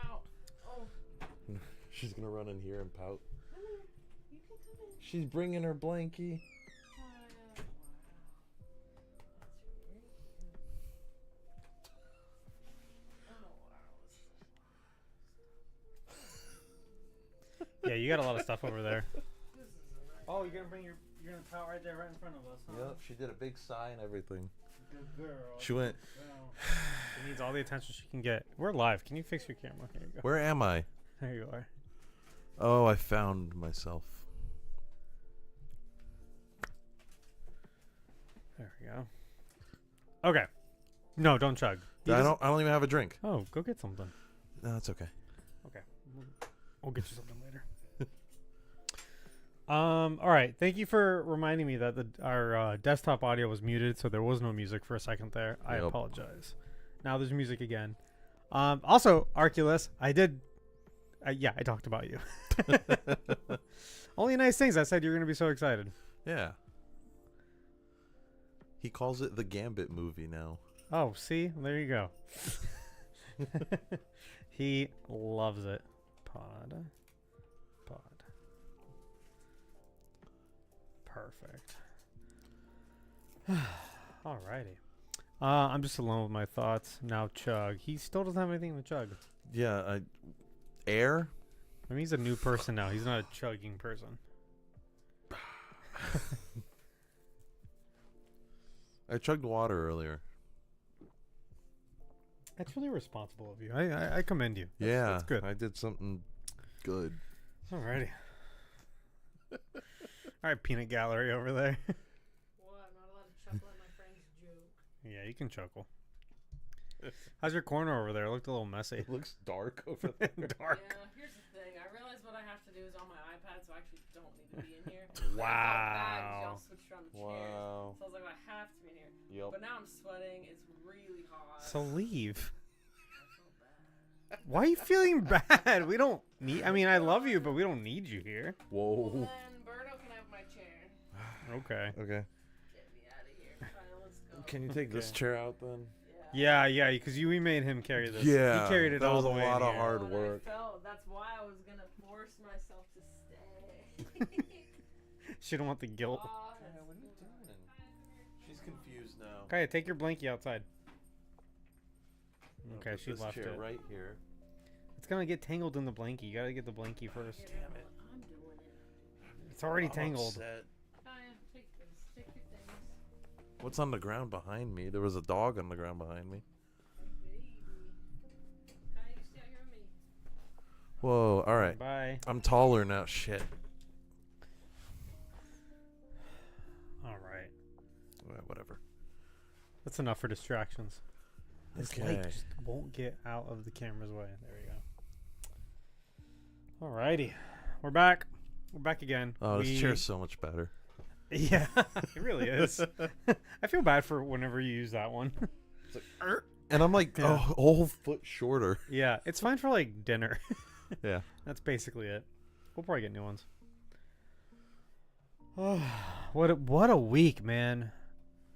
out. Oh. She's gonna run in here and pout. Come here. You can come in. She's bringing her blankie. Wow. That's really cute. Oh, wow. Yeah, you got a lot of stuff over there. This is a Oh, you're gonna pout right there, right in front of us, huh? Yep, she did a big sigh and everything. Good girl. She went. Girl. She needs all the attention she can get. We're live. Can you fix your camera? Here you go. Where am I? There you are. Oh, I found myself. There we go. Okay. No, don't chug. I don't even have a drink. Oh, go get something. No, it's okay. Okay. We'll get you something later. All right. Thank you for reminding me that our desktop audio was muted, so there was no music for a second there. I Yep. apologize. Now there's music again. Also, Arculus, I talked about you. Only nice things. I said you're going to be so excited. Yeah. He calls it the Gambit movie now. Oh, see? There you go. He loves it. Pod. Perfect. Alrighty. I'm just alone with my thoughts. Now chug. He still doesn't have anything to chug. Yeah, air? I mean, he's a new person now. He's not a chugging person. I chugged water earlier. That's really responsible of you. I commend you. That's good. I did something good. Alrighty. Alright, peanut gallery over there. What? I'm not allowed to chuckle at my friend's joke. Yeah, you can chuckle. How's your corner over there? It looked a little messy. It looks dark over there. Dark. Yeah, here's the thing. I realized what I have to do is on my iPad, so I actually don't need to be in here. Wow. Y'all switched around the chairs. Wow. So I was like, I have to be in here. Yep. But now I'm sweating. It's really hot. So leave. I feel bad. Why are you feeling bad? We don't need. I mean, I love you, but we don't need you here. Well, Whoa. then Berto can have my chair. Okay. Okay. Get me out of here. Fine, let's go. Can you take this Okay. chair out then? Yeah, because we made him carry this. Yeah, He carried it that all was the a way. lot in of here. hard And work. I felt that's why I was gonna force myself to stay. She don't want the guilt. Oh, Kaya, what are you doing? She's confused now. Okay, take your blankie outside. I'm gonna Okay, put she this left chair it. right here. It's gonna get tangled in the blankie. You gotta get the blankie first. Damn it. I'm doing it. It's already I'm tangled. upset. Kaya, take this. Take your things. What's on the ground behind me? There was a dog on the ground behind me. Take it easy. Kaya, you stay out here with me. Whoa, alright. Bye. I'm taller now. Shit. All right. Whatever. That's enough for distractions. This light Okay. just won't get out of the camera's way. There we go. Alrighty. We're back. We're back again. Oh, this chair's so much better. Yeah, it really is. I feel bad for whenever you use that one. It's like, and I'm like Yeah. a whole foot shorter. Yeah, it's fine for like dinner. Yeah. That's basically it. We'll probably get new ones. What a week, man.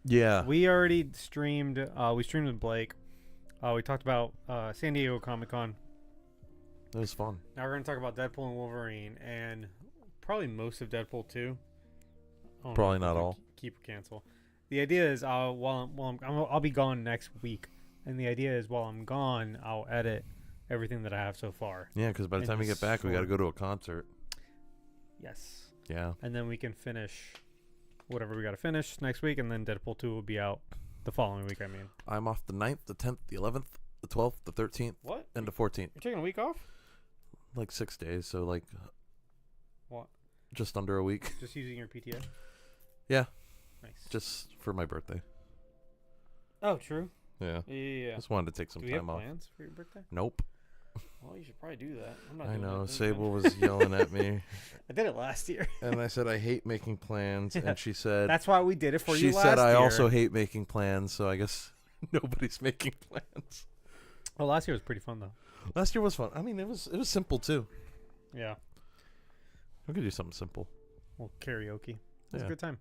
Yeah. We already streamed. We streamed with Blake. We talked about San Diego Comic-Con. It was fun. Now we're gonna talk about Deadpool and Wolverine, and probably most of Deadpool 2. Probably not all. Keep or cancel. The idea is, I'll be gone next week, and the idea is while I'm gone, I'll edit everything that I have so far. Yeah, because by the And time we get just back, we got to sort- go to a concert. Yes, Yeah. and then we can finish whatever we got to finish next week, and then Deadpool 2 will be out the following week. I mean, I'm off the 9th, the 10th, the 11th, the 12th, the 13th, what? and the 14th. You're taking a week off? Like 6 days, so like What? just under a week. Just using your PTO? Yeah. Nice. Just for my birthday. Oh, true. Yeah. Yeah. Just wanted to take some Do we have time off. plans for your birthday? Nope. Well, you should probably do that. I'm not I doing know. that this time. Sable was yelling at me, I did it last year. and I said I hate making plans, Yeah. and she said That's why we did it for she you last said I year. also hate making plans, so I guess nobody's making plans. Well, last year was pretty fun though. Last year was fun. I mean, it was simple too. Yeah. We could do something simple. Well, karaoke. It was Yeah. a good time.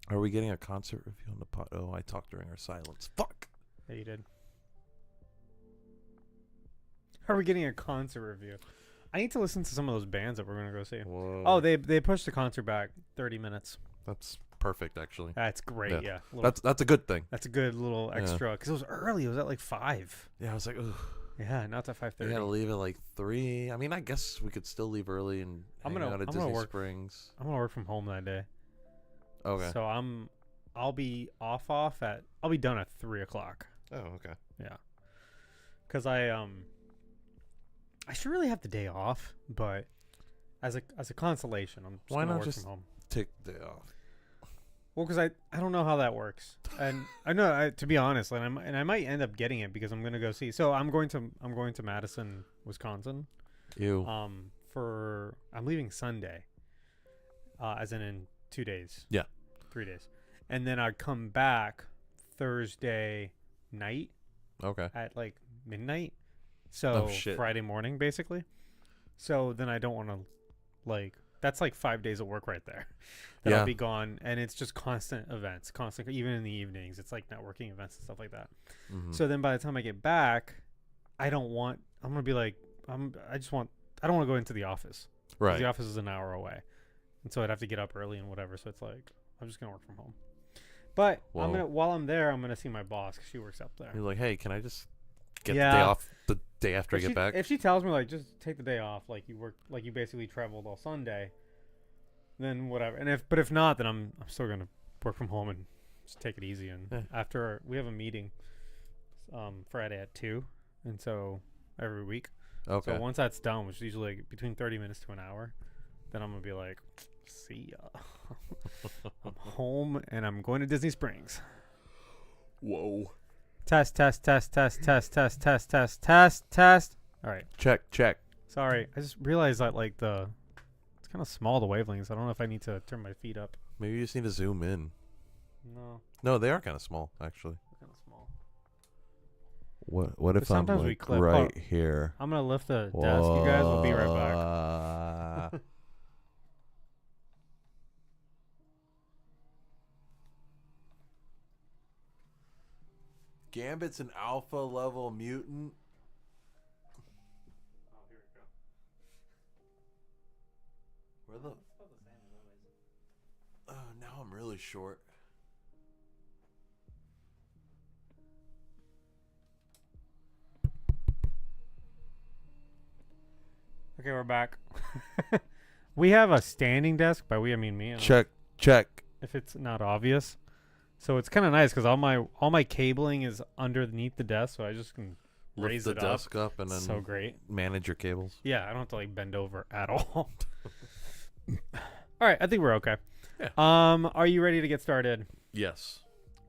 Are we getting a concert review on the pod? Oh, I talked during our silence. Fuck. Yeah, you did. Are we getting a concert review? I need to listen to some of those bands that we're gonna go see. Whoa. Oh, they pushed the concert back 30 minutes. That's perfect, actually. That's great. Yeah, That's a good thing. that's a good little extra because it was early. It was at like 5. Yeah, I was like, ugh. Yeah, now it's at 5:30. We gotta leave at like 3. I mean, I guess we could still leave early and hang out at Disney Springs. I'm gonna work from home that day. Okay. So I'll be I'll be done at 3:00. Oh, okay. Yeah. Cause I should really have the day off, but as a consolation, I'm just gonna work from home. Take the day off? Well, because I don't know how that works, and I know to be honest, and I might end up getting it because I'm gonna go see. So I'm going to Madison, Wisconsin. You. I'm leaving Sunday, as in 2 days. Yeah. 3 days, and then I'd come back Thursday night. Okay. At like midnight. So Friday morning, basically. So then I don't want to that's like 5 days of work right there. That'll be gone, and it's just constant events, even in the evenings. It's like networking events and stuff like that. Mm-hmm. So then by the time I get back, I'm gonna be like, I don't want to go into the office. Right. The office is an hour away, and so I'd have to get up early and whatever. So it's like I'm just gonna work from home. But while I'm there, I'm gonna see my boss because she works up there. You're like, hey, can I just get the day off the day after I get back? If she tells me like just take the day off, like you basically traveled all Sunday, then whatever. And if not, then I'm still gonna work from home and just take it easy. And after we have a meeting, Friday at 2, and so every week. Okay. So once that's done, which is usually like between 30 minutes to an hour, then I'm gonna be like, see ya. I'm home and I'm going to Disney Springs. Whoa. Test. All right. Check. Sorry, I just realized that it's kind of small, the wavelengths. I don't know if I need to turn my feet up. Maybe you just need to zoom in. No, they are kind of small, actually. Kind of small. What if I'm like right here? I'm gonna lift the desk, you guys. We'll be right back. Gambit's an alpha level mutant. Oh, here we go. Where the? Oh, now I'm really short. Okay, we're back. We have a standing desk. By we, I mean me. Check. If it's not obvious. So it's kind of nice because all my cabling is underneath the desk, so I just can raise the desk up and then so great. Manage your cables. Yeah, I don't have to bend over at all. All right, I think we're okay. Yeah. Are you ready to get started? Yes.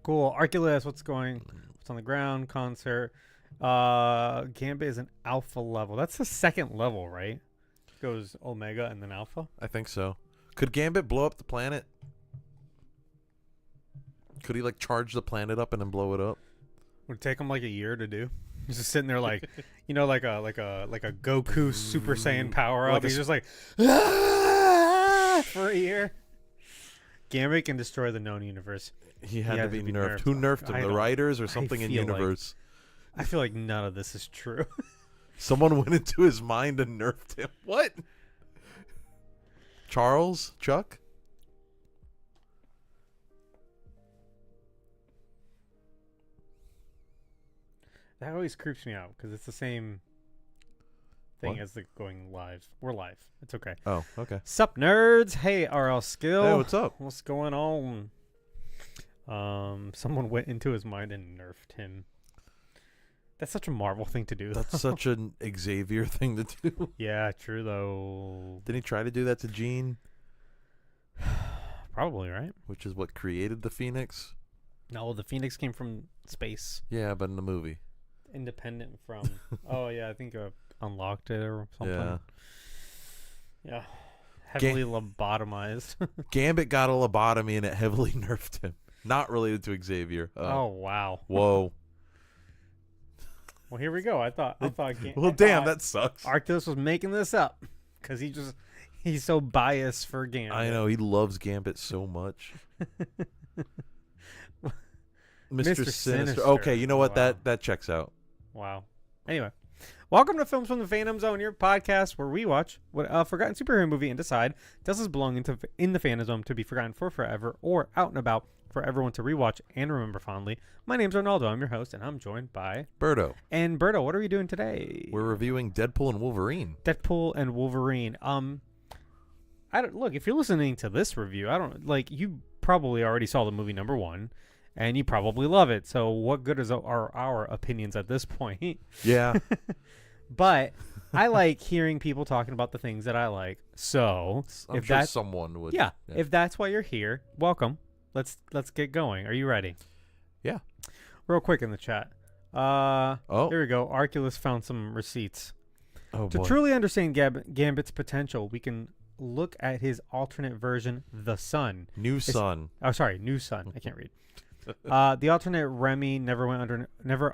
Cool. Arculus, what's on the ground? Concert. Gambit is an alpha level. That's the second level, right? Goes Omega and then Alpha. I think so. Could Gambit blow up the planet? Could he charge the planet up and then blow it up? Would it take him a year to do? He's just sitting there like a Goku Super Saiyan power up. He's just for a year. Gambit can destroy the known universe. He had to be nerfed. Who nerfed him? The writers or something in universe? I feel like none of this is true. Someone went into his mind and nerfed him. What? Charles? Chuck? That always creeps me out because it's the same thing as the going live. We're live. It's okay. Oh, okay. Sup, nerds? Hey, RL Skill. Hey, what's up? What's going on? Someone went into his mind and nerfed him. That's such a Marvel thing to do. That's such an Xavier thing to do. Yeah, true though. Didn't he try to do that to Jean? Probably, right? Which is what created the Phoenix? No, the Phoenix came from space. Yeah, but in the movie. Independent from... oh, yeah, I think unlocked it or something. Yeah. Heavily lobotomized. Gambit got a lobotomy and it heavily nerfed him. Not related to Xavier. Oh, wow. Whoa. Well, here we go. I thought. Well, damn, that sucks. Arctos was making this up because he's so biased for Gambit. I know he loves Gambit so much. Mr. Sinister. Okay, you know what? Wow. That checks out. Wow. Anyway, welcome to Films from the Phantom Zone, your podcast where we watch what a forgotten superhero movie and decide does this belong in the Phantom Zone to be forgotten for forever or out and about for everyone to rewatch and remember fondly. My name's Arnaldo. I'm your host, and I'm joined by Berto. And Berto, what are we doing today? We're reviewing Deadpool and Wolverine. Deadpool and Wolverine. Look, if you're listening to this review, you probably already saw the movie number one. And you probably love it. So what good are our opinions at this point? Yeah. But I like hearing people talking about the things that I like. So I'm sure someone would. Yeah. If that's why you're here, welcome. Let's get going. Are you ready? Yeah. Real quick in the chat. Here we go. Arculus found some receipts. Oh, to boy. truly understand Gambit's potential, we can look at his alternate version, The Sun. New Sun. Oh, sorry. New Sun. I can't read. The alternate Remy never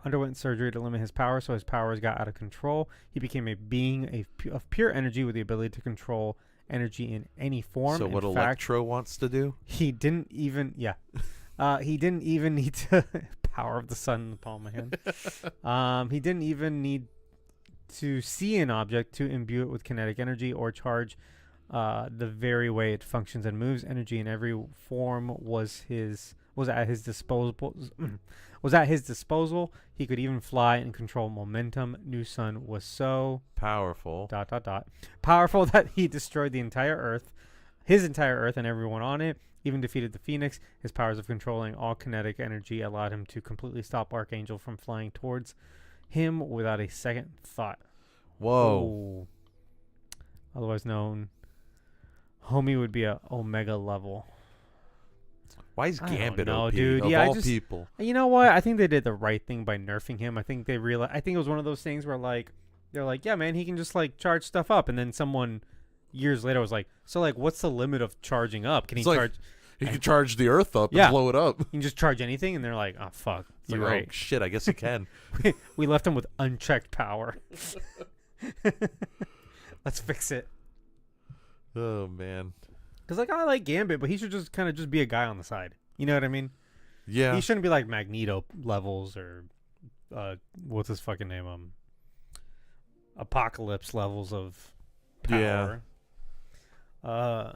underwent surgery to limit his power, so his powers got out of control. He became a being of pure energy with the ability to control energy in any form. So what Electro wants to do? He didn't even need to power of the sun in the palm of my hand. He didn't even need to see an object to imbue it with kinetic energy or charge. The very way it functions and moves, energy in every form was at his disposal. He could even fly and control momentum. New Sun was so powerful. ... Powerful that he destroyed his entire Earth and everyone on it. Even defeated the Phoenix. His powers of controlling all kinetic energy allowed him to completely stop Archangel from flying towards him without a second thought. Whoa. Oh. Otherwise known, homie would be a Omega level. Why is Gambit OP? Dude. Of all people. You know what? I think they did the right thing by nerfing him. I think it was one of those things where they're like, yeah, man, he can just charge stuff up, and then someone years later was like, so what's the limit of charging up? Can he charge? He can charge the Earth up and blow it up. You can just charge anything, and they're like, oh fuck, you're right. Oh shit, I guess he can. We left him with unchecked power. Let's fix it. Oh man. Because I like Gambit, but he should just kind of just be a guy on the side. You know what I mean? Yeah. He shouldn't be like Magneto levels or what's his fucking name? Apocalypse levels of power. Yeah.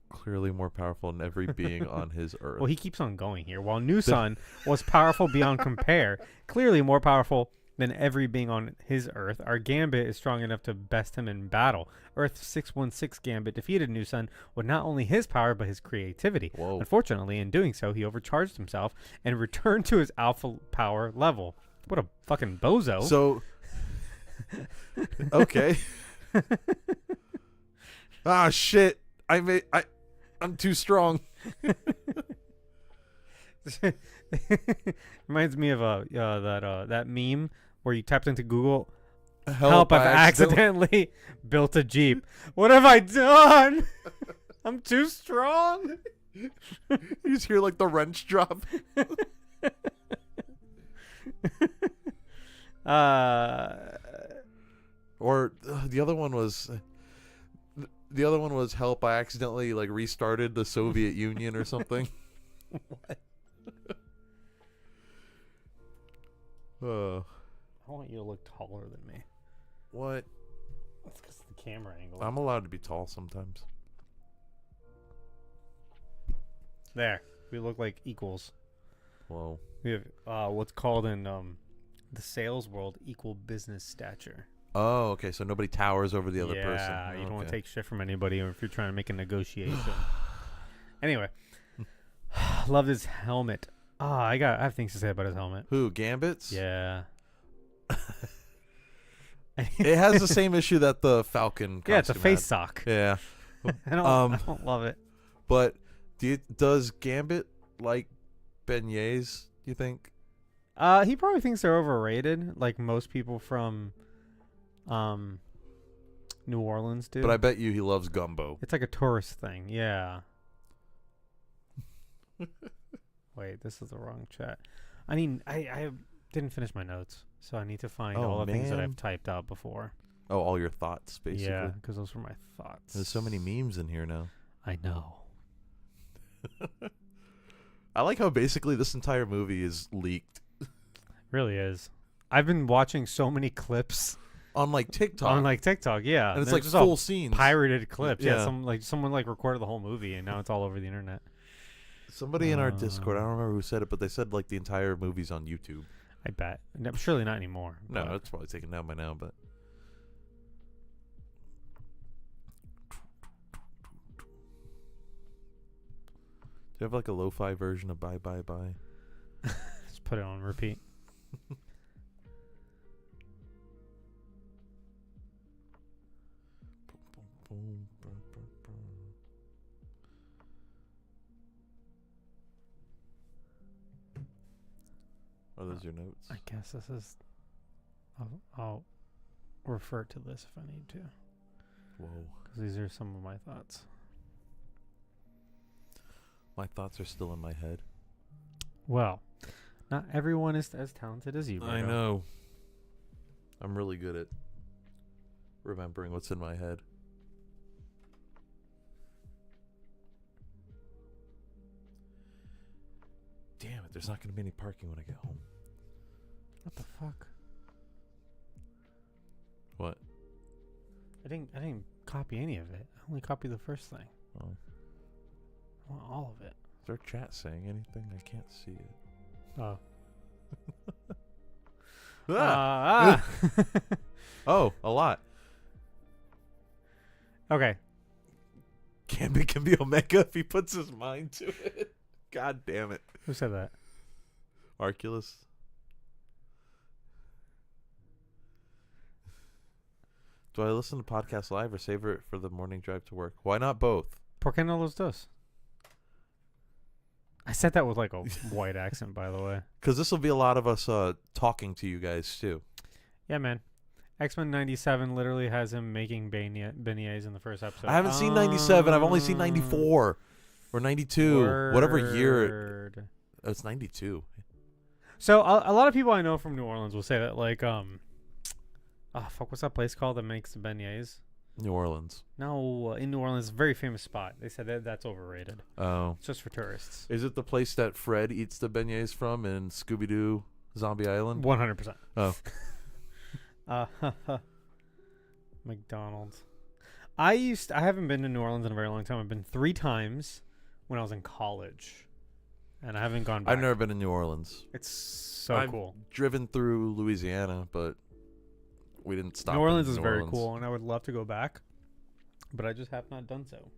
Clearly more powerful than every being on his Earth. Well, he keeps on going here. While New Sun was powerful beyond compare, clearly more powerful than every being on his Earth, our Gambit is strong enough to best him in battle. Earth 616 Gambit defeated New Sun with not only his power, but his creativity. Whoa. Unfortunately, in doing so, he overcharged himself and returned to his alpha power level. What a fucking bozo. So, okay. Shit. I'm too strong. Reminds me of that meme where you tapped into Google. Help! I've accidentally built a Jeep. What have I done? I'm too strong. You just hear the wrench drop. Or the other one was. The other one was help! I accidentally restarted the Soviet Union or something. What? I want you to look taller than me. What? That's because of the camera angle. I'm allowed to be tall sometimes. There. We look like equals. Whoa. We have what's called in the sales world equal business stature. Oh, okay. So nobody towers over the other person. Yeah, you don't want to take shit from anybody or if you're trying to make a negotiation. Anyway. Loved his helmet. I have things to say about his helmet. Who, Gambit's? Yeah. It has the same issue that the Falcon costume Yeah, it's a face had. sock. Yeah. I don't love it. But does Gambit like beignets, you think? He probably thinks they're overrated, like most people from New Orleans do. But I bet you he loves gumbo. It's like a tourist thing, yeah. Wait, this is the wrong chat. I mean, I didn't finish my notes, so I need to find all the things that I've typed out before. Oh, all your thoughts, basically. Yeah, because those were my thoughts. There's so many memes in here now. I know. I like how basically this entire movie is leaked Really is. I've been watching so many clips on like TikTok. on like TikTok, yeah. and it's They're like just all full scenes. pirated clips. Yeah, Yeah. someone like recorded the whole movie and now it's all over the internet. Somebody in our Discord, I don't remember who said it, but they said like the entire movie's on YouTube. I bet. No, surely not anymore. No, but- it's probably taken down by now, but. Do you have like a lo-fi version of Bye Bye Bye? just put it on repeat. Are those your notes? I guess this is. I'll refer to this if I need to, Whoa. because these are some of my thoughts. My thoughts are still in my head. Well, not everyone is as talented as you. I Berto. know. I'm really good at remembering what's in my head. Damn it, there's not going to be any parking when I get home. What the fuck? What? I didn't copy any of it. I only copied the first thing. Oh. I want all of it. Is our chat saying anything? I can't see it. Oh. Ah! Oh, a lot. Okay. Can be Omega if he puts his mind to it. God damn it. Who said that? Arculus. Do I listen to podcasts live or save it for the morning drive to work? Why not both? ¿Por qué no los dos? I said that with like a white accent, by the way. Because this will be a lot of us talking to you guys too. Yeah, man. X-Men 97 literally has him making beignets in the first episode. I haven't seen 97. I've only seen 94 or 92. Whatever year. Word. Oh, it's 92. So a lot of people I know from New Orleans will say that like what's that place called that makes the beignets? New Orleans. No, in New Orleans, a very famous spot. They said that's overrated. Oh. It's just for tourists. Is it the place that Fred eats the beignets from in Scooby-Doo Zombie Island? 100%. Oh. McDonald's. I haven't been to New Orleans in a very long time. I've been 3 times when I was in college, and I haven't gone back. I've never been to New Orleans. It's so I've cool. driven through Louisiana, but we didn't stop. New Orleans in is New very Orleans. cool, and I would love to go back, but I just have not done so.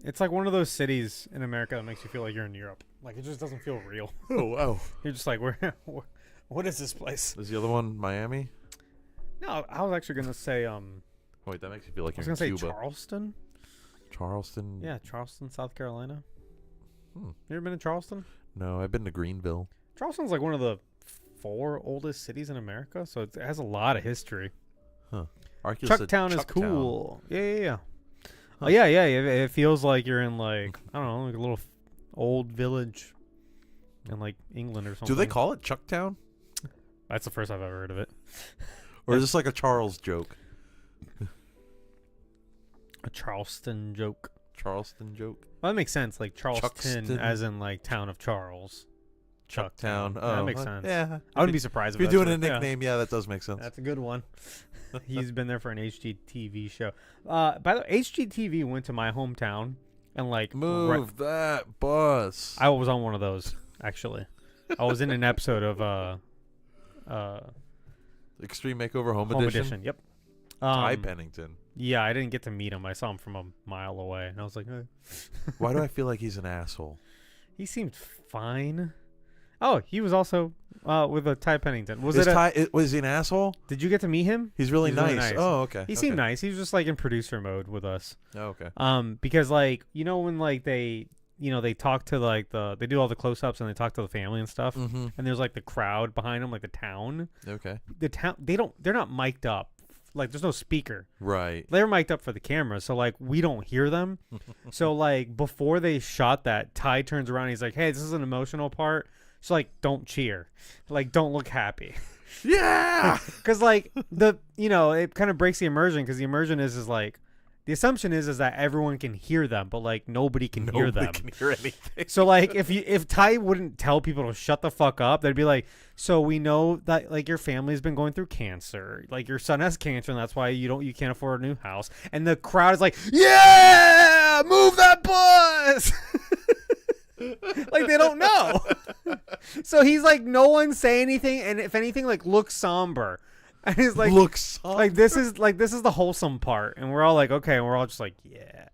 It's like one of those cities in America that makes you feel like you're in Europe. Like it just doesn't feel real. Oh, wow. You're just like, what is this place? Is the other one Miami? No, I was actually gonna say Wait, that makes you feel like I was you're gonna in say Cuba. Charleston. Charleston? Yeah, Charleston, South Carolina. Hmm. You ever been to Charleston? No, I've been to Greenville. Charleston's like one of the 4 oldest cities in America, so it has a lot of history. Arculus said Chucktown is Chucktown. cool. Yeah. Huh. Oh yeah. It feels like you're in like I don't know, like a little old village in like England or something. Do they call it Chucktown? That's the first I've ever heard of it. Or is this like a Charles joke? A Charleston joke. Charleston joke? Well, that makes sense. Like Charleston, Chuckston. as in like town of Charles. Chucktown. Yeah, Oh, that makes sense. Yeah. I wouldn't be surprised If you're if doing a that's right. Yeah. nickname, yeah, that does make sense. That's a good one. He's been there for an HGTV show. By the way, HGTV went to my hometown and like Move that bus. I was on one of those actually. I was in an episode of Extreme Makeover Home Home Edition. Edition. Yep. Ty Pennington. Yeah, I didn't get to meet him. I saw him from a mile away, and I was like, hey. Why do I feel like he's an asshole? He seemed fine. Oh, he was also with a Ty Pennington. Was Was he an asshole? Did you get to meet him? He's really He's nice. really nice. Oh, okay. He seemed nice. He was just like in producer mode with us. Oh, okay. Because like when like they talk to like they do all the close-ups and they talk to the family and stuff, Mm-hmm. and there's like the crowd behind them, like the town. Okay. The town they're not mic'd up. Like there's no speaker. Right. They're mic'd up for the camera, so like we don't hear them. So like before they shot that, Ty turns around and he's like, "Hey, this is an emotional part. So like don't cheer. Like don't look happy." Yeah. Cuz like it kind of breaks the immersion cuz the immersion is like the assumption is that everyone can hear them, but like nobody can hear them. Nobody can hear anything. So like if Ty wouldn't tell people to shut the fuck up, they'd be like, so we know that like your family's been going through cancer, like your son has cancer, and that's why you can't afford a new house. And the crowd is like, yeah, move that bus. Like they don't know. So he's like, no one say anything, and if anything, like look somber. And he's like, look somber. like this is the wholesome part, and we're all like, okay, and we're all just like, yeah.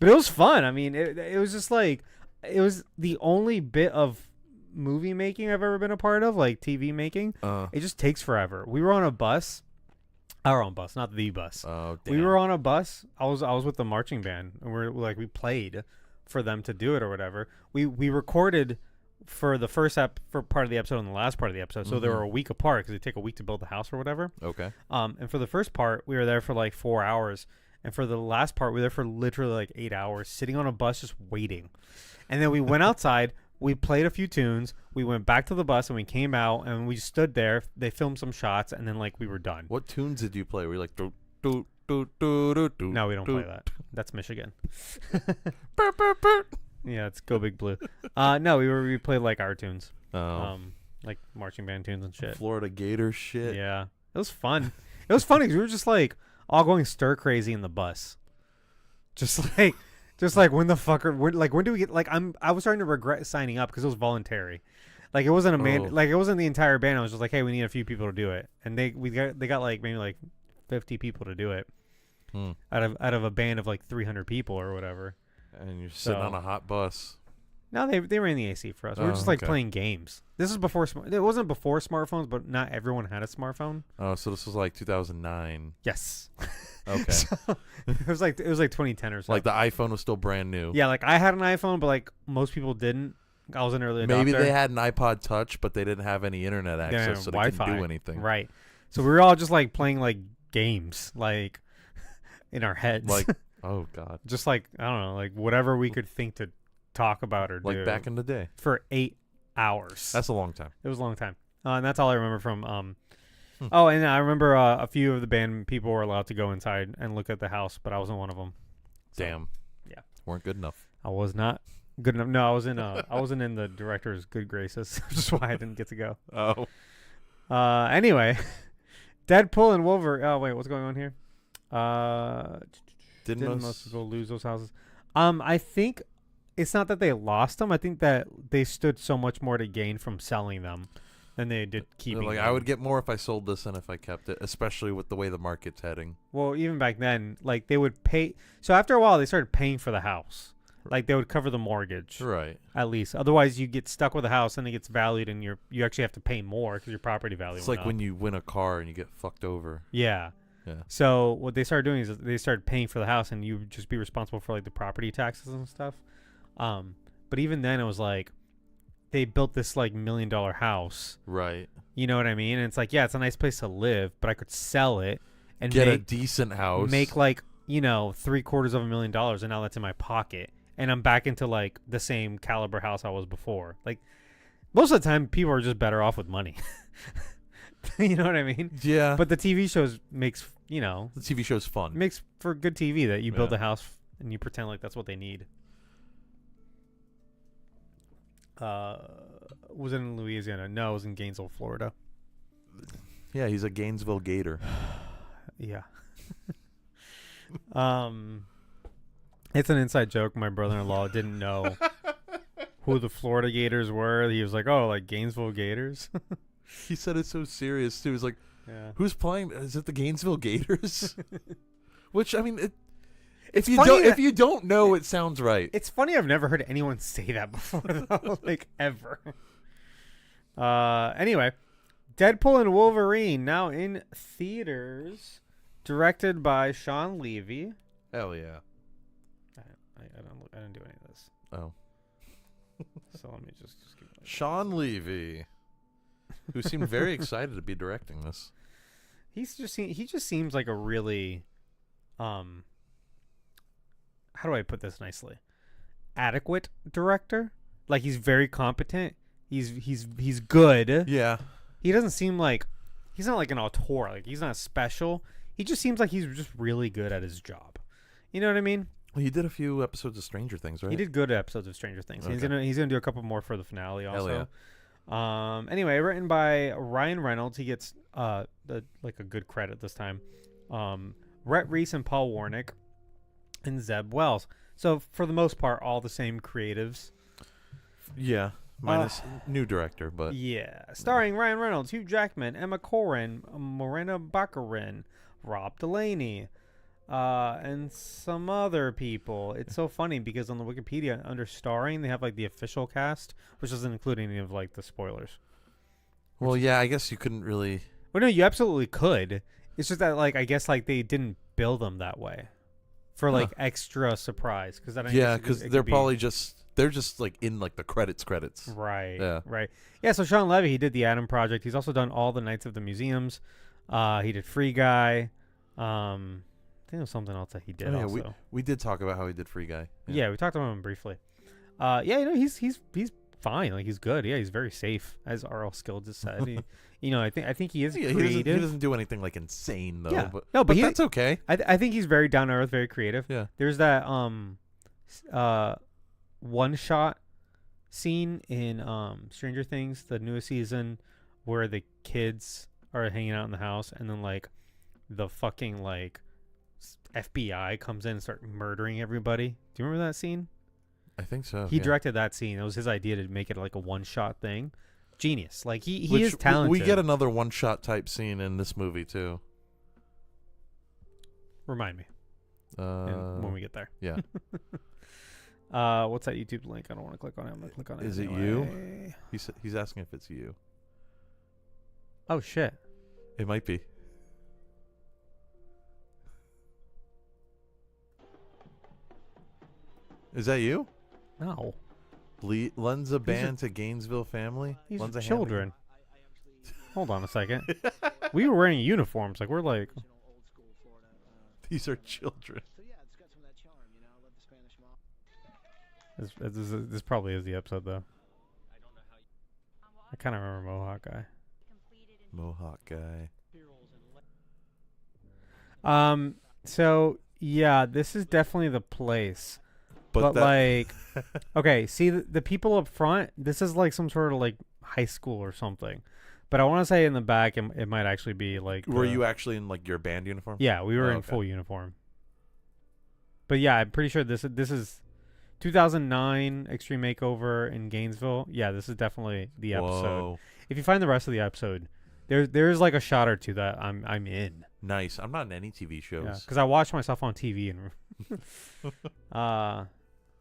But it was fun. I mean, it was just like, it was the only bit of movie making I've ever been a part of, like TV making. It just takes forever. We were on a bus. Our own bus, not the bus. Oh, damn. We were on a bus. I was with the marching band, and we played for them to do it or whatever. We recorded for the first for part of the episode and the last part of the episode, so they were a week apart because they take a week to build the house or whatever. Okay. And for the first part, we were there for like 4 hours, and for the last part, we were there for literally like 8 hours, sitting on a bus just waiting. And then we went outside. We played a few tunes. We went back to the bus, and we came out, and we stood there. They filmed some shots, and then like we were done. What tunes did you play? Were you like do do do do do do? No, we don't play that. That's Michigan. Yeah, it's Go Big Blue. No, we played like our tunes. Like marching band tunes and shit. Florida Gator shit. Yeah, it was fun. It was funny because we were just like all going stir crazy in the bus. Just like when the fucker when do we get like I was starting to regret signing up because it was voluntary. Like it wasn't like it wasn't the entire band. I was just like, hey, we need a few people to do it, and they got like maybe like 50 people to do it out of a band of like 300 people or whatever. And you're sitting on a hot bus. No, they ran the AC for us. We were just like playing games. This is before it wasn't before smartphones, but not everyone had a smartphone. Oh, so this was like 2009. Yes. Okay. So, it was like 2010 or something. Like the iPhone was still brand new. Yeah, like I had an iPhone, but like most people didn't. I was an early adopter. Maybe they had an iPod Touch, but they didn't have any internet access, so they Wi-Fi. couldn't do anything. Right. So we were all just like playing like games, like in our heads. Like, oh god. Just like I don't know, like whatever we could think to talk about or do. Like back in the day. For 8 hours. That's a long time. It was a long time. And that's all I remember from Oh, and I remember a few of the band people were allowed to go inside and look at the house, but I wasn't one of them. So, damn. Yeah. Weren't good enough. I was not good enough. No, I wasn't in the director's good graces. That's why I didn't get to go. Oh. Anyway, Deadpool and Wolverine. Oh wait, what's going on here? Didn't most people lose those houses? I think it's not that they lost them. I think that they stood so much more to gain from selling them than they did keeping them. I would get more if I sold this than if I kept it, especially with the way the market's heading. Well, even back then, like they would pay. So after a while, they started paying for the house. Like they would cover the mortgage, right? At least. Otherwise, you get stuck with a house and it gets valued, and you actually have to pay more because your property value. It's like when you win a car and you get fucked over. Yeah. Yeah. So what they started doing is they started paying for the house, and you would just be responsible for like the property taxes and stuff. But even then, it was like they built this like $1 million house. Right. You know what I mean? And it's like, yeah, it's a nice place to live, but I could sell it and get a decent house. Make like, $750,000, and now that's in my pocket. And I'm back into like the same caliber house I was before. Like most of the time, people are just better off with money. You know what I mean? Yeah. But the TV shows makes the TV show's fun. Makes for good TV that you build a house and you pretend like that's what they need. Was it in Louisiana? No, it was in Gainesville, Florida. Yeah, he's a Gainesville Gator. Yeah. It's an inside joke. My brother-in-law didn't know who the Florida Gators were. He was like, "Oh, like Gainesville Gators." He said it so serious too. He was like, "Who's playing? Is it the Gainesville Gators?" Which I mean, if you don't know, it sounds right. It's funny. I've never heard anyone say that before, though, like ever. Anyway, Deadpool and Wolverine now in theaters, directed by Sean Levy. Hell yeah. I didn't do any of this. Oh. So let me just keep going. Sean Levy, who seemed very excited to be directing this. He just seems like a really, how do I put this nicely? Adequate director. Like he's very competent. He's good. Yeah. He doesn't seem like he's not like an auteur. Like he's not special. he just seems like he's just really good at his job. You know what I mean? Well, he did a few episodes of Stranger Things, right? He did good episodes of Stranger Things. Okay. He's gonna do a couple more for the finale also. Hell yeah. Anyway, written by Ryan Reynolds. He gets a good credit this time. Rhett Reese and Paul Warnick and Zeb Wells. So for the most part, all the same creatives. Yeah. Minus new director, but yeah, starring Ryan Reynolds, Hugh Jackman, Emma Corrin, Morena Baccarin, Rob Delaney, and some other people. It's so funny because on the Wikipedia under starring they have like the official cast, which doesn't include any of like the spoilers. Well, yeah, I guess you couldn't really. Well, no, you absolutely could. It's just that like I guess like they didn't build them that way for like extra surprise because because they're probably they're just like in like the credits. Right. Yeah. Right. Yeah. So Sean Levy, he did the Adam Project. He's also done all the Nights of the Museums. He did Free Guy. I think there was something else that he did. Also, we did talk about how he did Free Guy. Yeah, we talked about him briefly. Yeah, he's fine. Like he's good. Yeah, he's very safe, as R.L. Skill just said. I think he is creative. He doesn't do anything like insane though. Yeah. But that's okay. I think he's very down to earth, very creative. Yeah. There's that one shot scene in Stranger Things, the newest season, where the kids are hanging out in the house and then like the fucking like FBI comes in and start murdering everybody. Do you remember that scene? I think so. He directed that scene. It was his idea to make it like a one shot thing. Genius. Like he is talented. We get another one shot type scene in this movie too. Remind me. When we get there. Yeah. What's that YouTube link? I don't want to click on it. I'm gonna click on it. Is anyway. it you? He's asking if it's you. Oh shit! It might be. Is that you? No. Lends a band to Gainesville family. These lends are a children. Hold on a second. We were wearing uniforms. Like we're like. These are children. This probably is the episode though. I kind of remember Mohawk Guy. Mohawk Guy. So yeah, this is definitely the place. But like, okay, see the people up front. This is like some sort of like high school or something. But I want to say in the back, it might actually be like. Were you actually in like your band uniform? Yeah, we were in full uniform. But yeah, I'm pretty sure this is 2009 Extreme Makeover in Gainesville. Yeah, this is definitely the episode. Whoa. If you find the rest of the episode, there's like a shot or two that I'm in. Nice. I'm not in any TV shows. Yeah, because I watch myself on TV and.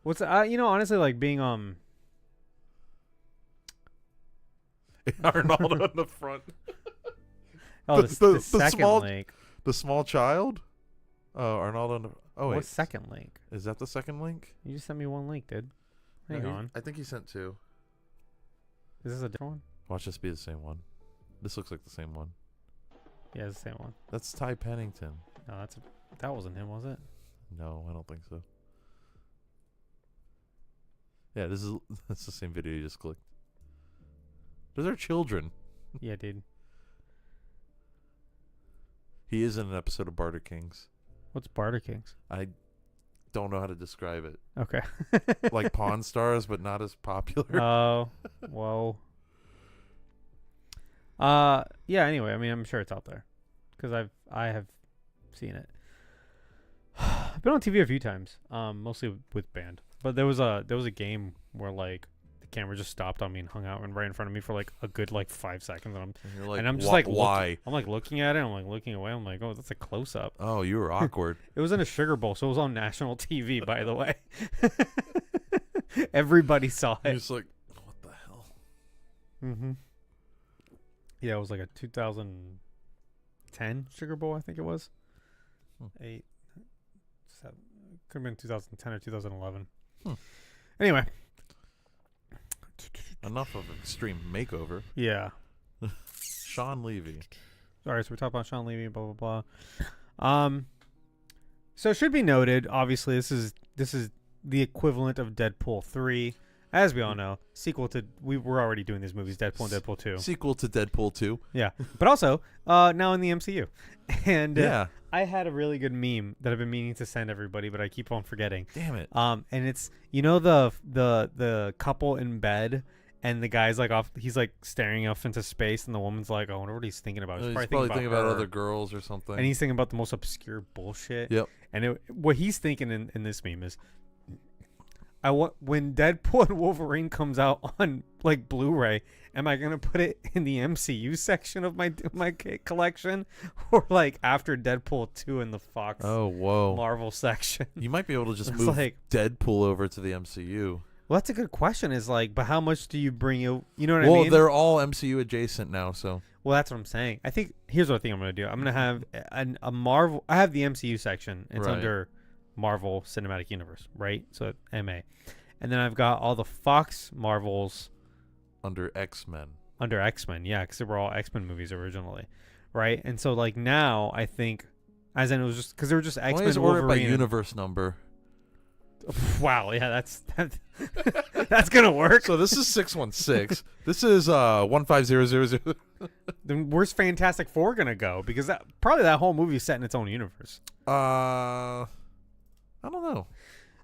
What's honestly like being Arnaldo in the front. Oh, the second link. The small child. Oh, Arnaldo. Wait. What second link? Is that the second link? You just sent me one link, dude. Hang on. I think he sent two. Is this a different one? Watch this be the same one. This looks like the same one. Yeah, it's the same one. That's Ty Pennington. No, that wasn't him, was it? No, I don't think so. Yeah, that's the same video you just clicked. Those are children. Yeah, dude. He is in an episode of Barter Kings. What's Barter Kings? I don't know how to describe it. Okay. Like Pawn Stars, but not as popular. Oh, whoa. Yeah. Anyway, I mean, I'm sure it's out there because I have seen it. I've been on TV a few times, mostly with band. But there was a game where like the camera just stopped on me and hung out and right in front of me for like a good like 5 seconds, and I'm just like why? I'm like looking at it, I'm like looking away, I'm like, oh, that's a close up. Oh, you were awkward. It was in a Sugar Bowl, so it was on national TV, by the way. Everybody saw it. You're just like, what the hell? Mm-hmm. Yeah, it was like a 2010 Sugar Bowl, I think it was. 8, 7, could have been 2010 or 2011. Anyway, enough of Extreme Makeover. Yeah. Sean Levy. All right, so we're talking about Sean Levy, blah blah blah. So it should be noted, obviously, this is the equivalent of Deadpool 3. as we all know, sequel to we were already doing these movies, Deadpool and Deadpool 2. Sequel to Deadpool 2. Yeah, but also now in the MCU, and Yeah. I had a really good meme that I've been meaning to send everybody, but I keep on forgetting. Damn it. And it's the couple in bed, and the guy's like off. He's like staring off into space, and the woman's like, "I wonder what he's thinking about." He's probably thinking about her. other girls or something. And he's thinking about the most obscure bullshit. Yep. And what he's thinking in this meme is, when Deadpool and Wolverine comes out on like Blu-ray, am I gonna put it in the MCU section of my collection, or like after Deadpool 2 in the Fox Marvel section? You might be able to just It's move like, Deadpool over to the MCU. well, that's a good question. Is like, but how much do you bring you? You know what I mean? Well, they're all MCU adjacent now, so. Well, that's what I'm saying. I think here's what I think I'm gonna do. I'm gonna have a Marvel. I have the MCU section. It's Right. under Marvel Cinematic Universe, right? So MA, and then I've got all the Fox Marvels Under X-Men. under X-Men. Yeah, because they were all X-Men movies originally, right? And so like now I think, as in it was just because they were just Why X-Men. is it ordered by Wolverine, universe number? Wow, yeah, that's gonna work. So this is 616. This is 15000. Then where's Fantastic Four gonna go? Because probably that whole movie is set in its own universe. I don't know.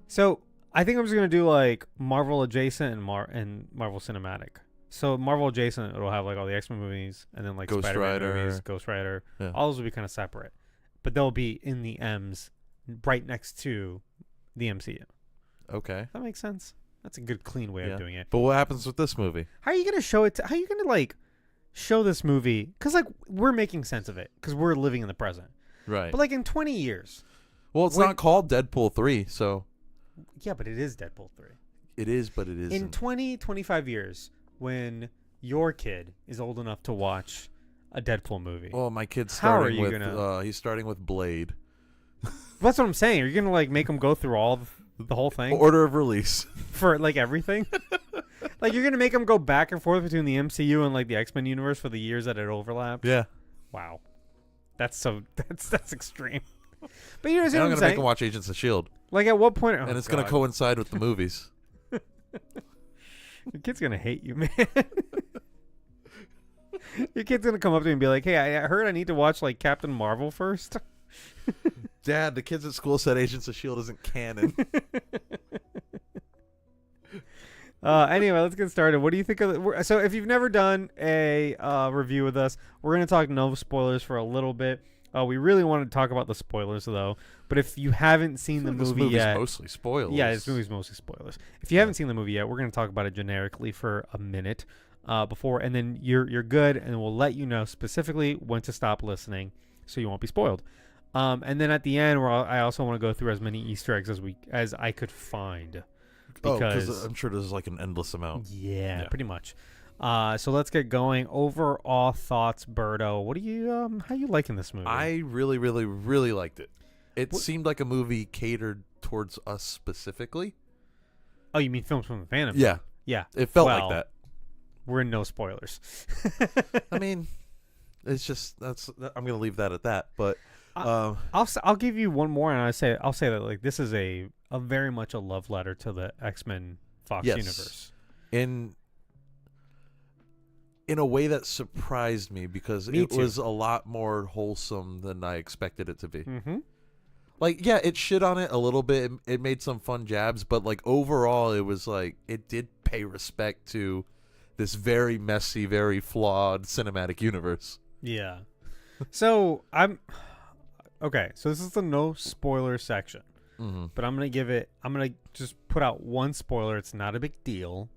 So I think I'm just gonna do like Marvel adjacent and Marvel cinematic. So Marvel adjacent, it'll have like all the X-Men movies, and then like Ghost Spider-Man Rider. movies, Ghost Rider. Yeah. All those will be kind of separate, but they'll be in the M's right next to the MCU. Okay. That makes sense. That's a good, clean way of doing it. But what happens with this movie? How are you gonna show it? How are you gonna like show this movie? Because like we're making sense of it because we're living in the present. Right. But like in 20 years. Well, it's not called Deadpool 3, so. Yeah, but it is Deadpool 3. It is, but it isn't. In 20, 25 years, when your kid is old enough to watch a Deadpool movie. Well, my kid's How are starting you with gonna- he's starting with Blade. That's what I'm saying. Are you gonna like make him go through all the whole thing Order of release. for like everything? Like you're gonna make him go back and forth between the MCU and like the X-Men universe for the years that it overlapped? Yeah. Wow, that's extreme. But you know what And I'm I'm gonna saying? make him watch Agents of Shield, Like at what point? and it's gonna coincide with the movies. Your kid's gonna hate you, man. Your kid's gonna come up to me and be like, "Hey, I heard I need to watch like Captain Marvel first." Dad, the kids at school said Agents of Shield isn't canon. Anyway, let's get started. What do you think of so if you've never done a review with us, we're going to talk no spoilers for a little bit. We really want to talk about the spoilers though, but if you haven't seen the This movie movie's yet, mostly spoilers. yeah, this movie's mostly spoilers. If you haven't seen the movie yet, we're going to talk about it generically for a minute before, and then you're good, and we'll let you know specifically when to stop listening so you won't be spoiled. And then at the end, I also want to go through as many Easter eggs as I could find. Because I'm sure there's like an endless amount. Yeah, pretty much. So let's get going. Overall thoughts, Birdo. What do you how you liking this movie? I really, really, really liked it. It seemed like a movie catered towards us specifically. Oh, you mean Films from the Phantom? Yeah. Yeah. It felt like that. We're in no spoilers. I mean, it's just I'm gonna leave that at that. But I'll give you one more, and I'll say that like this is a very much a love letter to the X-Men Fox universe. In a way that surprised me because it was a lot more wholesome than I expected it to be. Mm-hmm. Like, yeah, it shit on it a little bit. It made some fun jabs, but like overall, it was like it did pay respect to this very messy, very flawed cinematic universe. Yeah. So okay. So this is the no spoiler section, but I'm gonna just put out one spoiler. It's not a big deal.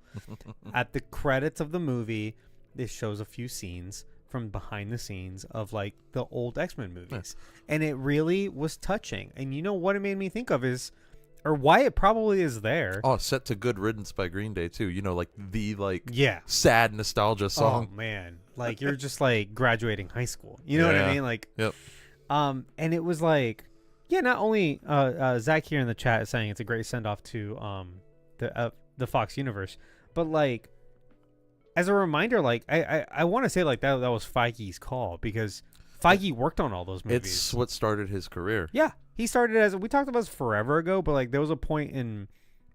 At the credits of the movie, this shows a few scenes from behind the scenes of like the old X-Men movies, and it really was touching. And you know what it made me think of is, or why it probably is there. Oh, set to Good Riddance by Green Day too. You know, like the sad nostalgia song. Oh man, like you're just like graduating high school. You know what I mean? Like, yep. And it was like, yeah, not only Zach here in the chat is saying it's a great send off to the Fox universe, but like as a reminder, like I want to say like that was Feige's call because Feige worked on all those movies. It's what started his career. Yeah, he started as we talked about this forever ago, but like there was a point in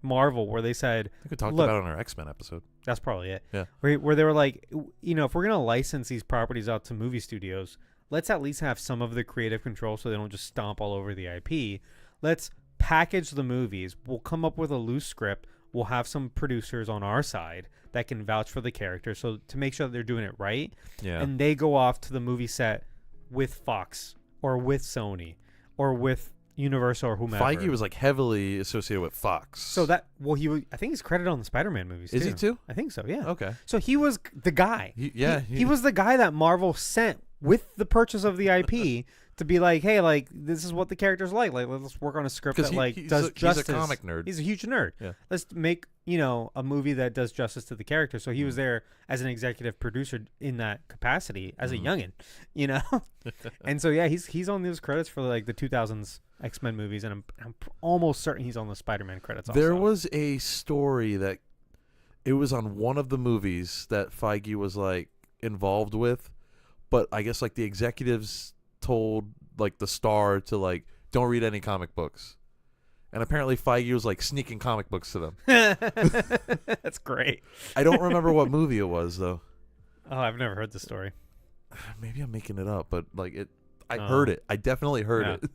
Marvel where they said, I think we talked look, about it on our X-Men episode. That's probably it. Yeah. Where they were like, if we're going to license these properties out to movie studios, let's at least have some of the creative control so they don't just stomp all over the IP. Let's package the movies. We'll come up with a loose script. We'll have some producers on our side that can vouch for the characters, so to make sure that they're doing it right. Yeah. And they go off to the movie set with Fox or with Sony or with Universal or whomever. Feige was like heavily associated with Fox. So I think he's credited on the Spider-Man movies too. Is he too? I think so, yeah. Okay. So he was the guy. He was the guy that Marvel sent with the purchase of the IP to be like, hey, like, this is what the character's like. Like, let's work on a script that does justice. He's a comic nerd. He's a huge nerd. Yeah. Let's make, a movie that does justice to the character. So he was there as an executive producer in that capacity as a youngin, And so, yeah, he's on those credits for like the 2000s X-Men movies, and I'm almost certain he's on the Spider-Man credits also. There was a story that it was on one of the movies that Feige was like involved with, but I guess like the executives told like the star to like don't read any comic books, and apparently Feige was like sneaking comic books to them. That's great. I don't remember what movie it was though. Oh, I've never heard the story. Maybe I'm making it up, but like I heard it. I definitely heard it.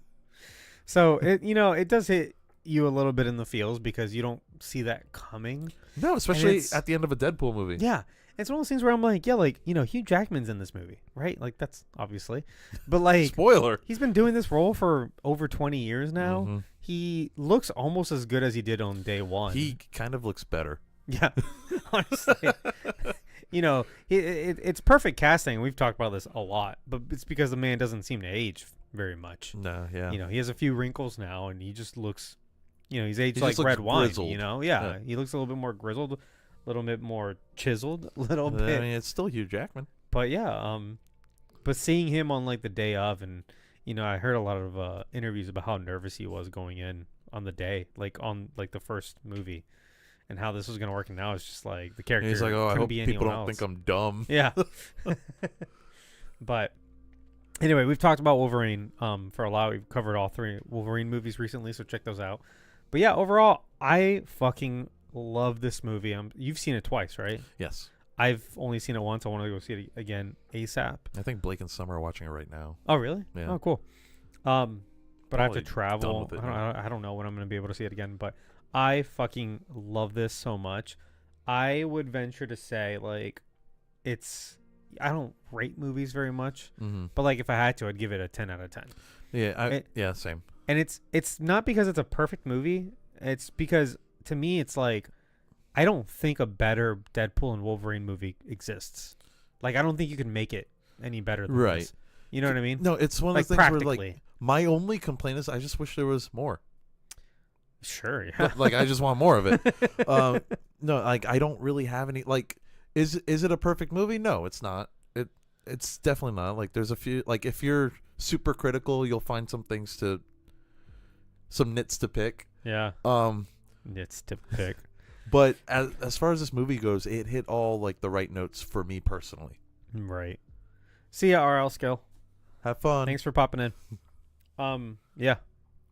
So it does hit you a little bit in the feels because you don't see that coming. No, especially at the end of a Deadpool movie. Yeah. It's one of those things where I'm like, yeah, like, Hugh Jackman's in this movie, right? Like, that's obviously. But, like. Spoiler. He's been doing this role for over 20 years now. Mm-hmm. He looks almost as good as he did on day one. He kind of looks better. Yeah. Honestly. It's perfect casting. We've talked about this a lot. But it's because the man doesn't seem to age very much. No, yeah. He has a few wrinkles now, and he just looks, he's aged he like red wine, grizzled. Yeah. He looks a little bit more grizzled. A little bit more chiseled, a little bit. I mean, it's still Hugh Jackman. But yeah, but seeing him on like the day of, and I heard a lot of interviews about how nervous he was going in on the day, like on like the first movie, and how this was gonna work. And now it's just like the character. He's like, oh, I hope be people don't else. think I'm dumb. Yeah. But anyway, we've talked about Wolverine for a lot. We've covered all 3 Wolverine movies recently, so check those out. But yeah, overall, I fucking love this movie. You've seen it twice, right? Yes. I've only seen it once. I want to go see it again ASAP. I think Blake and Summer are watching it right now. Oh, really? Yeah. Oh, cool. But I have to Probably travel. done with it I don't know when I'm going to be able to see it again, but I fucking love this so much. I would venture to say, like, I don't rate movies very much, but like if I had to, I'd give it a 10 out of 10. Yeah, same. And it's not because it's a perfect movie. It's because to me, it's like, I don't think a better Deadpool and Wolverine movie exists. Like, I don't think you can make it any better than this. You know what I mean? No, it's one of those things where, like, my only complaint is I just wish there was more. Sure, yeah. Like, I just want more of it. No, like, I don't really have any, like, is it a perfect movie? No, it's not. It's definitely not. Like, there's a few, like, if you're super critical, you'll find some nits to pick. Yeah. Nits to pick. But as far as this movie goes, it hit all like the right notes for me personally. Right. See ya, RL Skill. Have fun. Thanks for popping in. Yeah.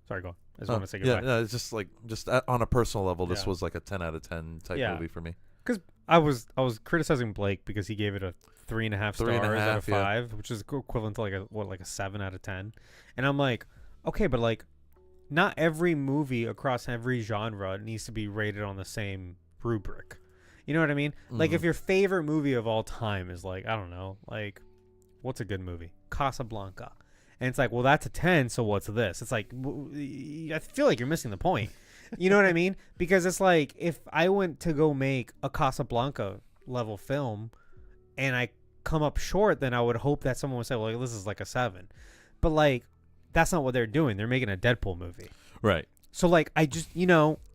Sorry, go on. I just want to say goodbye. Yeah, no, it's just on a personal level, this was like a 10 out of 10 type movie for me. Because I was criticizing Blake because he gave it a 3.5 stars out of 5, which is equivalent to like a 7 out of 10. And I'm like, okay, but like, not every movie across every genre needs to be rated on the same rubric. You know what I mean? Like, if your favorite movie of all time is like, I don't know, like, what's a good movie? Casablanca. And it's like, well, that's a 10, so what's this? It's like, I feel like you're missing the point. You know what I mean? Because it's like, if I went to go make a Casablanca level film and I come up short, then I would hope that someone would say, well, this is like a 7. But like, that's not what they're doing. They're making a Deadpool movie. Right. So like, I just,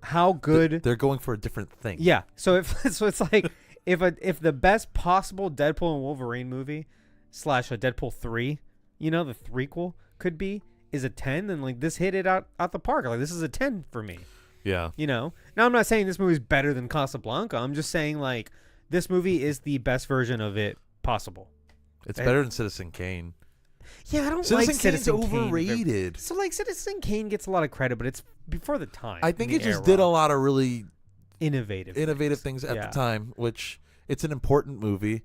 how good they're going for a different thing. Yeah. So it's like, if the best possible Deadpool and Wolverine movie / a Deadpool 3, the threequel could be, is a 10, then like this hit it out the park. Like, this is a 10 for me. Yeah. Now I'm not saying this movie's better than Casablanca. I'm just saying, like, this movie is the best version of it possible. It's better than Citizen Kane. Yeah, I don't Citizen like Citizen Kane's Kane. overrated. So like, Citizen Kane gets a lot of credit, but it's before the time. I think it just did a lot of really innovative things at the time, which it's an important movie.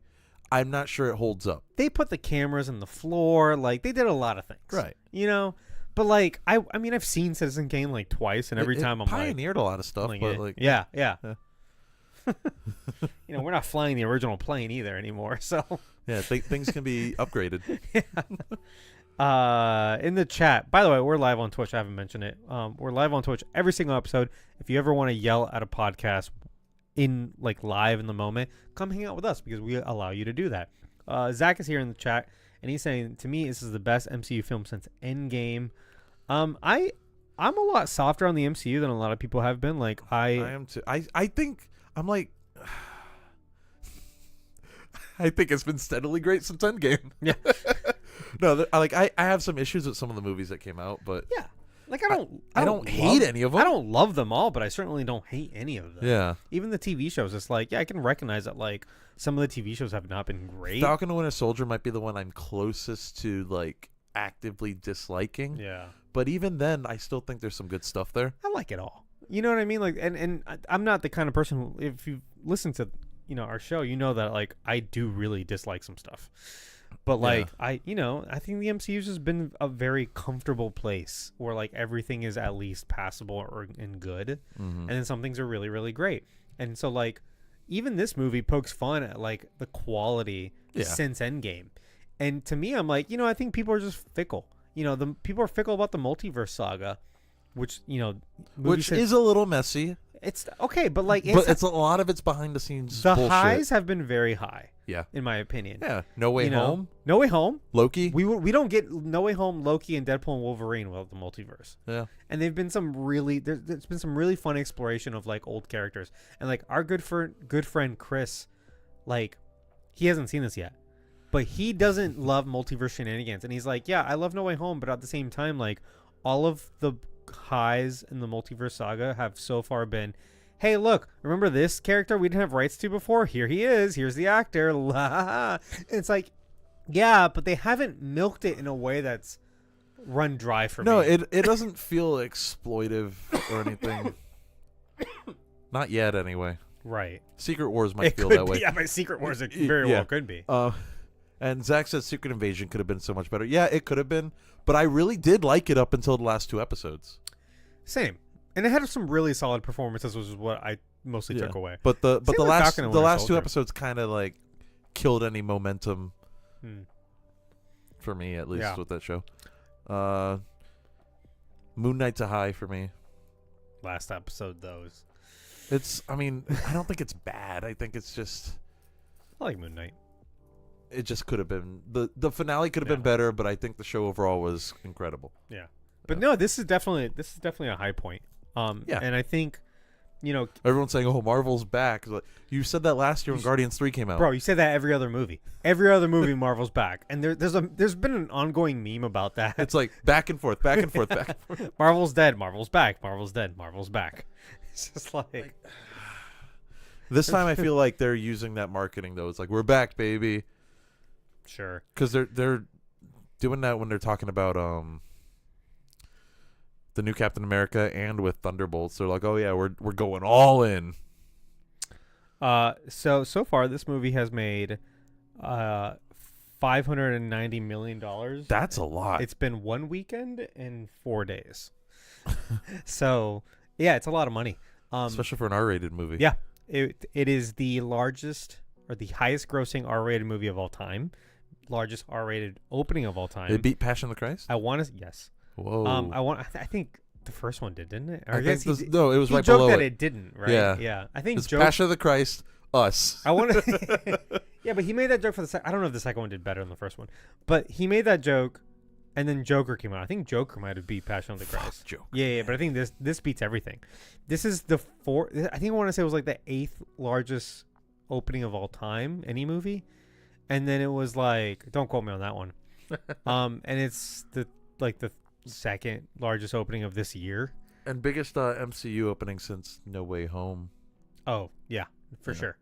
I'm not sure it holds up. They put the cameras on the floor. Like, they did a lot of things. Right. You know? But, like, I mean, I've seen Citizen Kane, like, twice, and every time I'm like... pioneered a lot of stuff, but, like... Yeah. You know, we're not flying the original plane either anymore, so... Yeah, things can be upgraded. In the chat, by the way, we're live on Twitch. I haven't mentioned it. We're live on Twitch every single episode. If you ever want to yell at a podcast in like live in the moment, come hang out with us because we allow you to do that. Zach is here in the chat, and he's saying, to me, this is the best MCU film since Endgame. I'm a lot softer on the MCU than a lot of people have been. Like I am too. I think I'm like. I think it's been steadily great since Endgame. Yeah. No, I have some issues with some of the movies that came out, but yeah, like I don't hate any of them. I don't love them all, but I certainly don't hate any of them. Yeah. Even the TV shows, it's like, yeah, I can recognize that like some of the TV shows have not been great. Falcon and Winter Soldier might be the one I'm closest to like actively disliking. Yeah. But even then, I still think there's some good stuff there. I like it all. You know what I mean? Like, and I'm not the kind of person who, if you listen to our show, you know that like I do really dislike some stuff. But like I think the MCU's has been a very comfortable place where like everything is at least passable and good, and then some things are really, really great. And so like even this movie pokes fun at like the quality since Endgame. And to me, I'm like, I think people are just fickle. The people are fickle about the multiverse saga, which is a little messy. It's okay, but like it's a lot of it's behind the scenes. The bullshit. highs have been very high. Yeah, in my opinion. Yeah, No Way Home. No Way Home. Loki. We don't get No Way Home, Loki, and Deadpool and Wolverine without the multiverse. Yeah, and they've been there's been some really fun exploration of like old characters, and like our good friend Chris, like he hasn't seen this yet, but he doesn't love multiverse shenanigans, and he's like, yeah, I love No Way Home, but at the same time, like all of the highs in the multiverse saga have so far been, hey, look, remember this character we didn't have rights to before? Here he is. Here's the actor. La. It's like, yeah, but they haven't milked it in a way that's run dry for me. No, it doesn't feel exploitive or anything. Not yet, anyway. Right. Secret Wars might feel that way. Yeah, but Secret Wars very well could be. And Zach says Secret Invasion could have been so much better. Yeah, it could have been, but I really did like it up until the last 2 episodes. Same. And it had some really solid performances, which is what I mostly took away. But the last 2 episodes kind of like killed any momentum for me, at least with that show. Moon Knight's a high for me. Last episode, though, I don't think it's bad. I think it's just I like Moon Knight. It just could have been the finale could have been better, but I think the show overall was incredible. Yeah. But no, this is definitely a high point. And I think, everyone's saying, "Oh, Marvel's back." You said that last year when Guardians 3 came out. Bro, you say that every other movie. Every other movie, Marvel's back, and there's been an ongoing meme about that. It's like back and forth, back and forth, back and forth. Marvel's dead. Marvel's back. Marvel's dead. Marvel's back. It's just like this time, I feel like they're using that marketing though. It's like we're back, baby. Sure. Because they're doing that when they're talking about the new Captain America and with Thunderbolts. They're like, oh yeah, we're going all in. So far this movie has made $590 million. That's a lot. It's been 1 weekend and 4 days. So yeah, it's a lot of money. Especially for an R-rated movie. Yeah. It is the largest or the highest grossing R-rated movie of all time. Largest R-rated opening of all time. It beat Passion of the Christ? Yes. Whoa. I think the first one didn't it? Or it was right below it. He joked that it didn't, right? Yeah. I think it's Passion of the Christ, us. I want to. Yeah, but he made that joke for the second. I don't know if the second one did better than the first one, but he made that joke, and then Joker came out. I think Joker might have beat Passion of the Christ. Joker. Yeah, but I think this beats everything. This is the fourth. I think I want to say it was like the 8th largest opening of all time, any movie, and then it was like, don't quote me on that one. And it's the second largest opening of this year, and biggest MCU opening since No Way Home. Oh yeah, for sure.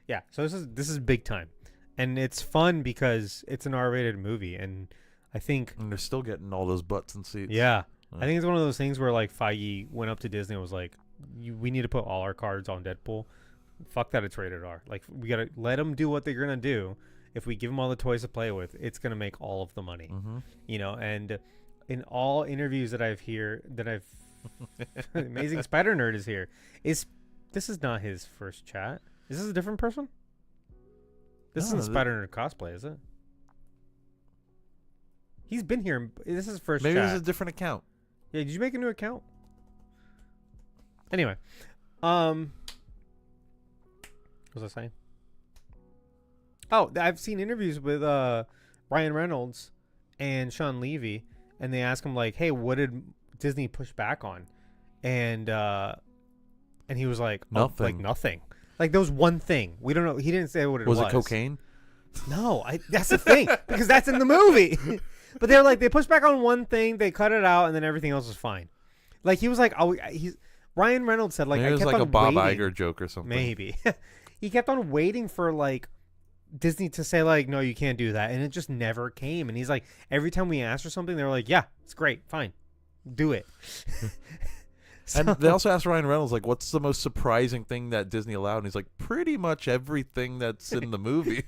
Yeah, so this is big time, and it's fun because it's an R-rated movie, and I think they're still getting all those butts and seats. Yeah, I think it's one of those things where like Feige went up to Disney and was like, we need to put all our cards on Deadpool. Fuck that it's rated R. Like, we gotta let them do what they're gonna do. If we give them all the toys to play with, it's gonna make all of the money. You know, and in all interviews that I've Amazing Spider Nerd is here. This is not his first chat? Is this a different person? This isn't Spider Nerd cosplay, is it? He's been here. This is his first chat. Maybe it's a different account. Yeah, did you make a new account? Anyway, what was I saying? Oh, I've seen interviews with Ryan Reynolds and Sean Levy, and they ask him like, "Hey, what did Disney push back on?" And he was like, nothing. Like nothing. Like there was one thing. We don't know. He didn't say what it was. Was it cocaine? No, that's the thing because that's in the movie. But they're like, they pushed back on one thing, they cut it out, and then everything else was fine. Like he was like, Ryan Reynolds said like, maybe it was like a Bob Iger joke or something. Maybe he kept on waiting for like Disney to say like, no, you can't do that, and it just never came. And he's like, every time we asked for something, they were like, yeah, it's great, fine, do it. So, and they also asked Ryan Reynolds like, what's the most surprising thing that Disney allowed? And he's like, pretty much everything that's in the movie.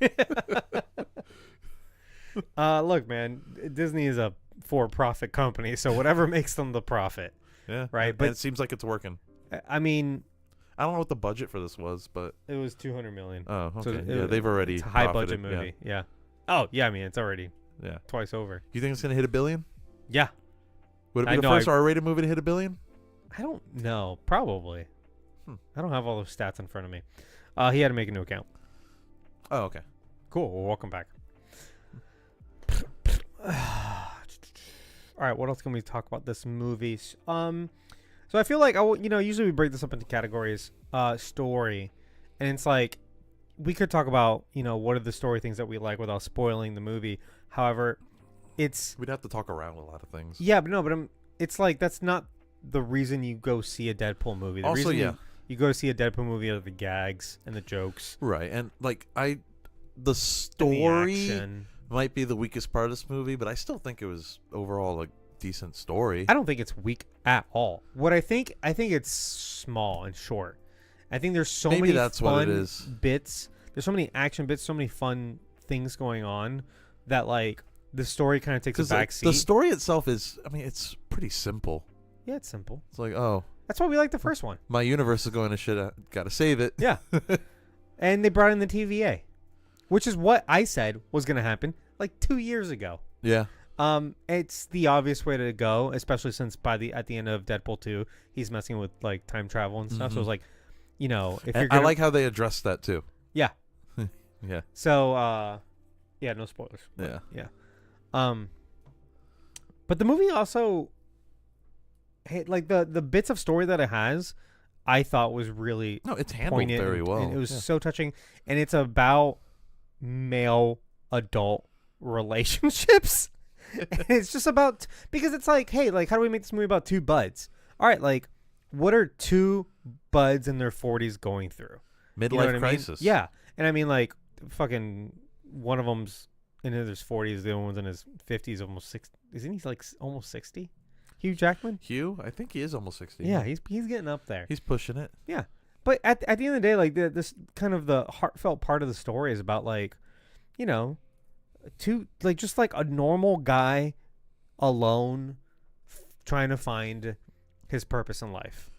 Look, man, Disney is a for-profit company, so whatever makes them the profit. Yeah. Right. But it seems like it's working. I mean, I don't know what the budget for this was, but it was $200 million. Oh, okay. So they've already. It's a high-budget movie. Yeah. Oh, yeah. I mean, it's already twice over. You think it's gonna hit $1 billion? Yeah. Would it be the first R-rated movie to hit $1 billion? I don't know. Probably. I don't have all those stats in front of me. He had to make a new account. Oh, okay. Cool. Well, welcome back. All right, what else can we talk about this movie? So I feel like usually we break this up into categories. Story, and it's like we could talk about what are the story things that we like without spoiling the movie. However, we'd have to talk around a lot of things. Yeah, but it's like that's not the reason you go see a Deadpool movie. The reason you go to see a Deadpool movie are the gags and the jokes, right? And like the story might be the weakest part of this movie, but I still think it was overall a decent story. I don't think it's weak at all. What I think it's small and short. I think there's so many fun bits. There's so many action bits, so many fun things going on that like the story kind of takes a back seat. The story itself is, it's pretty simple. Yeah, it's simple. It's like, that's why we like the first one. My universe is going to shit. Gotta save it. Yeah. And they brought in the TVA. Which is what I said was going to happen like 2 years ago. Yeah. It's the obvious way to go, especially since at the end of Deadpool 2, he's messing with like time travel and stuff. So it's like, if you're I like how they addressed that too. Yeah. Yeah. So, yeah, no spoilers. Yeah. Yeah. But the movie also, like the bits of story that it has, I thought was really it's handled very well. And it was so touching, and it's about male adult relationships. And it's just about, because it's like, hey, like how do we make this movie about two buds? All right, like what are two buds in their 40s going through? Midlife crisis. Yeah. And I mean, like fucking one of them's in his 40s, the other one's in his 50s, almost 60. Isn't he like almost 60? Hugh Jackman? I think he is almost 60. Yeah, he's getting up there. He's pushing it. Yeah. But at the end of the day, like this kind of the heartfelt part of the story is about like, just like a normal guy alone trying to find his purpose in life.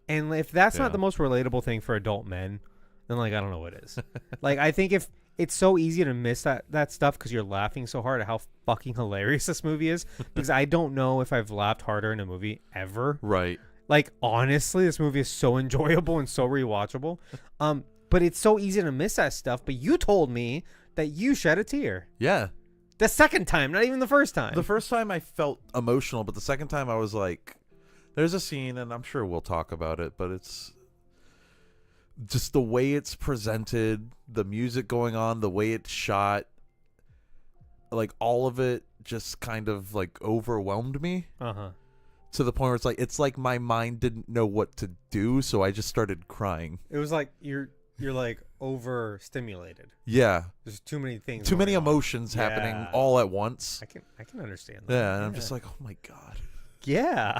And if that's not the most relatable thing for adult men, then like I don't know what is. Like I think if it's so easy to miss that stuff because you're laughing so hard at how fucking hilarious this movie is, because I don't know if I've laughed harder in a movie ever. Right. Like honestly, this movie is so enjoyable and so rewatchable. But it's so easy to miss that stuff. But you told me that you shed a tear. Yeah. The second time, not even the first time. The first time I felt emotional, but the second time I was like, there's a scene, and I'm sure we'll talk about it, but it's just the way it's presented, the music going on, the way it's shot, like all of it just kind of like overwhelmed me. Uh-huh. To the point where it's like my mind didn't know what to do, so I just started crying. It was like you're like overstimulated. Yeah. There's too many things. Too many emotions happening all at once. I can understand that. Yeah, and I'm just like, oh my God. Yeah.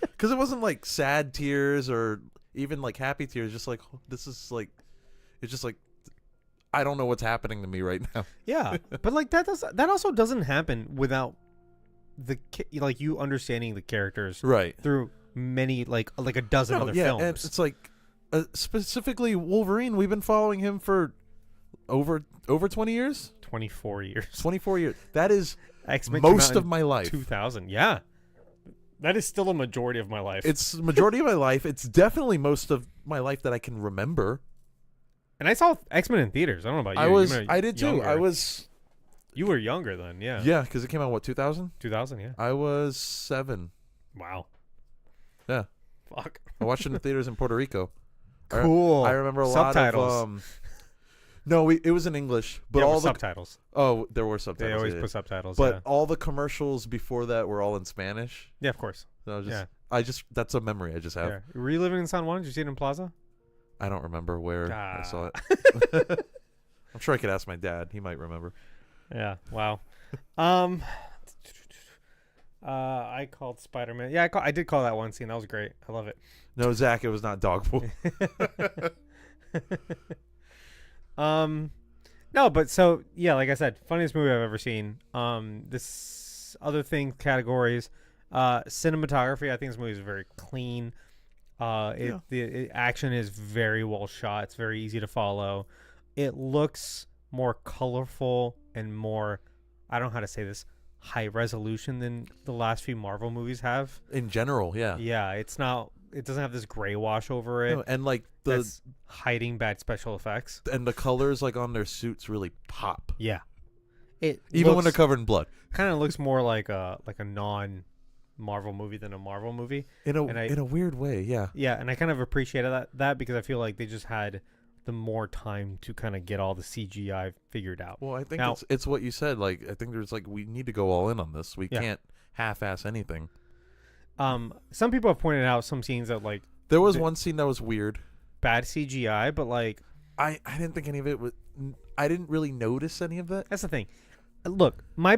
Because it wasn't like sad tears or even like happy tears. Just like, this is like, it's just like, I don't know what's happening to me right now. Yeah, but like that also doesn't happen without like you understanding the characters Right. through many like a dozen other films. And it's like specifically Wolverine. We've been following him for over 20 years. 24 years. 24 years. That is X-Men most of my life. 2000. Yeah, that is still a majority of my life. It's the majority of my life. It's definitely most of my life that I can remember. And I saw X-Men in theaters. I don't know about you. I did too. You were younger then, yeah. Yeah, because it came out, 2000? 2000, yeah. I was 7. Wow. Yeah. Fuck. I watched it in the theaters in Puerto Rico. Cool. I remember a subtitles. lot of... No, it was in English. But all the subtitles. Oh, there were subtitles. They always put subtitles, But all the commercials before that were all in Spanish. Yeah, of course. So that's a memory I just have. Yeah. Were you living in San Juan? Did you see it in Plaza? I don't remember where I saw it. I'm sure I could ask my dad. He might remember. Yeah. Wow. I called Spider-Man. Yeah, I did call that one scene. That was great. I love it. No, Zach, it was not Dogpool. No, but so yeah, like I said, funniest movie I've ever seen. This other thing categories, cinematography. I think this movie is very clean. The action is very well shot. It's very easy to follow. It looks more colorful and more, I don't know how to say this, high resolution than the last few Marvel movies have. In general, yeah. Yeah, it doesn't have this gray wash over it. No, and like that's hiding bad special effects. And the colors like on their suits really pop. Yeah. Even when they're covered in blood. Kind of looks more like a non-Marvel movie than a Marvel movie. In a weird way, yeah. Yeah, and I kind of appreciated that because I feel like they just had the more time to kind of get all the CGI figured out. Well, I think it's what you said. Like, I think there's like, we need to go all in on this. We can't half-ass anything. Some people have pointed out some scenes that like there was one scene that was weird, bad CGI, but like I didn't think any of it was. I didn't really notice any of that. That's the thing. Look, my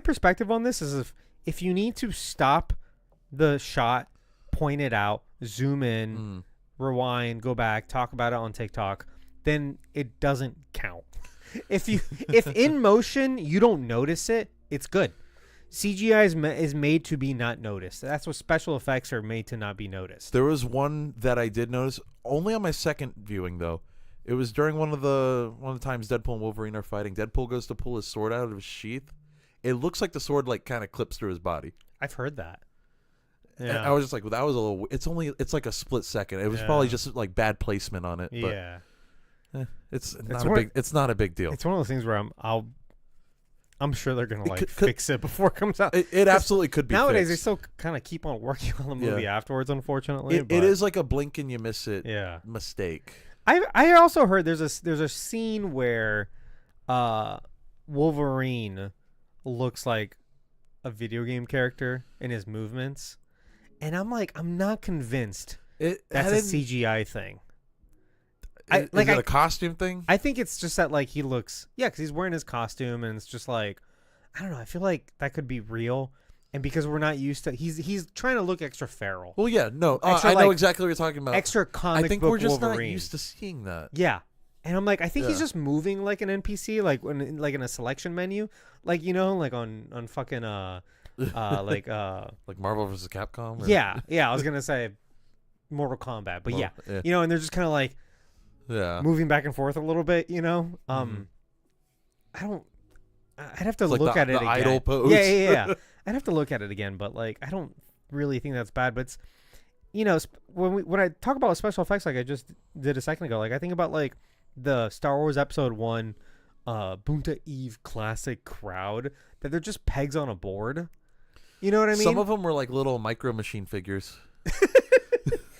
perspective on this is if you need to stop the shot, point it out, zoom in, rewind, go back, talk about it on TikTok, then it doesn't count. If in motion you don't notice it, it's good. CGI is made to be not noticed. That's what special effects are made to not be noticed. There was one that I did notice only on my second viewing though. It was during one of the times Deadpool and Wolverine are fighting. Deadpool goes to pull his sword out of his sheath. It looks like the sword like kind of clips through his body. I've heard that. Yeah. And I was just like, well, that was a little. It's like a split second. It was probably just like bad placement on it. Yeah. But, it's not a big deal. It's one of those things where I'm sure they're gonna fix it before it comes out. It absolutely could be. Nowadays, they fixed. still kind of keep on working on the movie afterwards. Unfortunately, it is like a blink and you miss it. Mistake. I also heard there's a scene where Wolverine looks like a video game character in his movements, and I'm not convinced that's a CGI thing. Is it a costume thing? I think it's just that like he looks because he's wearing his costume and it's just like I don't know. I feel like that could be real. And because we're not used to, he's trying to look extra feral. Well, yeah, no, I know exactly what you're talking about. Extra comic book Wolverine. I think we're just not used to seeing that. Yeah, and I'm like, I think he's just moving like an NPC, like in a selection menu, like like on fucking like Marvel vs. Capcom. Or? Yeah. I was gonna say Mortal Kombat, but and they're just kind of like moving back and forth a little bit, I don't. I'd have to look at it again. Idle pose. Yeah. I'd have to look at it again, but like I don't really think that's bad. But it's, when I talk about special effects, like I just did a second ago, like I think about like the Star Wars Episode 1, Bunta Eve classic crowd that they're just pegs on a board. You know what I mean? Some of them were like little micro machine figures,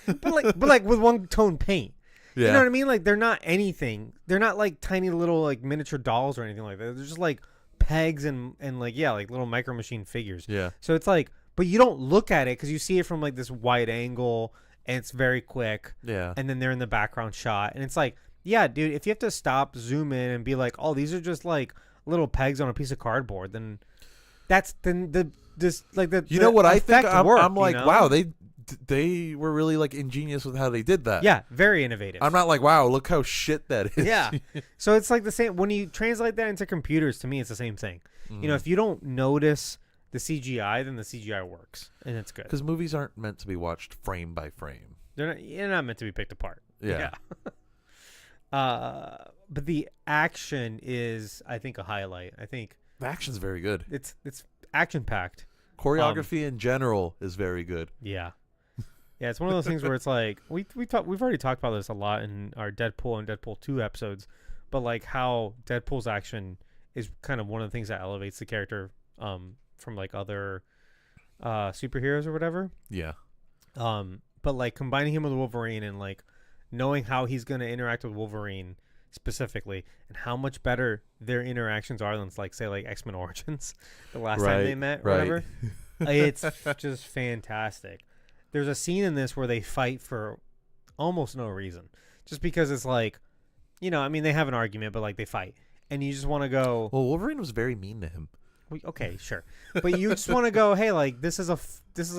but like with one tone paint. Yeah. You know what I mean? Like they're not anything. They're not like tiny little like miniature dolls or anything like that. They're just like pegs and like little micro machine figures. Yeah. So it's like, but you don't look at it because you see it from like this wide angle and it's very quick. Yeah. And then they're in the background shot and it's like, yeah, dude, if you have to stop, zoom in, and be like, oh, these are just like little pegs on a piece of cardboard, then the just like the You know what I think? effect worked, I'm like, you know? wow, they were really like ingenious with how they did that. Yeah, very innovative. I'm not like, wow, look how shit that is. Yeah. So it's like the same when you translate that into computers. To me, it's the same thing. You know, if you don't notice the CGI, then the CGI works and it's good. Because movies aren't meant to be watched frame by frame. You're not meant to be picked apart. Yeah. But the action is, I think, a highlight. I think The action's very good. it's action packed. Choreography in general is very good. Yeah. Yeah, it's one of those things where it's like we've already talked about this a lot in our Deadpool and Deadpool 2 episodes, but like how Deadpool's action is kind of one of the things that elevates the character from like other superheroes or whatever. Yeah. But like combining him with Wolverine and like knowing how he's going to interact with Wolverine specifically and how much better their interactions are than like say like X-Men Origins the last time they met or whatever. It's just fantastic. There's a scene in this where they fight for almost no reason. Just because it's like, you know, I mean, they have an argument, but like they fight. And you just want to go. Well, Wolverine was very mean to him. Okay, sure. But you just want to go, hey, like this is a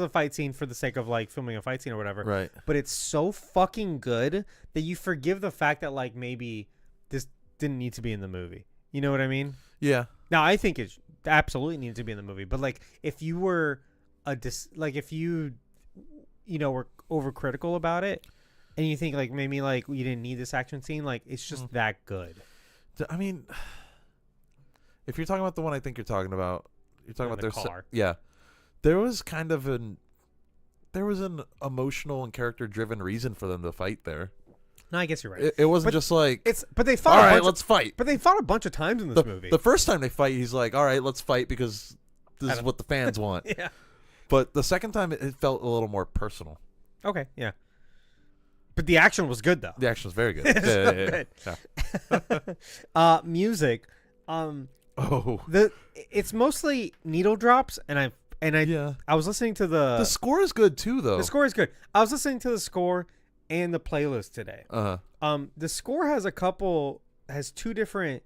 fight scene for the sake of like filming a fight scene or whatever. Right. But it's so fucking good that you forgive the fact that like maybe this didn't need to be in the movie. You know what I mean? Yeah. Now, I think it absolutely needed to be in the movie. But like if you were if you know, were overcritical about it and you think like maybe like you didn't need this action scene, like it's just that good. I mean, if you're talking about the one I think you're talking about In the car. Yeah. There was kind of an emotional and character driven reason for them to fight there. No, I guess you're right. It wasn't just like but they fought all right, let's fight. But they fought a bunch of times in this movie. The first time they fight, he's like, all right, let's fight because this is what the fans want. Yeah. But the second time, it felt a little more personal. Okay, yeah. But the action was good, though. The action was very good. Yeah. Music. It's mostly needle drops, and I was listening to the score is good too, though. The score is good. I was listening to the score and the playlist today. The score has two different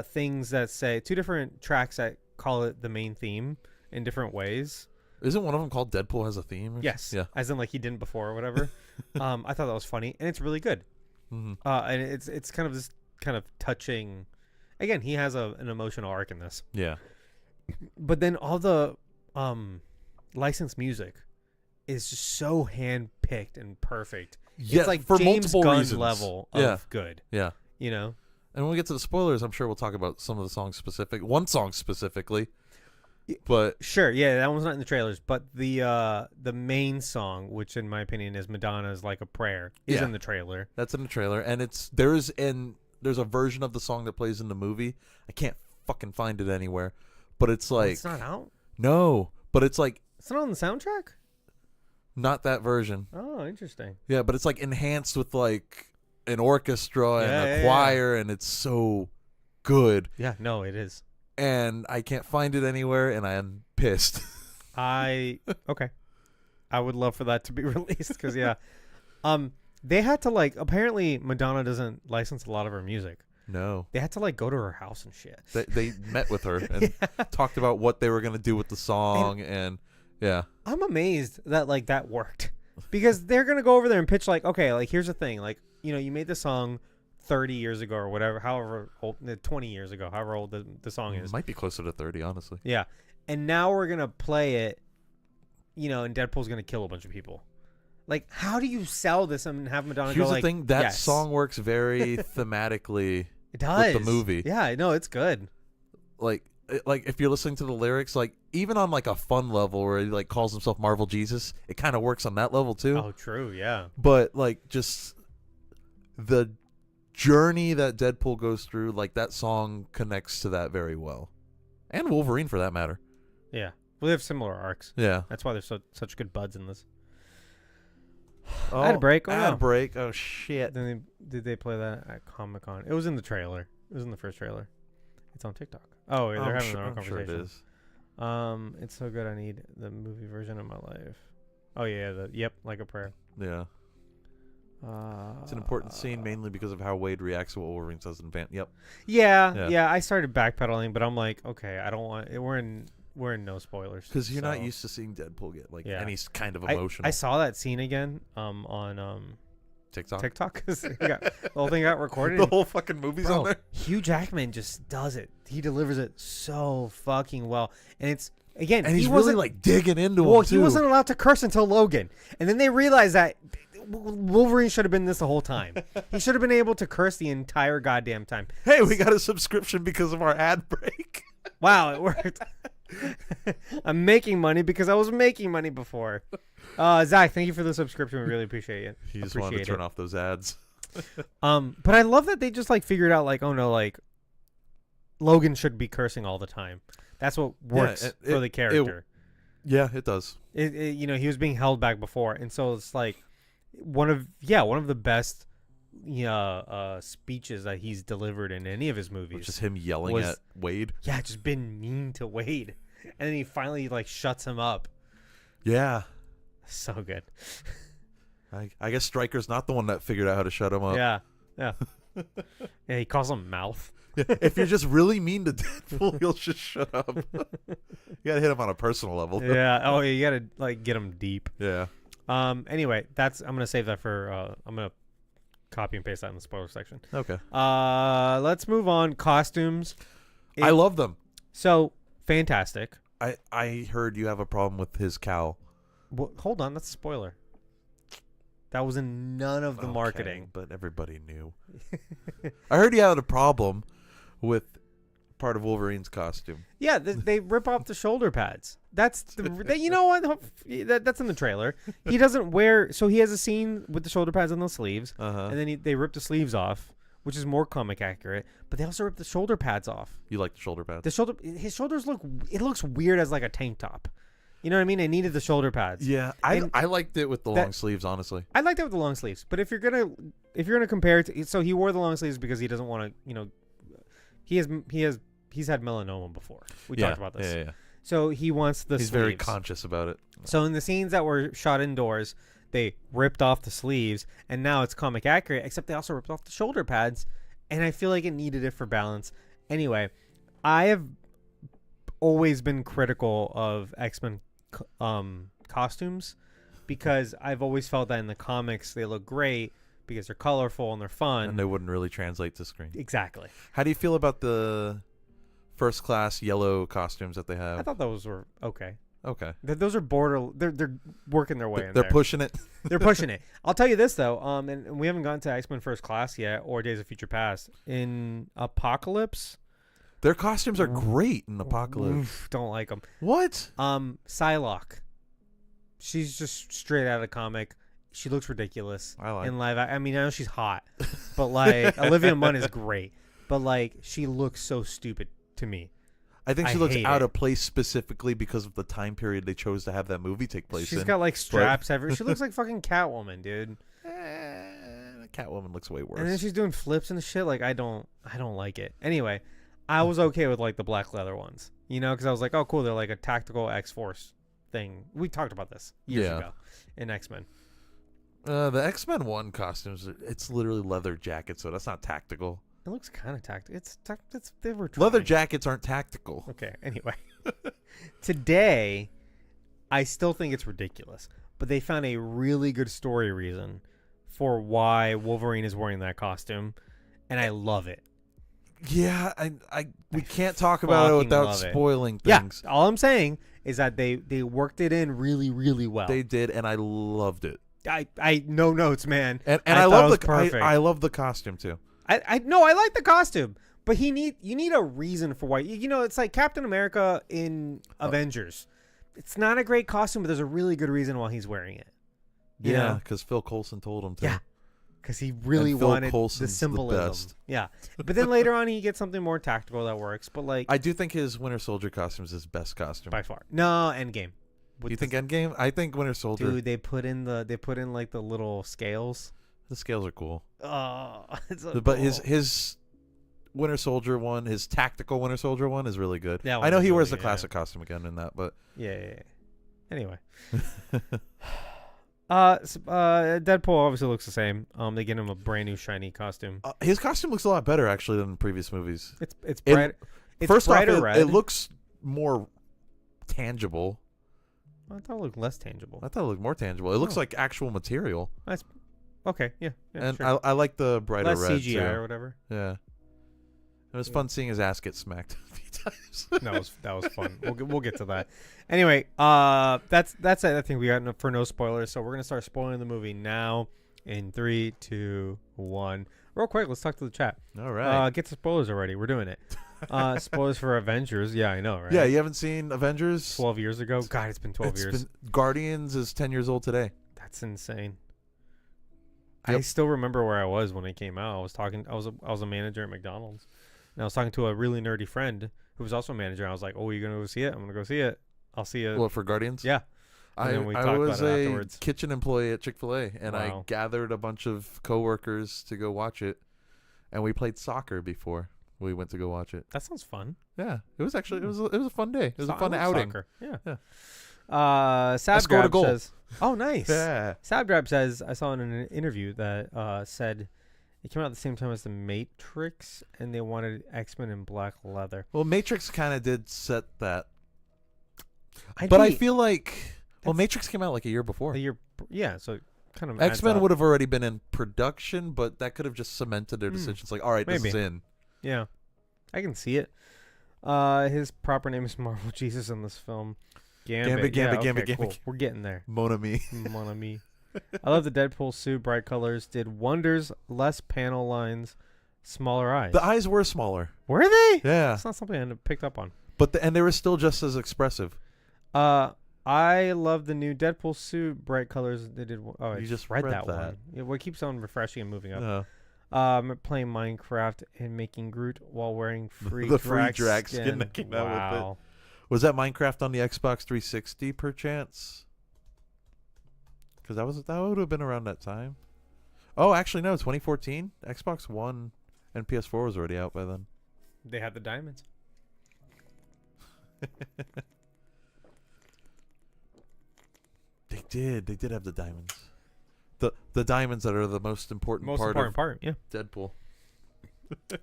things that say two different tracks that call it the main theme in different ways. Isn't one of them called Deadpool has a theme? Yes. Yeah. As in like he didn't before or whatever. I thought that was funny, and it's really good. And it's kind of this kind of touching. Again, he has an emotional arc in this. Yeah. But then all the licensed music is just so hand-picked and perfect. Yeah, it's like for James multiple Gunn reasons. level of good. Yeah. You know? And when we get to the spoilers, I'm sure we'll talk about some of the songs one song specifically. But sure, yeah, that one's not in the trailers, but the main song, which in my opinion is Madonna's Like a Prayer, is in the trailer. That's in the trailer, and there's a version of the song that plays in the movie. I can't fucking find it anywhere, but it's like it's not out? No, but it's like it's not on the soundtrack? Not that version. Oh, interesting. Yeah, but it's like enhanced with like an orchestra and a choir, and it's so good. Yeah, no, it is. And I can't find it anywhere, and I am pissed. Okay. I would love for that to be released because they had to like apparently Madonna doesn't license a lot of her music. No. They had to like go to her house and shit. They met with her and talked about what they were gonna do with the song, and yeah. I'm amazed that like that worked because they're gonna go over there and pitch like, okay, like here's the thing, like you know you made the song 30 years ago or whatever, however old, 20 years ago, however old the song is. It might be closer to 30, honestly. Yeah. And now we're going to play it, you know, and Deadpool's going to kill a bunch of people. Like, how do you sell this and have Madonna Here's go like, the thing, that song works very thematically it does. with the movie. Yeah, I know, it's good. Like if you're listening to the lyrics, like even on like a fun level where he like calls himself Marvel Jesus, it kind of works on that level too. Oh, true, yeah. But like just the journey that Deadpool goes through, like that song connects to that very well, and Wolverine for that matter. Yeah, well, they have similar arcs. Yeah, that's why they're such good buds in this. Oh, ad break. Ad break. Oh shit! Then did they play that at Comic-Con? It was in the trailer. It was in the first trailer. It's on TikTok. Oh, they're having their own conversation. Sure it is. It's so good. I need the movie version of my life. Oh yeah, Like a Prayer. Yeah. It's an important scene mainly because of how Wade reacts to what Wolverine says in Van. Yep. Yeah. I started backpedaling, but I'm like, okay, I don't want. We're in we're in no spoilers because you're not so- used to seeing Deadpool get like Yeah. any kind of I emotional. saw that scene again on TikTok. TikTok because the whole thing got recorded. The and whole fucking movie's on there. Hugh Jackman just does it. He delivers it so fucking well, and it's again. And he he's really wasn't like digging into well. him too. He wasn't allowed to curse until Logan, and then they realized that Wolverine should have been this the whole time. He should have been able to curse the entire goddamn time. Hey, we got a subscription because of our ad break. Wow, it worked. I'm making money because I was making money before. Zach, thank you for the subscription. We really appreciate it. You just wanted to turn off those ads. But I love that they just like figured out like, oh no, like Logan should be cursing all the time. That's what works for the character. Yeah, it does. You know, he was being held back before, and so it's like one of the best speeches that he's delivered in any of his movies. Just him yelling at Wade. Yeah, just been mean to Wade, and then he finally like shuts him up. Yeah, so good. I guess Stryker's not the one that figured out how to shut him up. Yeah. Yeah, he calls him mouth. Yeah, if you're just really mean to Deadpool, he'll just shut up. You gotta hit him on a personal level. Though. Yeah. Oh, you gotta like get him deep. Yeah. Anyway, I'm gonna save that for. I'm gonna copy and paste that in the spoiler section. Okay. Let's move on. Costumes. I love them. So fantastic. I heard you have a problem with his cowl. Well, hold on, that's a spoiler. That was in none of the marketing. But everybody knew. I heard you had a problem with part of Wolverine's costume. Yeah, they rip off the shoulder pads. That's you know what? That's in the trailer. He doesn't wear. So he has a scene with the shoulder pads on the sleeves, and then they rip the sleeves off, which is more comic accurate. But they also rip the shoulder pads off. You like the shoulder pads? His shoulders looks weird as like a tank top. You know what I mean? I needed the shoulder pads. Yeah, I liked it with the long sleeves, honestly. I liked it with the long sleeves, but if you're gonna compare it to, so he wore the long sleeves because he doesn't want to, you know, he's had melanoma before. We talked about this. Yeah. So he wants the He's sleeves. very conscious about it. So in the scenes that were shot indoors, they ripped off the sleeves, and now it's comic accurate, except they also ripped off the shoulder pads, and I feel like it needed it for balance. Anyway, I have always been critical of X-Men costumes because I've always felt that in the comics they look great because they're colorful and they're fun. And they wouldn't really translate to screen. Exactly. How do you feel about the first class yellow costumes that they have? I thought those were okay. Okay. Those are they're working their way in They're there. pushing it. They're pushing it. I'll tell you this though, and we haven't gotten to X-Men First Class yet or Days of Future Past. In Apocalypse, Their costumes are great in Apocalypse. Oof, don't like them. What? Psylocke. She's just straight out of comic. She looks ridiculous in live. I mean, I know she's hot, but like Olivia Munn is great, but like she looks so stupid to me. I think she looks out of place specifically because of the time period they chose to have that movie take place in. She's got like straps everywhere. She looks like fucking Catwoman, dude. Catwoman looks way worse. And then she's doing flips and shit. Like I don't like it. Anyway, I was okay with like the black leather ones, you know, because I was like, oh cool, they're like a tactical X-Force thing. We talked about this years ago in X-Men. The X-Men 1 costumes, it's literally leather jackets, so that's not tactical. It looks kind of tactical. They were trying. Leather jackets aren't tactical. Okay, anyway. Today, I still think it's ridiculous, but they found a really good story reason for why Wolverine is wearing that costume, and I love it. Yeah, we can't talk about it without spoiling things. Yeah, all I'm saying is that they worked it in really, really well. They did, and I loved it. I no notes, man. And I love I love the costume too. I like the costume, but you need a reason for why. You know, it's like Captain America in Avengers. It's not a great costume, but there's a really good reason why he's wearing it. Yeah, because Phil Coulson told him to. Yeah, because he really wanted the symbolism. Yeah, but then later on he gets something more tactical that works. But like, I do think his Winter Soldier costume is his best costume by far. No, Endgame. You think Endgame? I think Winter Soldier. Dude, they put in like the little scales. The scales are cool. Oh, it's so but cool. his Winter Soldier one, his tactical Winter Soldier one, is really good. Yeah, I know he wears the classic costume again in that, but yeah. Anyway, Deadpool obviously looks the same. They get him a brand new shiny costume. His costume looks a lot better actually than previous movies. It's bright. It's first brighter off, red. it looks more tangible. I thought it looked less tangible. I thought it looked more tangible. It looks Oh. like actual material. That's okay. Yeah, And sure. I like the brighter Less red CGI too. or whatever. Yeah. It was fun seeing his ass get smacked a few times. That was fun. We'll get to that. Anyway, that's it. I think we got for no spoilers. So we're gonna start spoiling the movie now. In 3, 2, 1. Real quick, let's talk to the chat. All right. Get to spoilers already. We're doing it. Spoilers for Avengers. Yeah, I know, right? Yeah, you haven't seen Avengers? 12 years ago. God, it's been 12 years. Guardians is 10 years old today. That's insane. Yep. I still remember where I was when it came out. I was a manager at McDonald's, and I was talking to a really nerdy friend who was also a manager. I was like, "Oh, you gonna go see it? I'm gonna go see it. I'll see you." What, for Guardians? Yeah. And I then we I talked was about it a afterwards. kitchen employee at Chick-fil-A, and I Wow. gathered a bunch of coworkers to go watch it, and we played soccer before we went to go watch it. That sounds fun. Yeah, it was actually it was a fun day. It was a I fun love outing. soccer. Yeah. Yeah. Sabdrab scored a goal. says, "Oh, nice." Yeah. Sabdrab says, "I saw in an interview that said it came out at the same time as The Matrix, and they wanted X-Men in black leather." Well, Matrix kind of did set that, I but I feel like Matrix came out like a year before. the year, yeah. So it kind of X-Men adds would up. have already been in production, but that could have just cemented their decisions. Like, all right, this is Maybe. in. Yeah, I can see it. His proper name is Marvel Jesus in this film. Gambit. Gambit. Cool. We're getting there. Mon ami. Mon ami. I love the Deadpool suit, bright colors, did wonders, less panel lines, smaller eyes. The eyes were smaller. Were they? Yeah, That's not something I picked up on. but and they were still just as expressive. I love the new Deadpool suit, bright colors. They did. Oh, I You just read read that that. one. Yeah, well, it keeps on refreshing and moving up. Uh, Playing Minecraft and making Groot while wearing free The drag free drag skin skin that came out with it. Wow. was that Minecraft on the Xbox 360 perchance? Because that would have been around that time. Oh, actually no, 2014. Xbox One and PS4 was already out by then. They had the diamonds. They did have the diamonds. The diamonds that are the most important Most part important of part. Yeah. Deadpool.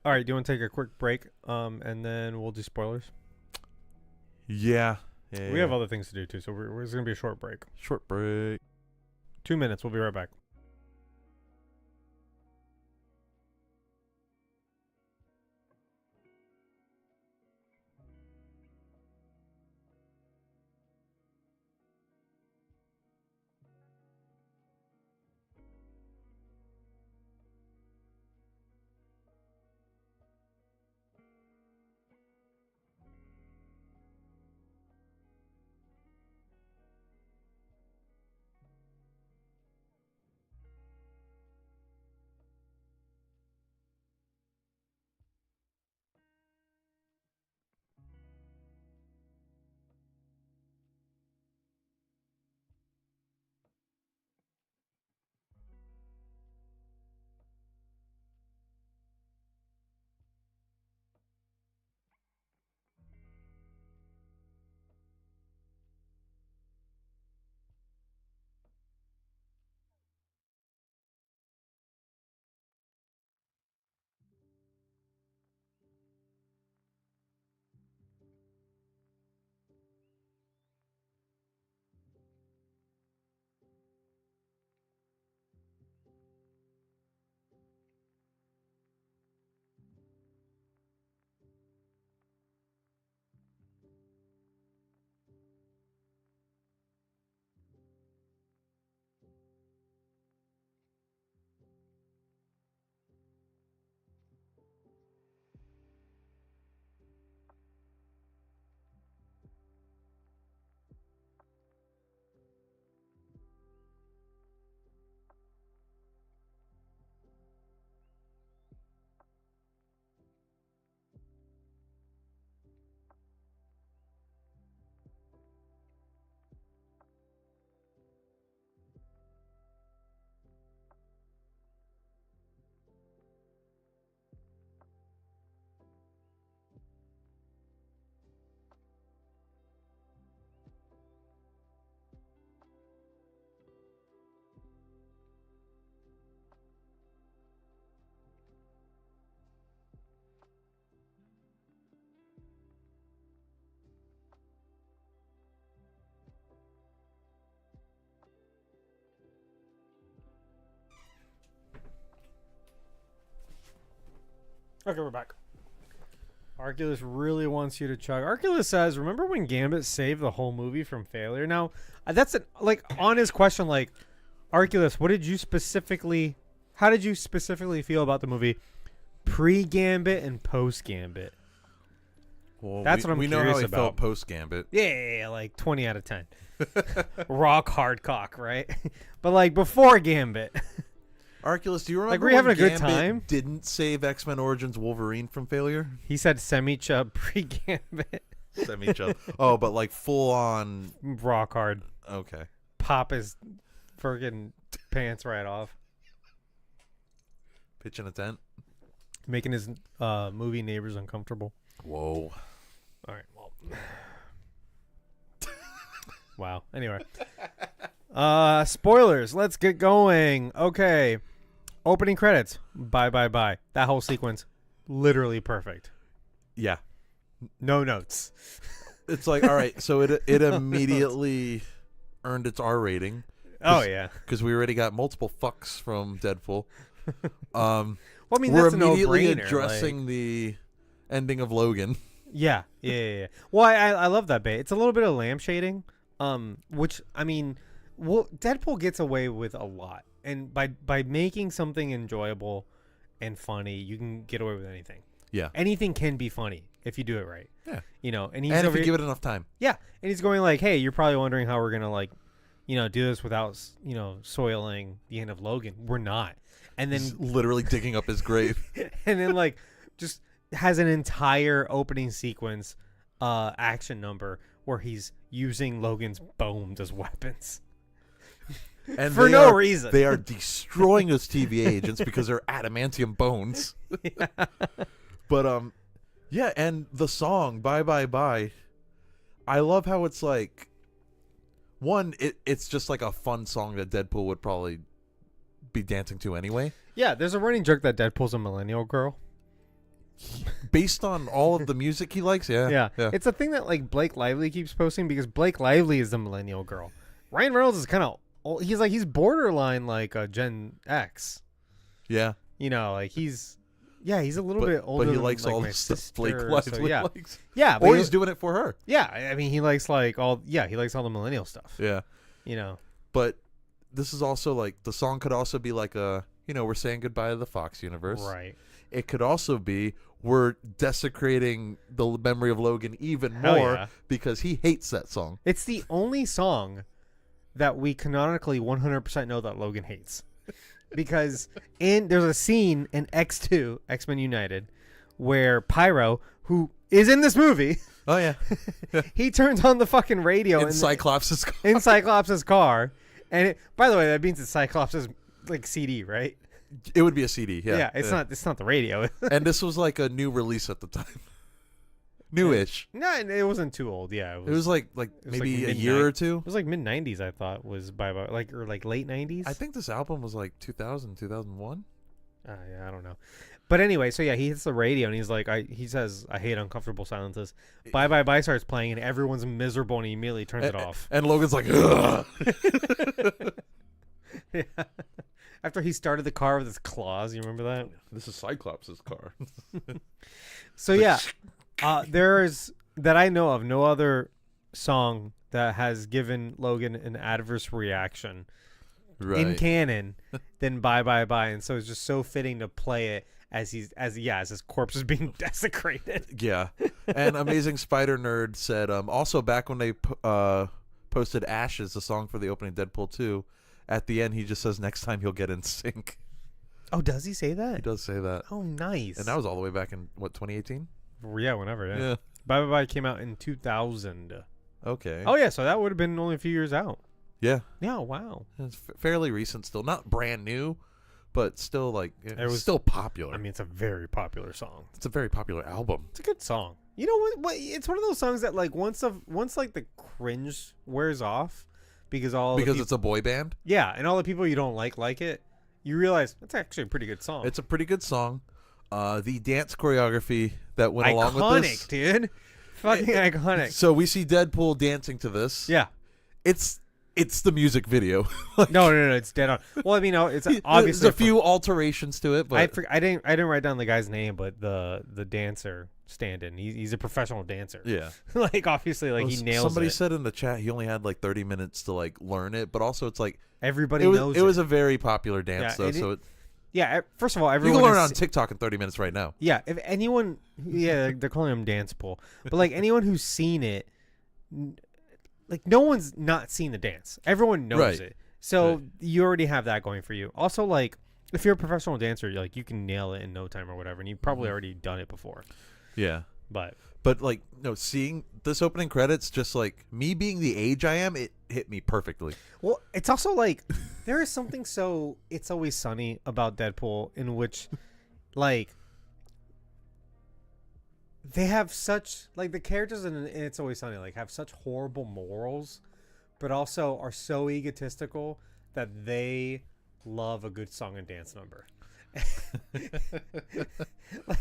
All right. Do you want to take a quick break? And then we'll do spoilers. Yeah. We have other things to do too, so it's gonna be a short break. Short break. 2 minutes. We'll be right back. Okay, we're back. Arculus really wants you to chug. Arculus says, "Remember when Gambit saved the whole movie from failure?" Now, that's like on his question. Like, Arculus, how did you specifically feel about the movie pre-Gambit and post-Gambit? Well, That's what I'm we know curious how he about. felt post Gambit. Yeah, like 20 out of 10. Rock hard cock, right? But like before Gambit. Arculus, do you remember Like, were you having when a good Gambit time? didn't save X-Men Origins Wolverine from failure? He said semi-chub pre-Gambit. Semi-chub. Oh, but like full on. Rock hard. Okay. Pop his friggin' pants right off. Pitch in a tent. Making his movie neighbors uncomfortable. Whoa. All right, well. Wow. Anyway. Spoilers. Let's get going. Okay. Opening credits. Bye, bye, bye. That whole sequence. Literally perfect. Yeah. No notes. It's like, all right, so it immediately earned its R rating. Oh, yeah. Because we already got multiple fucks from Deadpool. Well, I mean, we're that's a immediately no-brainer. addressing the ending of Logan. Yeah. Well, I love that bit. It's a little bit of lampshading, which, I mean, Deadpool gets away with a lot. And by making something enjoyable and funny, you can get away with anything. Yeah. Anything can be funny if you do it right. Yeah. You know, and if you give it enough time. Yeah. And he's going like, hey, you're probably wondering how we're going to, like, do this without, soiling the end of Logan. We're not. And then He's literally digging up his grave. And then, like, just has an entire opening sequence action number where he's using Logan's bones as weapons. And for no reason. They are destroying those TV agents because they're adamantium bones. Yeah. But yeah, and the song "Bye Bye Bye," I love how it's like, one, it's just like a fun song that Deadpool would probably be dancing to anyway. Yeah, there's a running joke that Deadpool's a millennial girl. Based on all of the music he likes, yeah. It's a thing that like Blake Lively keeps posting because Blake Lively is the millennial girl. Ryan Reynolds is kind of old. He's borderline like a Gen X. Yeah. Like he's a little bit older. But he than, likes like, all my the stuff sister, Blake Lively yeah. likes. Yeah, or he's doing it for her. Yeah, I mean he likes all the millennial stuff. Yeah. But this is also like the song could also be like we're saying goodbye to the Fox universe. Right. It could also be we're desecrating the memory of Logan even Hell more yeah. because he hates that song. It's the only song that we canonically 100% know that Logan hates. Because there's a scene in X2, X-Men United, where Pyro, who is in this movie, Oh yeah, he turns on the fucking radio in Cyclops' car. in Cyclops' car. And by the way, that means it's Cyclops' like CD, right? It would be a CD. Yeah, it's not the radio. And this was like a new release at the time, newish. No, it wasn't too old. Yeah, It was like maybe a year or two. It was like mid 90s, I thought, was by like or like late 90s. I think this album was like 2000, 2001. Yeah, I don't know. But anyway, so yeah, he hits the radio and he's like, he says, I hate uncomfortable silences. Bye Bye Bye starts playing and everyone's miserable and he immediately turns it off. And Logan's like, ugh. Yeah. After he started the car with his claws, you remember that? This is Cyclops' car. So yeah, there's that I know of no other song that has given Logan an adverse reaction in canon than Bye Bye Bye, and so it's just so fitting to play it as his corpse is being desecrated. Yeah. And Amazing Spider Nerd said also back when they posted Ashes, the song for the opening Deadpool 2, at the end he just says next time he'll get in sync. Oh, does he say that? He does say that. Oh, nice. And that was all the way back in 2018? Yeah, whenever. Yeah. Bye Bye Bye came out in 2000. Okay. Oh yeah, so that would have been only a few years out. Yeah. Yeah, wow. It's fairly recent still. Not brand new, but still like it was still popular. I mean, it's a very popular song. It's a very popular album. It's a good song. You know what? It's one of those songs that like once like the cringe wears off because it's a boy band. Yeah, and all the people you don't like it. You realize that's actually a pretty good song. It's a pretty good song. The dance choreography that went along with this, dude. Fucking iconic. So we see Deadpool dancing to this. Yeah. It's it's the music video. No, it's dead on. Well, I mean, no, it's obviously there's a few alterations to it, but I didn't write down the guy's name, but the dancer stand-in. He's a professional dancer. yeah. Like obviously, like he nails Somebody it. said in the chat he only had like 30 minutes to like learn it, but also it's like Everybody knows it. It was a very popular dance though, so first of all, you everyone can learn has on TikTok in 30 minutes right now. Yeah, if anyone, they're calling him Dancepool, but like anyone who's seen it, like no one's not seen the dance. Everyone knows it, so you already have that going for you. Also, like if you're a professional dancer, like you can nail it in no time or whatever, and you've probably already done it before. Yeah, but like no, seeing this opening credits, just like me being the age I am, it hit me perfectly. Well, it's also like there is something so It's Always Sunny about Deadpool in which, like, they have such like the characters in It's Always Sunny like have such horrible morals, but also are so egotistical that they love a good song and dance number.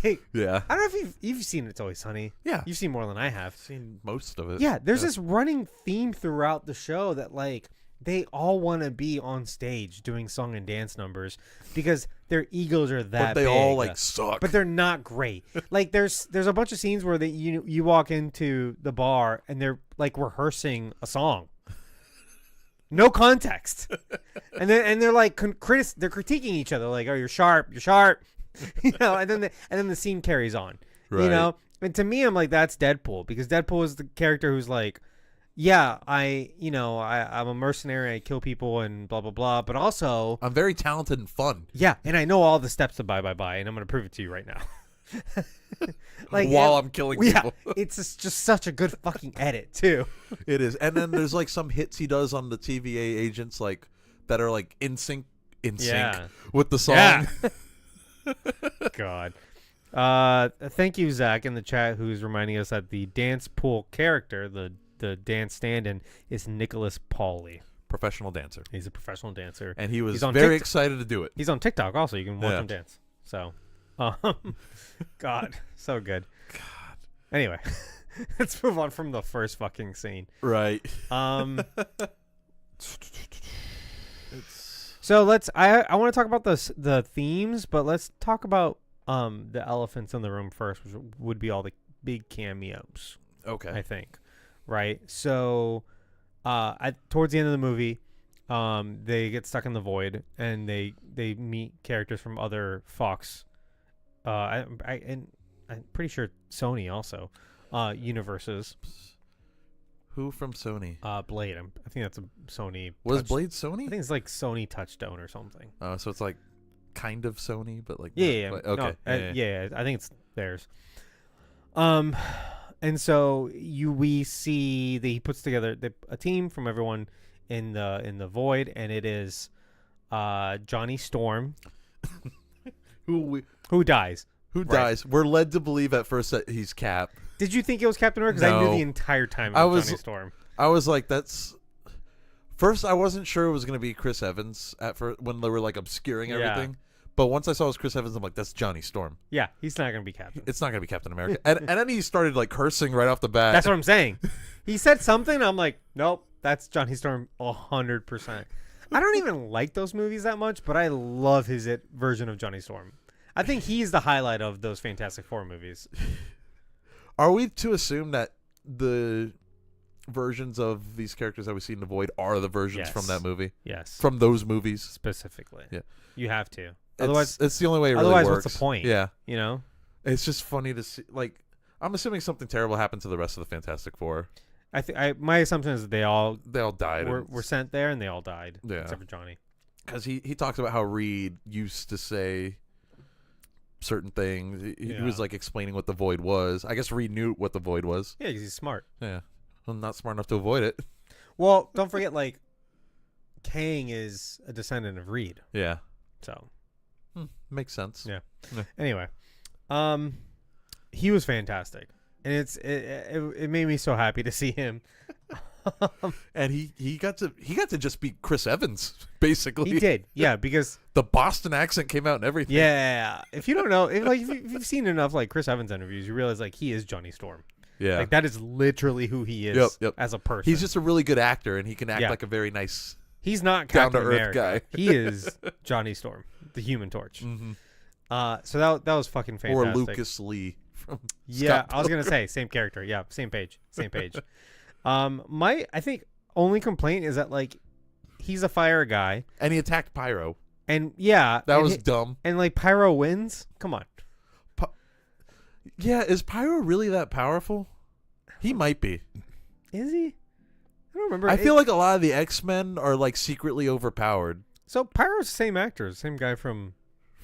Like, yeah, I don't know if you've seen It's Always Sunny. Yeah, you've seen more than I have. I've seen most of it. Yeah, there's this running theme throughout the show that like they all want to be on stage doing song and dance numbers because their egos are that but they big. all like suck. But they're not great. Like there's a bunch of scenes where you walk into the bar and they're like rehearsing a song. No context. And they're like they're critiquing each other like, "Oh, you're sharp." You know, and then the scene carries on. Right. You know? And to me I'm like that's Deadpool because Deadpool is the character who's like, yeah, I'm a mercenary, I kill people and blah blah blah, but also I'm very talented and fun. Yeah, and I know all the steps to bye, and I'm going to prove it to you right now. Like while I'm killing people. Yeah, it's just such a good fucking edit too. It is. And then there's like some hits he does on the TVA agents like that are like in sync with the song. Yeah. God. Thank you, Zach, in the chat, who's reminding us that the dance pool character, the dance stand-in, is Nicholas Pauly. Professional dancer. He's a professional dancer. And he was very excited to do it. He's on TikTok also. You can watch him dance. So, God, so good. God. Anyway, let's move on from the first fucking scene. Right. So I want to talk about the themes, but let's talk about the elephants in the room first, which would be all the big cameos. Okay. I think. Right. So towards the end of the movie, they get stuck in the void and they meet characters from other Fox and I'm pretty sure Sony also universes. Who from Sony? Blade. I think that's a Sony. Was Blade Sony? I think it's like Sony Touchstone or something. Oh, so it's like kind of Sony, but like yeah. Okay. No, yeah, I think it's theirs. And so we see that he puts together a team from everyone in the void, and it is Johnny Storm, who dies. Who dies? We're led to believe at first that he's Cap. Did you think it was Captain America? Because I knew the entire time it was Johnny Storm. I was like, that's... First, I wasn't sure it was going to be Chris Evans at first when they were like obscuring everything. But once I saw it was Chris Evans, I'm like, that's Johnny Storm. Yeah, he's not going to be Captain. It's not going to be Captain America. and then he started like cursing right off the bat. That's what I'm saying. He said something, I'm like, nope, that's Johnny Storm 100%. I don't even like those movies that much, but I love his version of Johnny Storm. I think he's the highlight of those Fantastic Four movies. Are we to assume that the versions of these characters that we see in the Void are the versions from that movie? Yes. From those movies? Specifically. Yeah. You have to. Otherwise, it's the only way it really works. works. What's the point? Yeah. You know? It's just funny to see. Like, I'm assuming something terrible happened to the rest of the Fantastic Four. My assumption is that they all died. Were sent there and they all died. Yeah. Except for Johnny. Because he talks about how Reed used to say certain things. He was like explaining what the Void was. I guess Reed knew what the Void was. Yeah, because he's smart. Yeah. Well, not smart enough to avoid it. Well, don't forget, like, Kang is a descendant of Reed. Yeah. So. Makes sense. Yeah. Anyway. He was fantastic. And it made me so happy to see him. And he got to just be Chris Evans, basically. He did, yeah, because the Boston accent came out and everything. Yeah, if you don't know, if you've seen enough like Chris Evans interviews, you realize like he is Johnny Storm. Yeah. Like that is literally who he is Yep. as a person. He's just a really good actor, and he can act like a very nice, he's not down to Captain earth America. guy. He is Johnny Storm, the Human Torch. Mm-hmm. So that was fucking fantastic. Or Lucas Lee from Yeah, Scott I was gonna Pilgrim. say same character. Yeah, same page. My I think only complaint is that like he's a fire guy, And he attacked Pyro. and yeah, That and was dumb. and like Pyro wins. Come on, Yeah, is Pyro really that powerful? He might be. is he? I don't remember. I feel like a lot of the X-Men are like secretly overpowered. So Pyro's the same actor, same guy from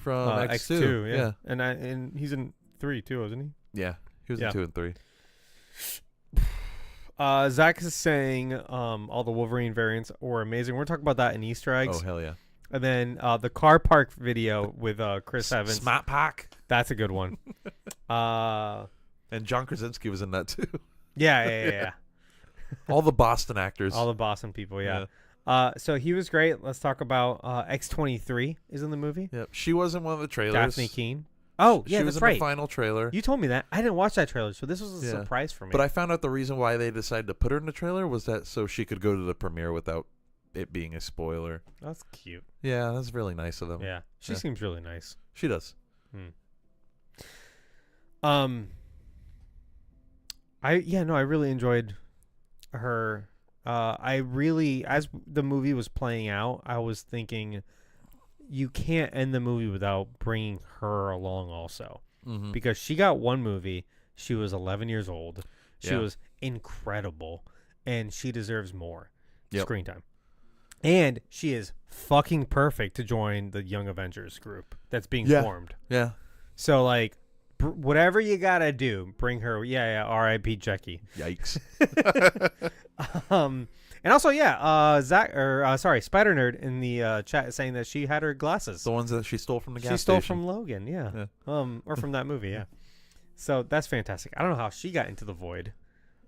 X2. yeah. And he's in 3 too, isn't he? Yeah. He was Yeah. in 2 and 3. Zach is saying all the Wolverine variants were amazing. We're talking about that in Easter eggs. Oh, hell yeah. And then the car park video with Chris Evans. Smart Pack. That's a good one. And John Krasinski was in that too. Yeah. All the Boston actors. All the Boston people, yeah. So he was great. Let's talk about X-23 is in the movie. Yep. She was in one of the trailers. Daphne Keane. Oh, yeah, she was that's in right. the final trailer. You told me that. I didn't watch that trailer, so this was a Yeah. surprise for me. But I found out the reason why they decided to put her in the trailer was that so she could go to the premiere without it being a spoiler. That's cute. Yeah, that's really nice of them. Yeah, she Yeah. seems really nice. She does. I really enjoyed her. As the movie was playing out, I was thinking, you can't end the movie without bringing her along also, Mm-hmm. because she got one movie. She was 11 years old. She Yeah. was incredible, and she deserves more Yep. screen time. And she is fucking perfect to join the Young Avengers group that's being formed. Yeah. So like, whatever you gotta do, bring her. Yeah. R.I.P. Jackie. Yikes. And also, Spider Nerd in the chat is saying that she had her glasses. The ones that she stole from the gas She stole station. from Logan, yeah. Or from that movie, yeah. So that's fantastic. I don't know how she got into the void,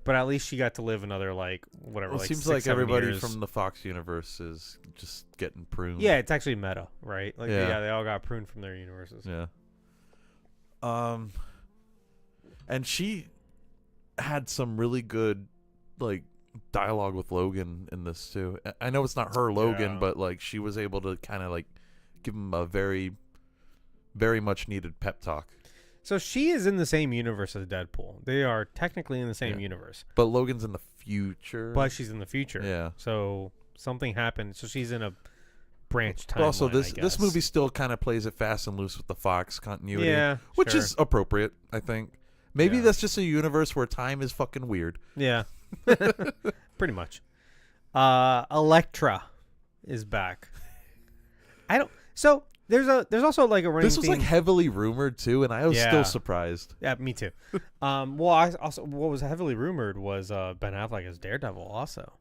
but at least she got to live another whatever. Well, it like seems 6, like 7 everybody years. from the Fox universe is just getting pruned. Yeah, it's actually meta, right? Like, Yeah. they all got pruned from their universes. Yeah. And she had some really good dialogue with Logan in this too. I know it's not her Logan, Yeah. but she was able to kind of give him a very, very much needed pep talk. So she is in the same universe as Deadpool. They are technically in the same Yeah. universe, But Logan's in the future. but she's in the future. Yeah. So something happened. So she's in a branch timeline. But also, this guess. movie still kind of plays it fast and loose with the Fox continuity, Yeah, which sure. is appropriate, I think. Maybe Yeah. that's just a universe where time is fucking weird. Yeah, pretty much. Elektra is back. So there's also a running. This was theme. heavily rumored too, and I was Yeah. still surprised. Yeah, me too. What was heavily rumored was Ben Affleck as Daredevil also,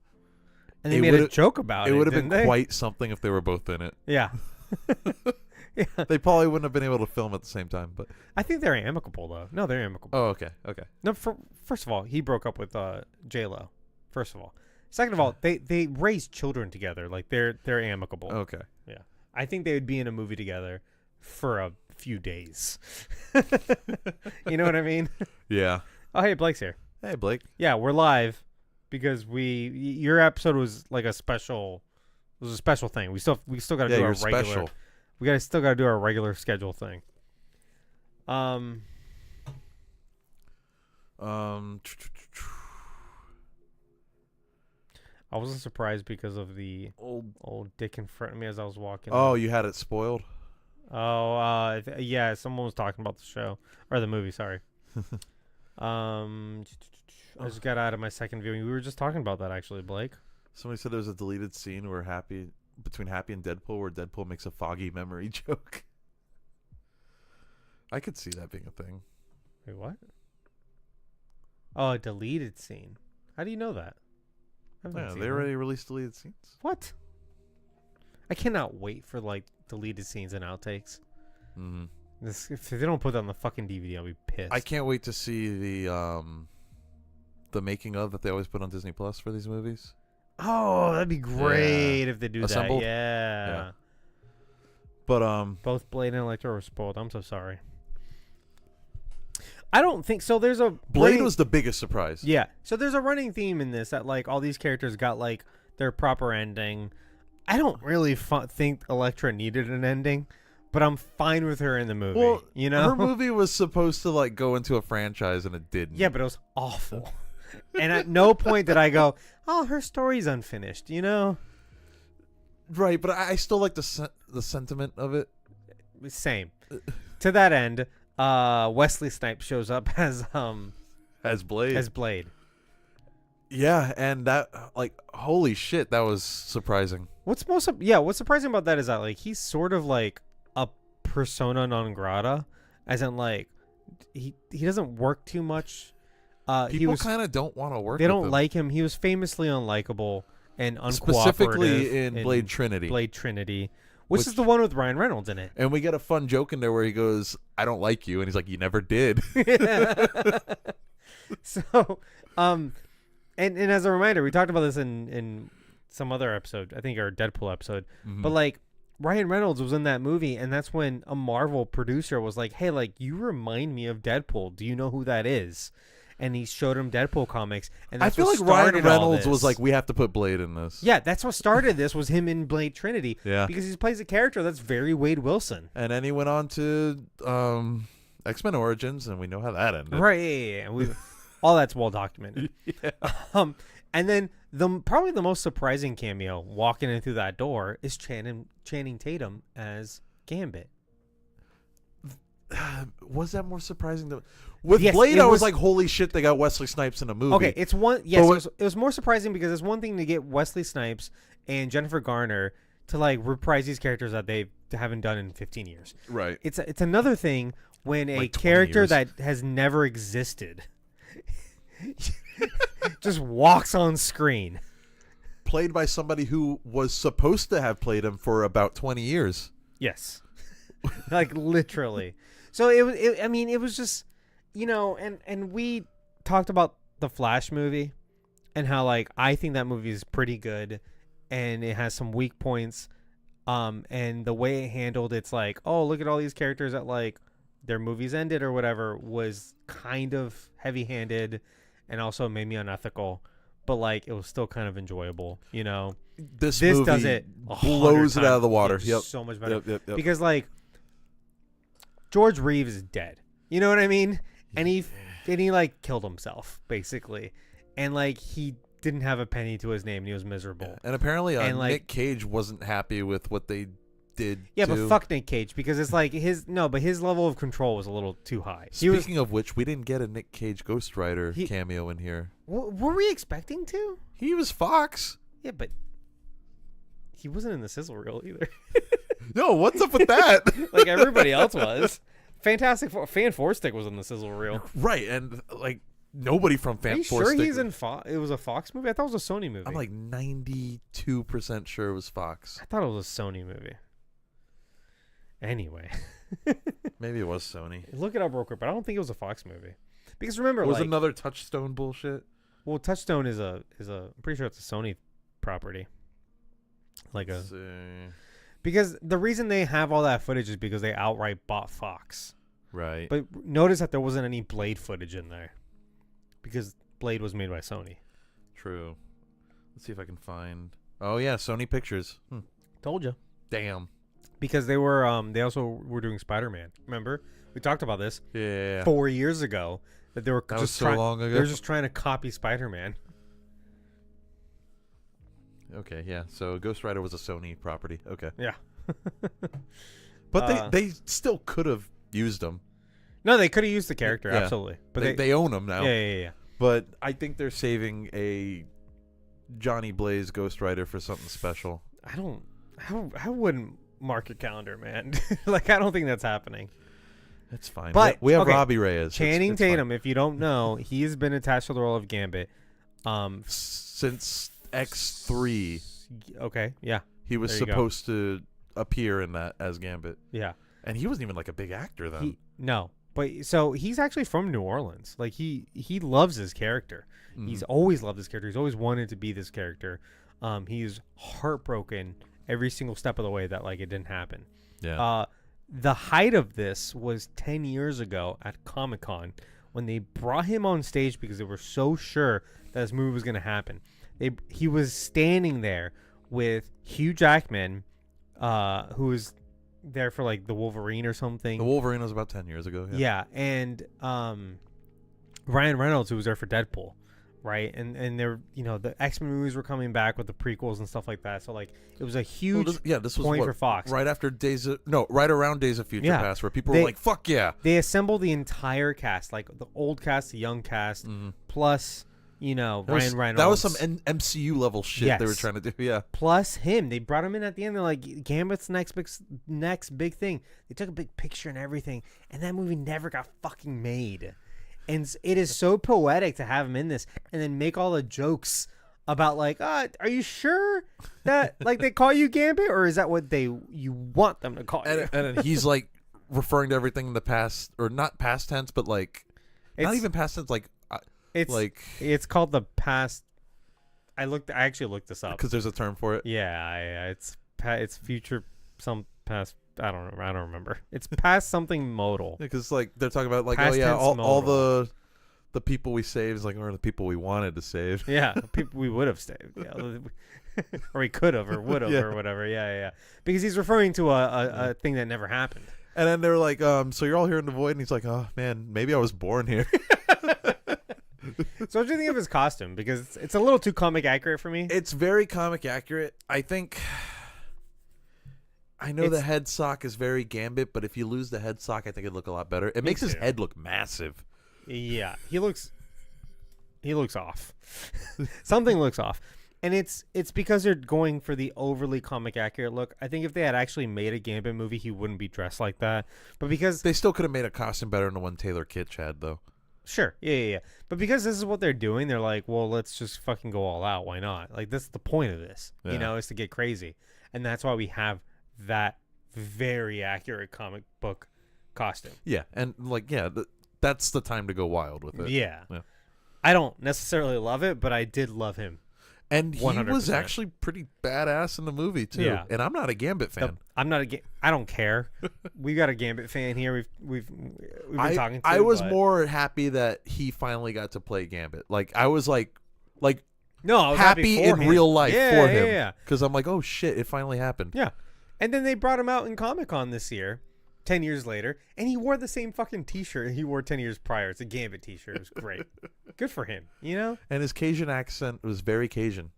and they It made a would've- joke about it. It would have didn't been they? quite something if they were both in it. Yeah. Yeah. They probably wouldn't have been able to film at the same time, but I think they're amicable though. No, they're amicable. oh, okay. No, first of all, he broke up with J-Lo. First of all, second of all, they raised children together. Like they're amicable. Okay. Yeah, I think they would be in a movie together for a few days. You know what I mean? Yeah. Oh, hey, Blake's here. Hey, Blake. Yeah, we're live because your episode was like a special. It was a special thing. We still got to Yeah, do you're our regular. special. We still got to do our regular schedule thing. I wasn't surprised because of the old dick in front of me as I was walking. Oh, you had it spoiled? Oh, yeah. Someone was talking about the show or the movie. Sorry. I just got out of my second viewing. We were just talking about that actually, Blake. Somebody said there's a deleted scene between Happy and Deadpool where Deadpool makes a foggy memory joke. I could see that being a thing. Wait, what? Oh, a deleted scene. How do you know that? I haven't Yeah, seen they that. already released deleted scenes. What? I cannot wait for deleted scenes and outtakes. Mm-hmm. If they don't put that on the fucking DVD, I'll be pissed. I can't wait to see the making of that they always put on Disney Plus for these movies. Oh, that'd be great if they do Assembled? that. Yeah. But Both Blade and Electro were spoiled. I'm so sorry. I don't think so. There's a Blade was the biggest surprise. Yeah. So there's a running theme in this that like all these characters got like their proper ending. I don't really think Elektra needed an ending, but I'm fine with her in the movie. Well, you know, her movie was supposed to like go into a franchise and it didn't. Yeah, but it was awful. And at no point did I go, "Oh, her story's unfinished." You know. Right, but I still like the sentiment of it. Same. To that end, Wesley Snipes shows up as Blade. Yeah, and that like holy shit, that was surprising. What's surprising about that is that like he's sort of like a persona non grata, as in like he doesn't work too much. People kind of don't want to work. They with don't him. like him. He was famously unlikable and uncooperative. Specifically in Blade Trinity. Which is the one with Ryan Reynolds in it. And we get a fun joke in there where he goes, "I don't like you," and he's like, "You never did." So, and as a reminder, we talked about this in some other episode, I think our Deadpool episode, but like Ryan Reynolds was in that movie, and that's when a Marvel producer was like, "Hey, like you remind me of Deadpool. Do you know who that is?" And he showed him Deadpool comics, and that's I feel what like Ryan started Reynolds all was this. like, "We have to put Blade in this." Yeah, that's what started this, was him in Blade Trinity. Yeah. Because he plays a character that's very Wade Wilson. And then he went on to X-Men Origins, and we know how that ended. Right, yeah. All that's well documented. Yeah. And then probably the most surprising cameo walking in through that door is Channing Tatum as Gambit. Was that more surprising than with Yes, Blade? it I was was like, "Holy shit, they got Wesley Snipes in a movie." Okay, it's one. Yes, But it was more surprising because it's one thing to get Wesley Snipes and Jennifer Garner to like reprise these characters that they haven't done in 15 years. Right. It's another thing when a Like 20 character years. that has never existed just walks on screen. Played by somebody who was supposed to have played him for about 20 years. Yes. Like literally. So it was just, you know, and we talked about the Flash movie and how like I think that movie is pretty good and it has some weak points. And the way it handled it's like, oh, look at all these characters that like their movies ended or whatever was kind of heavy-handed and also made me unethical, but like it was still kind of enjoyable, you know. This This movie does it blows it out of the 100 water. times. Yep. It's so much better. Yep. Because like George Reeves is dead. You know what I mean? And he like killed himself basically. And like he didn't have a penny to his name and he was miserable. Yeah. And apparently And, like- Nick Cage wasn't happy with what they did. Yeah, to... but fuck Nick Cage because it's like his level of control was a little too high. Speaking of which, we didn't get a Nick Cage Ghost Rider cameo in here. Were we expecting to? He was Fox. Yeah, but he wasn't in the sizzle reel either. No, what's up with that? Like everybody else was. Fantastic Fan Four Stick was in the sizzle reel. Right, and like nobody from Are Fan you Four sure Stick. he's in Fox? It was a Fox movie? I thought it was a Sony movie. I'm like 92% sure it was Fox. I thought it was a Sony movie. Anyway. Maybe it was Sony. Look it up real quick, but I don't think it was a Fox movie. Because remember, It was like, another Touchstone bullshit. well, Touchstone is a I'm pretty sure it's a Sony property. Like a because the reason they have all that footage is because they outright bought Fox. Right. But notice that there wasn't any Blade footage in there because Blade was made by Sony. True. Let's see if I can find. Oh yeah, Sony Pictures. Told you. Damn. Because they were they also were doing Spider-Man. Remember? We talked about this Yeah. 4 years ago that they were That just was so long ago. They were just trying to copy Spider-Man. Okay, yeah. So Ghost Rider was a Sony property. Okay. Yeah. But they still could have used them. No, they could have used the character, Yeah. absolutely. But They own them now. Yeah. But I think they're saving a Johnny Blaze Ghost Rider for something special. I wouldn't mark your calendar, man. Like, I don't think that's happening. That's fine. But we have okay, Robbie Reyes. Channing It's fine. Tatum, if you don't know, he has been attached to the role of Gambit. Since X3, Okay, yeah. he was There you go. supposed to appear in that as Gambit. Yeah. And he wasn't even like a big actor then. No. But so he's actually from New Orleans. Like he loves his character. He's always loved this character. He's always wanted to be this character. He's heartbroken every single step of the way that like it didn't happen. Yeah. The height of this was 10 years ago at Comic-Con when they brought him on stage because they were so sure that this movie was going to happen. He was standing there with Hugh Jackman, who was there for like the Wolverine or something. The Wolverine was about 10 years ago. Yeah, and Ryan Reynolds, who was there for Deadpool, right? And they're, the X-Men movies were coming back with the prequels and stuff like that. So like it was a huge this was point for Fox. Right after right around Days of Future Past, where people were like, "Fuck yeah!" They assembled the entire cast, like the old cast, the young cast, plus Ryan Reynolds. That was some MCU level shit they were trying to do. Yeah. Plus him, they brought him in at the end. They're like, Gambit's next big thing. They took a big picture and everything, and that movie never got fucking made. And it is so poetic to have him in this, and then make all the jokes about like, are you sure that like they call you Gambit, or is that what you want them to call you? And he's like referring to everything in the past, or not past tense, but like not even past tense. Like it's called the past. I actually looked this up because there's a term for it. Yeah, it's future some past. I don't remember. It's past something modal. Because like they're talking about like past all the people we saved is like are the people we wanted to save. Yeah, the people we would have saved. Yeah, or we could have or would have or whatever. Yeah. Because he's referring to a thing that never happened. And then they're like, so you're all here in the void, and he's like, oh man, maybe I was born here. So what do you think of his costume? Because it's a little too comic accurate for me. It's very comic accurate. I know the head sock is very Gambit, but if you lose the head sock, I think it'd look a lot better. It makes his head look massive. Yeah, he looks off. Something looks off. And it's because they're going for the overly comic accurate look. I think if they had actually made a Gambit movie, he wouldn't be dressed like that. But because they still could have made a costume better than the one Taylor Kitsch had, though. Sure. Yeah. But because this is what they're doing, they're like, well, let's just fucking go all out. Why not? Like, that's the point of this, is to get crazy. And that's why we have that very accurate comic book costume. Yeah. And like, that's the time to go wild with it. Yeah. I don't necessarily love it, but I did love him. And he 100%. Was actually pretty badass in the movie too. Yeah. And I'm not a Gambit fan. I don't care. We got a Gambit fan here. We've been talking to. I was more happy that he finally got to play Gambit. Like I was like no, I was happy in him. real life for him. Yeah. Because I'm like, oh shit, it finally happened. Yeah. And then they brought him out in Comic-Con this year, 10 years later, and he wore the same fucking t-shirt he wore 10 years prior. It's a Gambit t-shirt. It was great. Good for him, And his Cajun accent was very Cajun.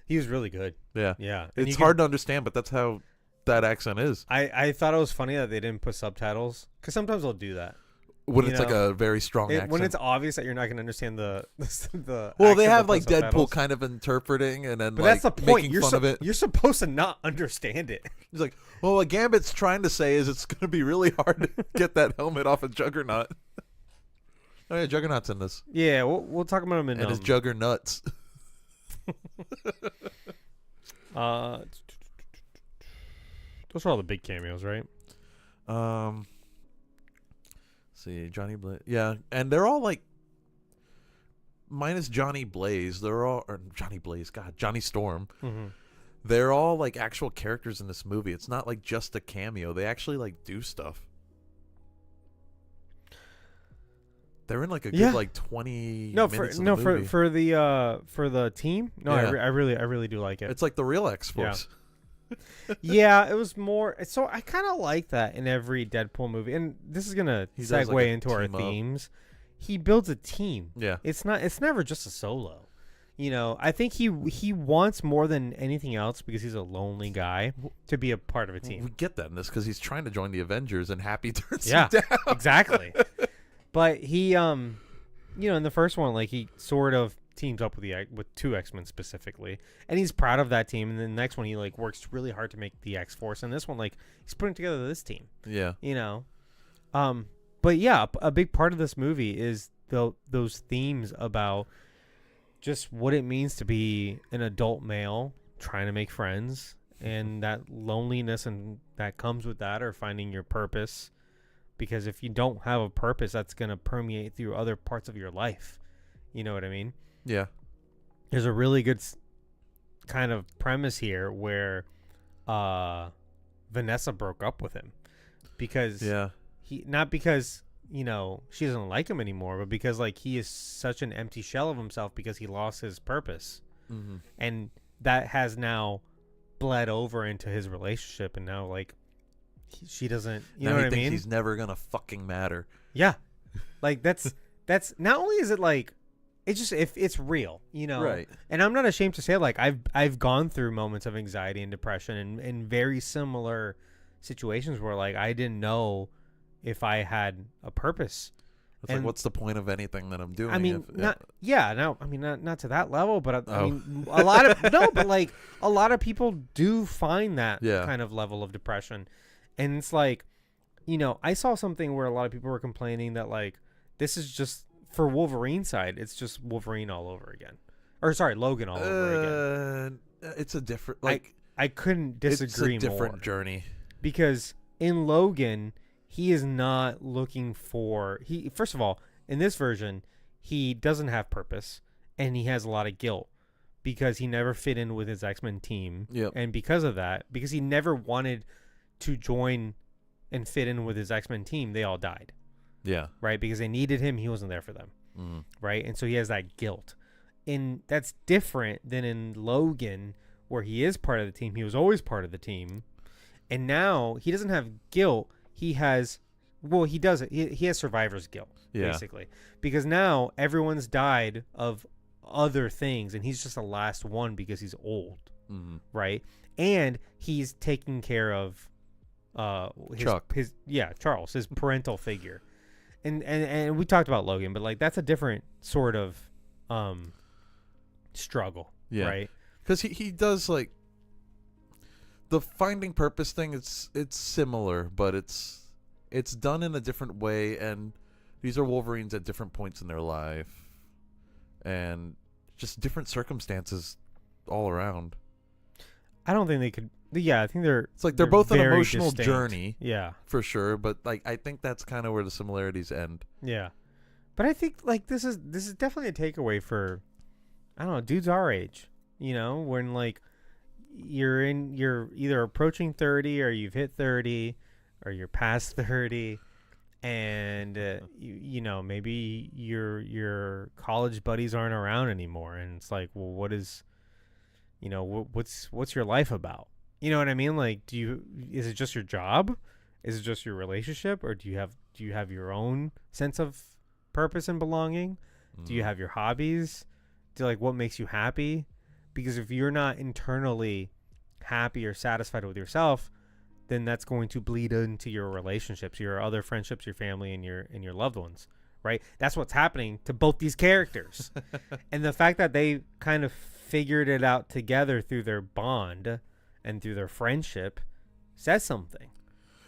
He was really good. Yeah. Yeah. It's hard to understand, but that's how that accent is. I thought it was funny that they didn't put subtitles, because sometimes they'll do that. When it's like a very strong accent. When it's obvious that you're not going to understand the well, they have like subtitles. Deadpool kind of interpreting and then but like that's the point. Making fun of it. You're supposed to not understand it. He's like, well, what Gambit's trying to say is it's going to be really hard to get that helmet off of Juggernaut. Oh yeah, Juggernaut's in this. Yeah, we'll talk about him in and his Juggernauts. Those are all the big cameos, right? See, Johnny Blaze. Yeah, and they're all like, minus Johnny Blaze, Johnny Storm. Mm-hmm. They're all like actual characters in this movie. It's not like just a cameo. They actually like do stuff. They're in like a good like 20 minutes of the movie. for the team. No, Yeah. I really do like it. It's like the real X-Force. Yeah, it was more. So I kind of like that in every Deadpool movie, and this is gonna segue into our themes. He builds a team. Yeah, it's never just a solo. I think he wants more than anything else, because he's a lonely guy, to be a part of a team. We get that in this because he's trying to join the Avengers, and Happy turns him down. Exactly. But he, in the first one, like he sort of teams up with two X-Men specifically, and he's proud of that team. And then the next one, he like works really hard to make the X-Force, and this one, like he's putting together this team. Yeah. But yeah, a big part of this movie is those themes about just what it means to be an adult male trying to make friends, and that loneliness and that comes with that, or finding your purpose. Because if you don't have a purpose, that's going to permeate through other parts of your life. You know what I mean? Yeah. There's a really good kind of premise here where Vanessa broke up with him. Because not because she doesn't like him anymore, but because like he is such an empty shell of himself because he lost his purpose. Mm-hmm. And that has now bled over into his relationship, and now like she doesn't, now know he what I thinks mean? he's never gonna fucking matter. Yeah. Like that's not only is it like, it's just, if it's real, Right. And I'm not ashamed to say, like, I've gone through moments of anxiety and depression in very similar situations where like I didn't know if I had a purpose. It's like, what's the point of anything that I'm doing? I mean, not to that level, but I Oh. mean, a lot of no, but like a lot of people do find that Yeah. kind of level of depression, and it's like, I saw something where a lot of people were complaining that like this is just, for Wolverine's side, it's just Wolverine all over again, or sorry, Logan all over again. It's a different, like, I couldn't disagree it's a different more, journey. because in Logan, he is not looking for, first of all, in this version, he doesn't have purpose, and he has a lot of guilt because he never fit in with his X-Men team. Yep. And because of that, because he never wanted to join and fit in with his X-Men team, they all died. Yeah. Right? Because they needed him, he wasn't there for them. Mm. Right? And so he has that guilt. And that's different than in Logan, where he is part of the team. He was always part of the team. And now he doesn't have guilt. He has, he does it. He has survivor's guilt, basically. Because now everyone's died of other things, and he's just the last one because he's old. Mm-hmm. Right? And he's taking care of Charles, his parental figure. And we talked about Logan, but like that's a different sort of struggle, right? Because he does, like, the finding purpose thing. It's similar, but it's done in a different way, and these are Wolverines at different points in their life, and just different circumstances all around. I don't think they could. Yeah, I think they're. It's like they're both an emotional distinct journey. Yeah, for sure. But like, I think that's kind of where the similarities end. Yeah, but I think like this is definitely a takeaway for, I don't know, dudes our age. When like you're either approaching 30 or you've hit 30 or you're past 30, and maybe your college buddies aren't around anymore, and it's like, well, what is, what's your life about? You know what I mean? Like, is it just your job? Is it just your relationship? Or do you have your own sense of purpose and belonging? Do you have your hobbies? What makes you happy? Because if you're not internally happy or satisfied with yourself, then that's going to bleed into your relationships, your other friendships, your family, and your loved ones, right? That's what's happening to both these characters. And the fact that they kind of figured it out together through their bond and through their friendship says something.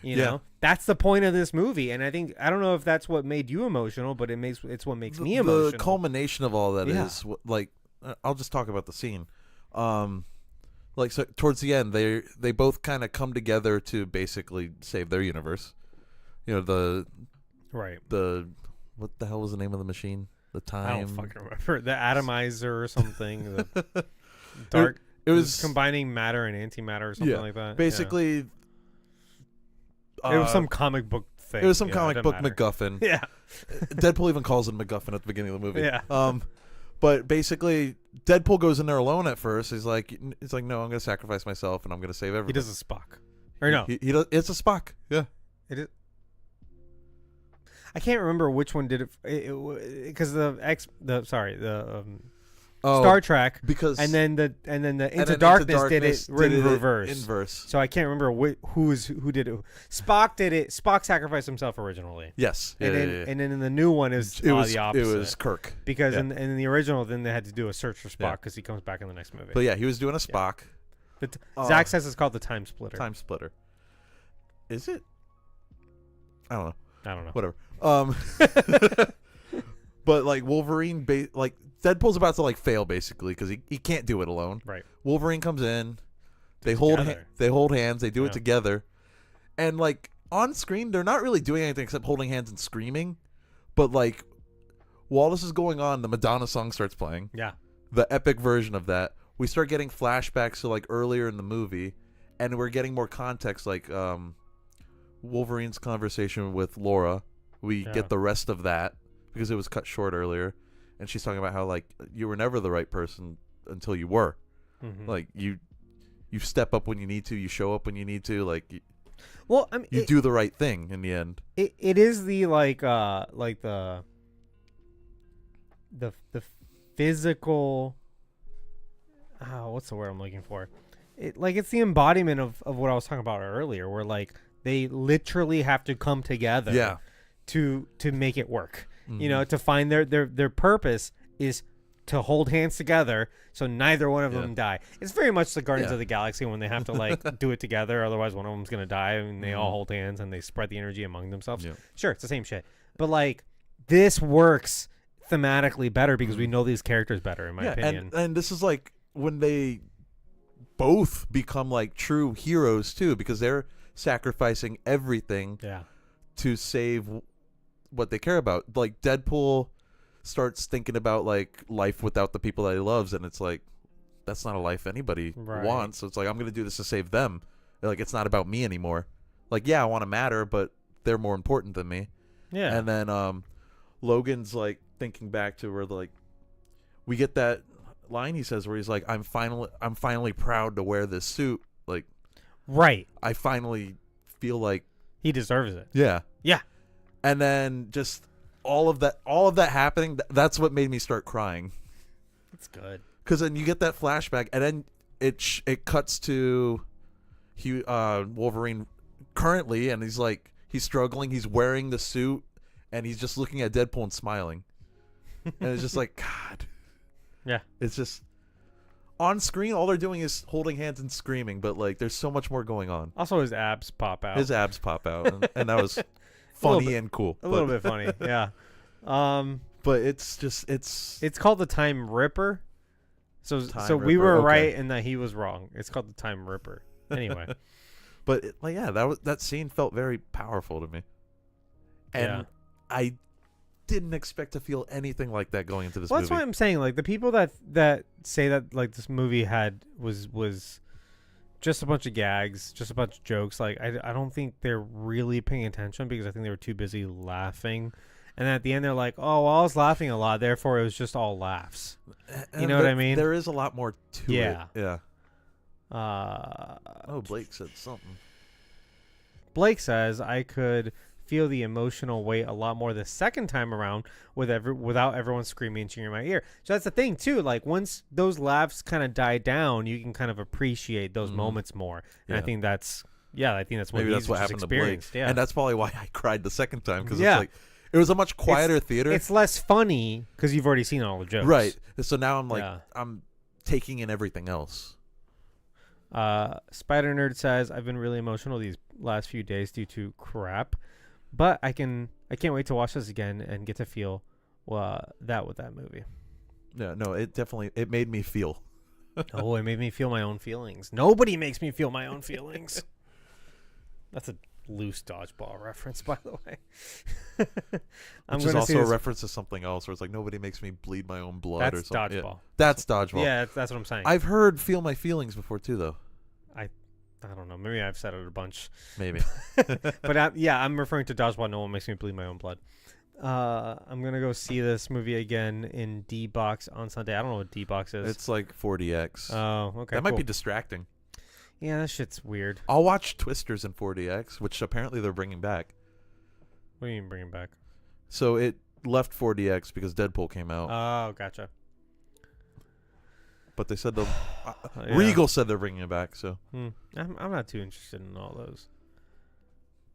You know, that's the point of this movie, and I don't know if that's what made you emotional, but it's what makes me emotional. The culmination of all that is like, I'll just talk about the scene. Like, so towards the end, they both kind of come together to basically save their universe. What the hell was the name of the machine? The time. I don't fucking remember. The atomizer or something. The dark. It was combining matter and antimatter or something like that. Basically, it was some comic book thing. It was some comic book MacGuffin. Yeah. Deadpool even calls it MacGuffin at the beginning of the movie. Yeah. But basically, Deadpool goes in there alone at first. He's like, no, I'm going to sacrifice myself and I'm going to save everyone. He does a Spock. Or no. He does, it's a Spock. Yeah. It is. I can't remember which one did it, because Star Trek, because and then the Into Darkness did it in reverse. So I can't remember who did it. Spock did it. Spock sacrificed himself originally. Yes. And then in the new one it was the opposite. It was Kirk. Because in the original, then they had to do a search for Spock because he comes back in the next movie. But yeah, he was doing a Spock. Zach says it's called the Time Splitter. Time Splitter. Is it? I don't know. Whatever. But like Wolverine, like Deadpool's about to like fail basically because he can't do it alone. Right. Wolverine comes in. They hold hands. They do it together, and like on screen, they're not really doing anything except holding hands and screaming. But like while this is going on, the Madonna song starts playing. Yeah. The epic version of that. We start getting flashbacks to like earlier in the movie, and we're getting more context, like Wolverine's conversation with Laura, we Yeah. get the rest of that because it was cut short earlier, and she's talking about how like you were never the right person until you were. Mhm. Like you step up when you need to, you show up when you need to, like Well, I mean, you do the right thing in the end. it is the like the physical. What's the word I'm looking for? It's the embodiment of what I was talking about earlier, where like they literally have to come together. Yeah. To make it work. Mhm. You know, to find their purpose is to hold hands together so neither one of them die. It's very much the Guardians Yeah. of the Galaxy when they have to like do it together, otherwise one of them's gonna die, and they all hold hands and they spread the energy among themselves. Yeah. Sure, it's the same shit, but like this works thematically better because we know these characters better, in my opinion. And this is like when they both become like true heroes too, because they're sacrificing everything Yeah. to save what they care about. Like Deadpool starts thinking about like life without the people that he loves, and it's like that's not a life anybody Right. wants. So it's like I'm gonna do this to save them. Like it's not about me anymore. Like yeah, I want to matter, but they're more important than me. Yeah. And then Logan's like thinking back to where like we get that line he says where he's like I'm finally proud to wear this suit. Like Right. I finally feel like He deserves it. yeah. Yeah. And then just all of that happening, that's what made me start crying. It's good. Because then you get that flashback, and then it cuts to Wolverine currently, and he's struggling. He's wearing the suit, and he's just looking at Deadpool and smiling. And it's just like, God. Yeah. It's just on screen, all they're doing is holding hands and screaming, but like there's so much more going on. Also, his abs pop out. His abs pop out, and that was funny bit- and cool. A little bit funny. Yeah. But it's It's called the Time Ripper. So we Ripper, were okay. right and that he was wrong. It's called the Time Ripper. Anyway. But that scene felt very powerful to me, and Yeah. I didn't expect to feel anything like that going into this Well, movie. that's why I'm saying, like, the people that say that like this movie was just a bunch of gags, just a bunch of jokes. Like, I don't think they're really paying attention because I think they were too busy laughing. And then at the end, they're like, "Oh, well, I was laughing a lot, therefore it was just all laughs." And You know what I mean? There is a lot more to Yeah. it. Yeah. Uh, Blake said something. Blake says I could feel the emotional weight a lot more the second time around without everyone screaming and cheering in my ear. So that's the thing too. Like once those laughs kind of die down, you can kind of appreciate those moments more. And I Yeah. think that's what Maybe he's that's what just happened to Blake. experienced. Yeah, And that's probably why I cried the second time, because Yeah. it's like it was a much quieter theater. it's less funny because you've already seen all the jokes. Right. So now I'm like Yeah. I'm taking in everything else. Spider Nerd says I've been really emotional these last few days due to crap, but I can't wait to watch this again and get to feel that with that movie. Yeah, no, it made me feel. Oh, it made me feel my own feelings. Nobody makes me feel my own feelings. That's a loose dodgeball reference, by the way. Which is also a reference to something else where it's like nobody makes me bleed my own blood or That's something. dodgeball. Yeah. That's dodgeball. Yeah, that's what I'm saying. I've heard feel my feelings before too, though. I don't know. Maybe I've said it a bunch. Maybe. But I'm referring to dodgeball. No one makes me bleed my own blood. I'm going to go see this movie again in D-Box on Sunday. I don't know what D-Box is. It's like 4DX. Oh, okay. That might cool. be distracting. Yeah, that shit's weird. I'll watch Twisters in 4DX, which apparently they're bringing back. What do you mean bringing back? So it left 4DX because Deadpool came out. Oh, gotcha. But they said Yeah. Regal said they're bringing it back. So I'm not too interested in all those.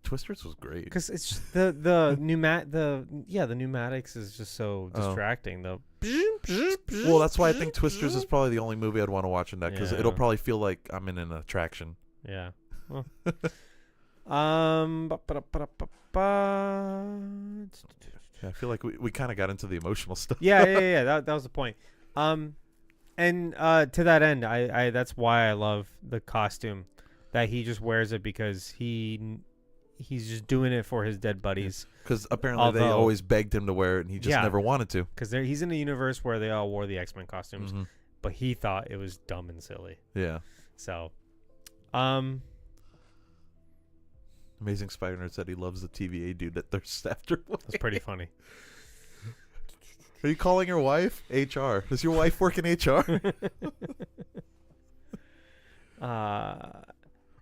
Twisters was great. Because it's just the pneumatics is just so distracting. The Well, that's why I think Twisters is probably the only movie I'd want to watch in that, because Yeah. it'll probably feel like I'm in an attraction. Yeah. Well. ba-ba-da-ba-da-ba-ba. Yeah, I feel like we kind of got into the emotional stuff. Yeah. That was the point. And to that end, I that's why I love the costume, that he just wears it because he's just doing it for his dead buddies. Because apparently they Although- always begged him to wear it, and he just Yeah. never wanted to. Because he's in a universe where they all wore the X-Men costumes, Mhm. but he thought it was dumb and silly. Yeah. So, Amazing Spider-Man said he loves the TVA dude that thirsts after. That's pretty funny. Are you calling your wife? HR. Does your wife work in HR?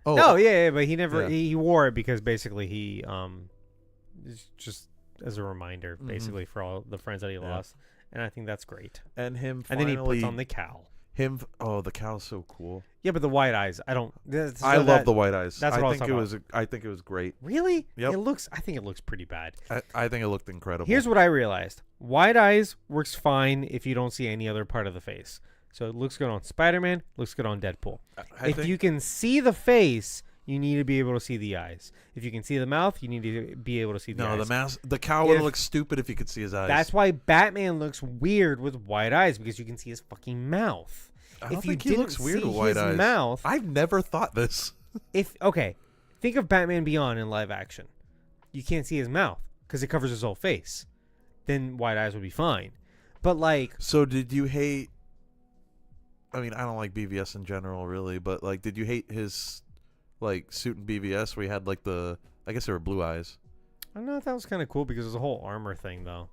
No, yeah, but he never he wore it because basically he it's just as a reminder, basically for all the friends that he lost, and I think that's great. And him, and then he puts on the cowl. The cow's so cool. Yeah, but the white eyes, I don't. I love the white eyes. That's what I think it was great. Really? Yep. I think it looks pretty bad. I think it looked incredible. Here's what I realized: white eyes works fine if you don't see any other part of the face. So it looks good on Spider-Man. Looks good on Deadpool. If you can see the face, you need to be able to see the eyes. If you can see the mouth, you need to be able to see the eyes. The cow would look stupid if you could see his eyes. That's why Batman looks weird with white eyes, because you can see his fucking mouth. I don't think he looks weird with white eyes. Mouth, I've never thought this. Think of Batman Beyond in live action. You can't see his mouth because it covers his whole face. Then white eyes would be fine. But so did you hate? I mean, I don't like BVS in general, really, but did you hate his suit in BVS where he had I guess they were blue eyes? I don't know if that was kind of cool because it was a whole armor thing though.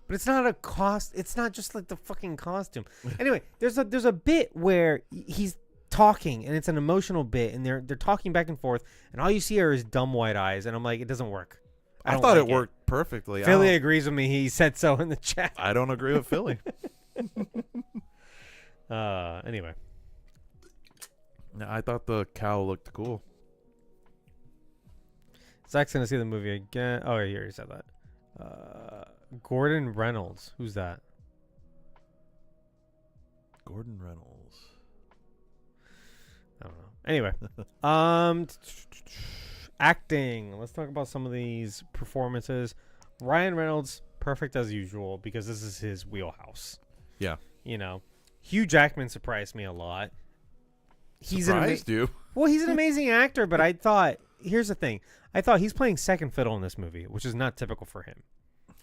But it's not a cost. It's not just the fucking costume. Anyway, there's a bit where he's talking and it's an emotional bit, and they're talking back and forth, and all you see are his dumb white eyes, and I'm like, it doesn't work. I thought it worked perfectly. Philly agrees with me. He said so in the chat. I don't agree with Philly. Anyway. No, I thought the cow looked cool. Zach's gonna see the movie again. Oh, he already said that. Gordon Reynolds. Who's that? Gordon Reynolds. I don't know. Anyway, acting. Let's talk about some of these performances. Ryan Reynolds, perfect as usual because this is his wheelhouse. Yeah. Hugh Jackman surprised me a lot. Surprised you? Well, he's an amazing actor, but I thought, here's the thing. I thought he's playing second fiddle in this movie, which is not typical for him.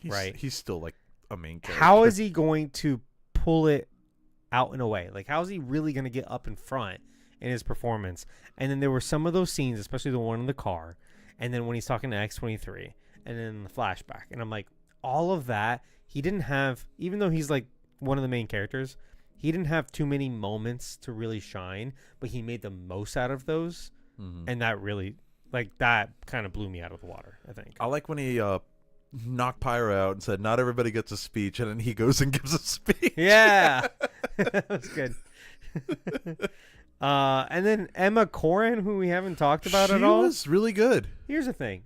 Right? He's still a main character. How is he going to pull it out in a way? How is he really going to get up in front in his performance? And then there were some of those scenes, especially the one in the car, and then when he's talking to X-23, and then the flashback. And I'm like, all of that, he didn't have, even though he's one of the main characters, he didn't have too many moments to really shine, but he made the most out of those. Mm-hmm. And that really, that kind of blew me out of the water, I think. I like when he knocked Pyro out and said, not everybody gets a speech, and then he goes and gives a speech. Yeah. That was good. And then Emma Corrin, who we haven't talked about at all. She was really good. Here's the thing.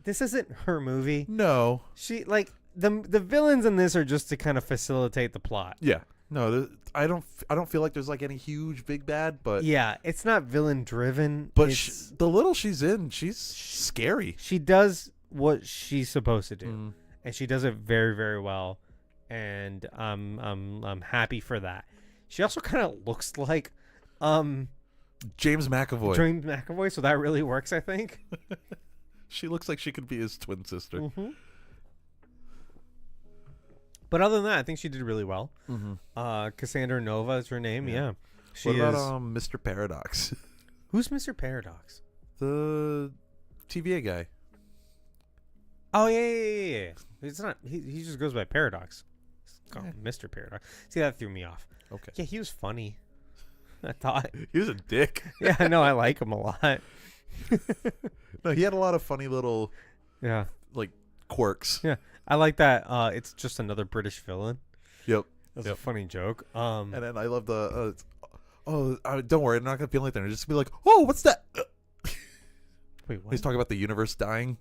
This isn't her movie. No. She, the villains in this are just to kind of facilitate the plot. Yeah. No, I don't feel like there's any huge big bad, but yeah, it's not villain driven. But the little she's in, she's scary. She does what she's supposed to do, and she does it very, very well. And I'm happy for that. She also kind of looks like James McAvoy. James McAvoy, so that really works, I think. She looks like she could be his twin sister. Mm-hmm. But other than that, I think she did really well. Mm-hmm. Cassandra Nova is her name. Yeah. What about Mr. Paradox? Who's Mr. Paradox? The TVA guy. Oh yeah. It's not. He just goes by Paradox. Mr. Paradox. See, that threw me off. Okay. Yeah, he was funny. I thought he was a dick. Yeah, I know. I like him a lot. No, he had a lot of funny little, quirks. Yeah, I like that. It's just another British villain. Yep, that's a funny joke. And then I love the. Don't worry, I'm not gonna feel anything. I'm just gonna be like, oh, what's that? Wait, what? He's talking about the universe dying.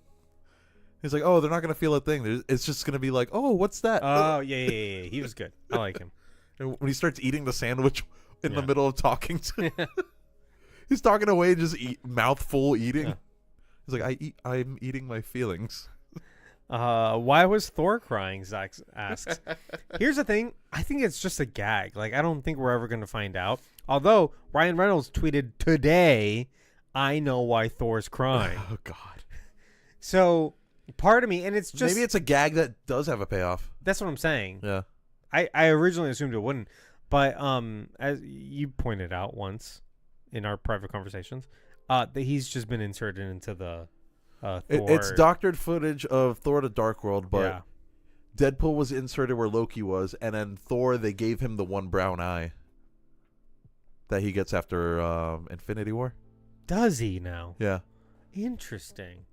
He's like, oh, they're not gonna feel a thing. It's just gonna be like, oh, what's that? Oh, yeah. He was good. I like him. And when he starts eating the sandwich in the middle of talking to him, he's talking away, just mouthful eating. Yeah. He's like, I'm eating my feelings. Why was Thor crying? Zach asks. Here's the thing. I think it's just a gag. I don't think we're ever going to find out. Although Ryan Reynolds tweeted today, I know why Thor's crying. Oh, God. So part of me, and it's just. Maybe it's a gag that does have a payoff. That's what I'm saying. Yeah. I originally assumed it wouldn't. But as you pointed out once in our private conversations, that he's just been inserted into the Thor. It's doctored footage of Thor: The Dark World, but Yeah. Deadpool was inserted where Loki was, and then Thor, they gave him the one brown eye that he gets after Infinity War. Does he now? Yeah. Interesting.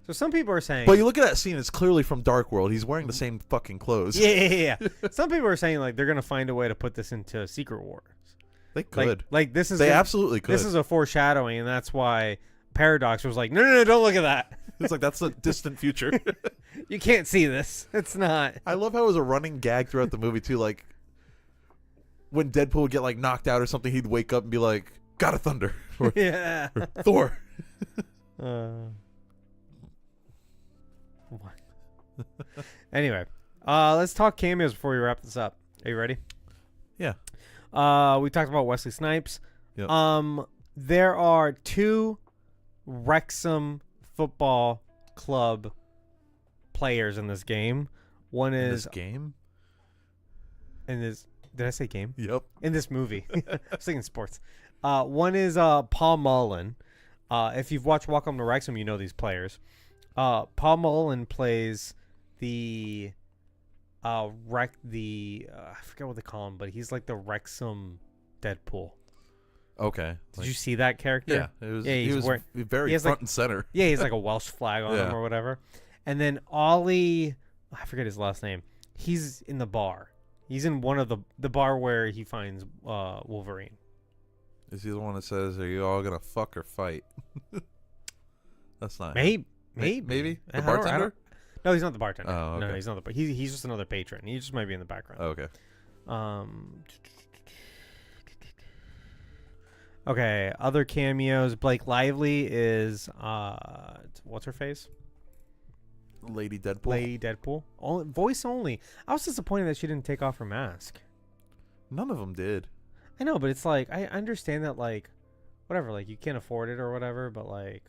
So some people are saying... But you look at that scene, it's clearly from Dark World. He's wearing the same fucking clothes. Yeah. Some people are saying, like, they're going to find a way to put this into Secret Wars. They could. Like this is... They absolutely could. This is a foreshadowing, and that's why Paradox was like, no, don't look at that. It's like, that's a distant future. You can't see this. It's not. I love how it was a running gag throughout the movie, too. Like, when Deadpool would get, like, knocked out or something, he'd wake up and be like, God of Thunder. Or, Yeah. or Thor. What? Anyway, let's talk cameos before we wrap this up. Are you ready? Yeah. We talked about Wesley Snipes. Yep. There are 2 Wrexham Football Club players in this game. One is this game? in this. Did I say game? Yep. In this movie. I was thinking sports. One is Paul Mullen. If you've watched Welcome to Wrexham, you know these players. Paul Mullen plays the I forget what they call him, but he's like the Wrexham Deadpool. Okay. Did you see that character? Yeah. It was, Yeah, he was very front like, and center. Yeah, he's like a Welsh flag on him or whatever. And then Ollie, I forget his last name. He's in the bar. He's in one of the bar where he finds Wolverine. Is he the one that says, "Are you all gonna fuck or fight?" That's not Maybe. The I don't- bartender? No, he's not the bartender. Oh, okay. No, he's not the. He's just another patron. He just might be in the background. Oh, okay. Okay. Other cameos. Blake Lively is what's her face? Lady Deadpool. Lady Deadpool. Voice only. I was disappointed that she didn't take off her mask. None of them did. I know, but it's like I understand that, like, whatever, like you can't afford it or whatever, but like,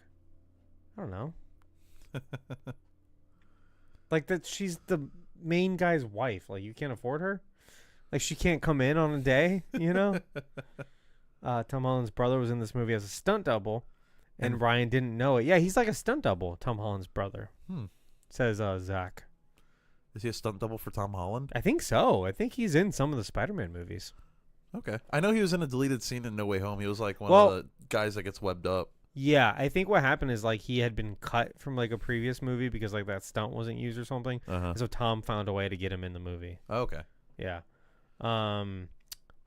I don't know. Like that she's the main guy's wife. Like you can't afford her. Like she can't come in on a day, you know? Tom Holland's brother was in this movie as a stunt double, and Ryan didn't know it. Yeah, he's like a stunt double, Tom Holland's brother. Says Zach. Is he a stunt double for Tom Holland? I think so. I think he's in some of the Spider-Man movies. Okay. I know he was in a deleted scene in No Way Home. He was like one of the guys that gets webbed up. Yeah, I think what happened is like he had been cut from like a previous movie because like that stunt wasn't used or something. So Tom found a way to get him in the movie. Okay. Yeah.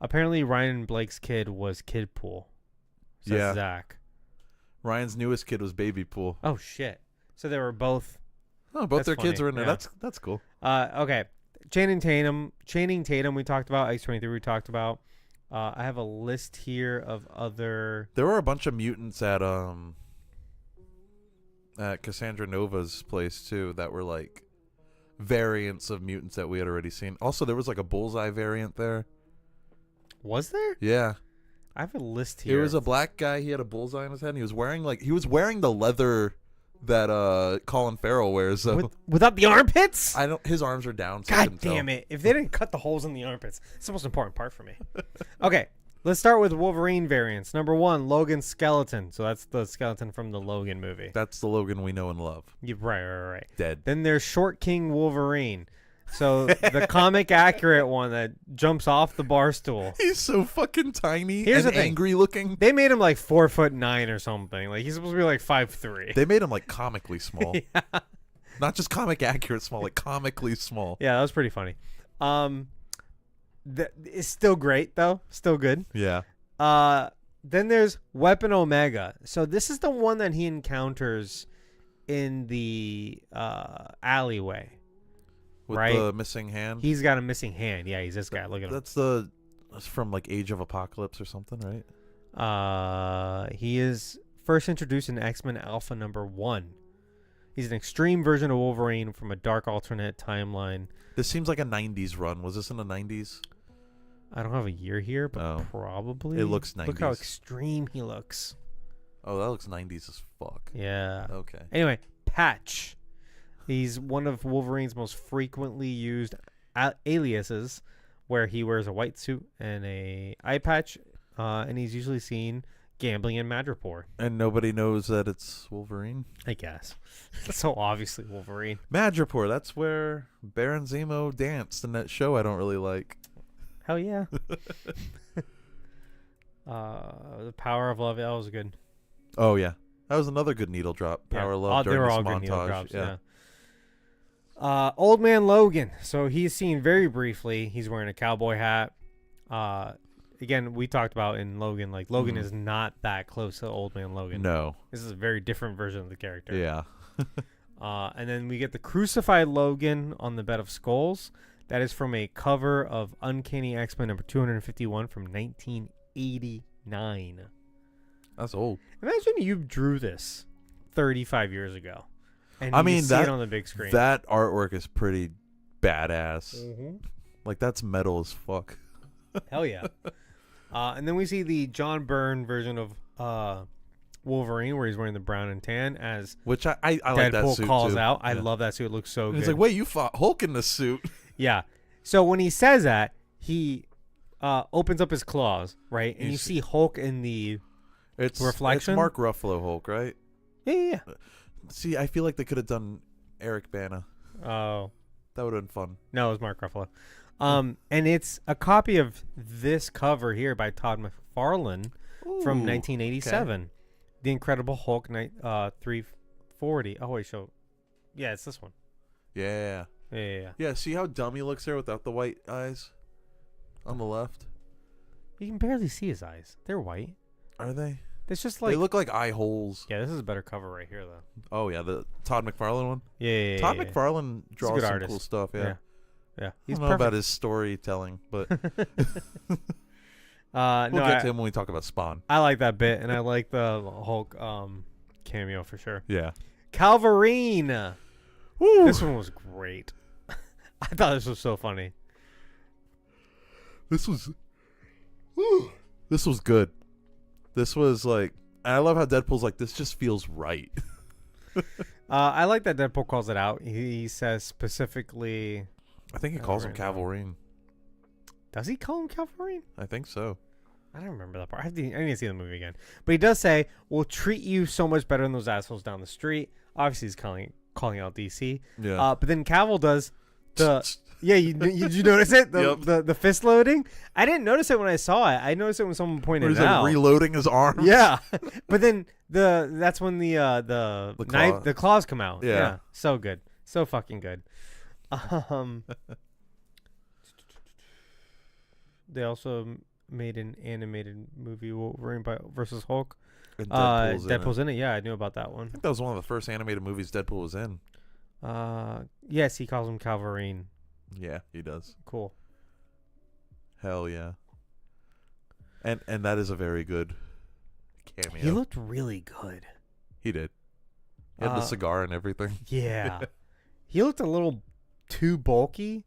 Apparently Ryan Blake's kid was Kid Pool. Says Zach. Ryan's newest kid was Baby Pool. Oh shit. So they were both. Oh, both their funny. kids are in there. Yeah. That's cool. Okay. Channing Tatum we talked about. X-23 we talked about. I have a list here of other. There were a bunch of mutants at Cassandra Nova's place too that were like variants of mutants that we had already seen. Also, there was like a Bullseye variant there. Was there? Yeah. I have a list here. It was a black guy. He had a bullseye on his head. And he was wearing the leather that Colin Farrell wears. So without the armpits? His arms are down. So God damn it! If they didn't cut the holes in the armpits, it's the most important part for me. Okay, let's start with Wolverine variants. Number 1, Logan Skeleton. So that's the skeleton from the Logan movie. That's the Logan we know and love. Right. Dead. Then there's Short King Wolverine. So the comic accurate one that jumps off the bar stool. He's so fucking tiny Here's and the thing. angry looking. They made him like 4'9" or something. Like he's supposed to be like 5'3". They made him like comically small. Yeah. Not just comic accurate small, like comically small. Yeah, that was pretty funny. It's still great though. Still good. Yeah. Then there's Weapon Omega. So this is the one that he encounters in the alleyway. With right? the missing hand. He's got a missing hand. Yeah, he's this guy. Look at him. That's from like Age of Apocalypse or something, right? He is first introduced in X-Men Alpha number 1. He's an extreme version of Wolverine from a dark alternate timeline. This seems like a 90s run. Was this in the 90s? I don't have a year here, but probably. It looks 90s. Look how extreme he looks. Oh, that looks 90s as fuck. Yeah. Okay. Anyway, Patch. He's one of Wolverine's most frequently used aliases, where he wears a white suit and a eye patch, and he's usually seen gambling in Madripoor. And nobody knows that it's Wolverine. I guess. So obviously Wolverine. Madripoor, that's where Baron Zemo danced in that show I don't really like. Hell yeah. The Power of Love. That was good. Oh yeah, that was another good needle drop. Power of Love They during were this all montage. good needle drops. Yeah. Old Man Logan. So he's seen very briefly. He's wearing a cowboy hat. Again, we talked about in Logan, like Logan is not that close to Old Man Logan. No. This is a very different version of the character. Yeah. And then we get the crucified Logan on the bed of skulls. That is from a cover of Uncanny X-Men number 251 from 1989. That's old. Imagine you drew this 35 years ago. And I you mean, see that it on the big screen. That artwork is pretty badass. Mm-hmm. Like, that's metal as fuck. Hell yeah. And then we see the John Byrne version of Wolverine, where he's wearing the brown and tan, as Which I like that Deadpool suit calls too. out. I Yeah. love that suit. It looks so good. He's like, wait, you fought Hulk in this suit? Yeah. So when he says that, he opens up his claws, right? And You you see- see Hulk in the reflection. It's Mark Ruffalo Hulk, right? Yeah. See, I feel like they could have done Eric Bana. Oh. That would have been fun. No, it was Mark Ruffalo. And it's a copy of this cover here by Todd McFarlane from Ooh, 1987. okay. The Incredible Hulk 340. Oh, wait, yeah, it's this one. Yeah. Yeah. Yeah, see how dumb he looks there without the white eyes? On the left? You can barely see his eyes. They're white. Are they? It's just They like... look like eye holes. Yeah, this is a better cover right here, though. Oh, yeah, the Todd McFarlane one? Yeah. Todd McFarlane draws good some artist. cool stuff, yeah. Yeah. I He's don't know about perfect. his storytelling, but We'll we'll get to him when we talk about Spawn. I like that bit, and I like the Hulk cameo for sure. Yeah. Calvarine. Woo! This one was great. I thought this was so funny. This was good. This was like, and I love how Deadpool's like, this just feels right. I like that Deadpool calls it out. He says specifically... I think he calls him Calvarine. Does he call him Calvarine? I think so. I don't remember that part. I need to see the movie again. But he does say, we'll treat you so much better than those assholes down the street. Obviously, he's calling out DC. Yeah. But then Cavill does the... Yeah, did you notice it? The fist loading? I didn't notice it when I saw it. I noticed it when someone pointed He's it out. like reloading his arm. Yeah. But then that's when the claws come out. Yeah. So good. So fucking good. They also made an animated movie, Wolverine versus Hulk. And Deadpool's in it. Yeah, I knew about that one. I think that was one of the first animated movies Deadpool was in. Yes, he calls him Calvarine. Yeah, he does. Cool. Hell yeah. And that is a very good cameo. He looked really good. He did. He had the cigar and everything. Yeah. He looked a little too bulky,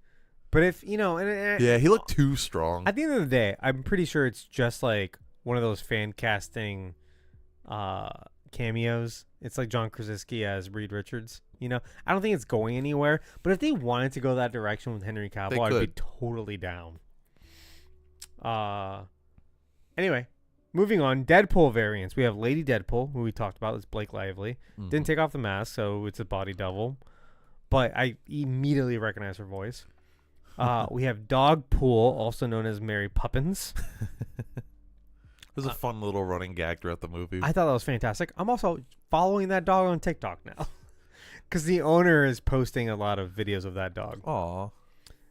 but if, Yeah, he looked too strong. At the end of the day, I'm pretty sure it's just like one of those fan casting cameos. It's like John Krasinski as Reed Richards. I don't think it's going anywhere. But if they wanted to go that direction with Henry Cavill, I'd be totally down. Anyway, moving on. Deadpool variants. We have Lady Deadpool, who we talked about. It's Blake Lively. Mhm. Didn't take off the mask, so it's a body double. But I immediately recognize her voice. We have Dogpool, also known as Mary Poppins. It was a fun little running gag throughout the movie. I thought that was fantastic. I'm also following that dog on TikTok now. Because the owner is posting a lot of videos of that dog. Aw.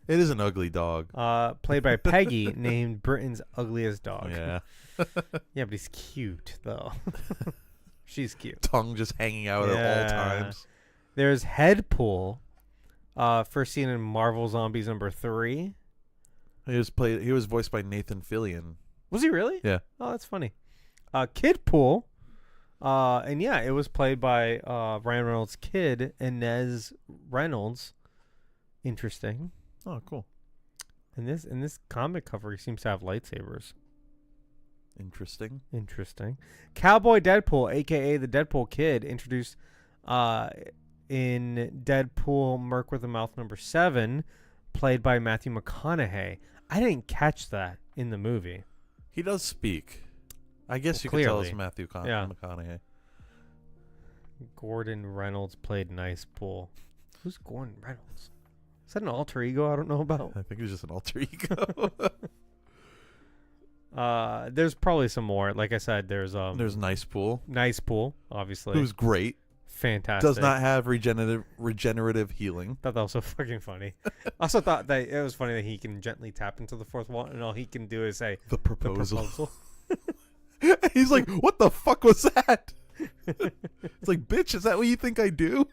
It is an ugly dog. Played by Peggy, named Britain's ugliest dog. Yeah. Yeah, but he's cute, though. She's cute. Tongue just hanging out at all times. There's Headpool, first seen in Marvel Zombies number 3. He was voiced by Nathan Fillion. Was he really? Yeah. Oh, that's funny. Kidpool, and yeah, it was played by Ryan Reynolds' kid, Inez Reynolds. Interesting. Oh, cool. In this comic cover, he seems to have lightsabers. Interesting. Cowboy Deadpool, a.k.a. the Deadpool Kid, introduced in Deadpool Merc with a Mouth number 7, played by Matthew McConaughey. I didn't catch that in the movie. He does speak. I guess Well, you could tell clearly. it's Matthew Yeah. McConaughey. Gordon Reynolds played Nice Pool. Who's Gordon Reynolds? Is that an alter ego I don't know about? I think it was just an alter ego. There's probably some more. Like I said, there's There's Nice Pool, Nice Pool, obviously. who's great. Fantastic. Does not have regenerative healing. Thought that was so fucking funny. Also thought that it was funny that he can gently tap into the fourth wall and all he can do is say The the proposal. proposal. He's like, what the fuck was that? It's like, bitch, is that what you think I do?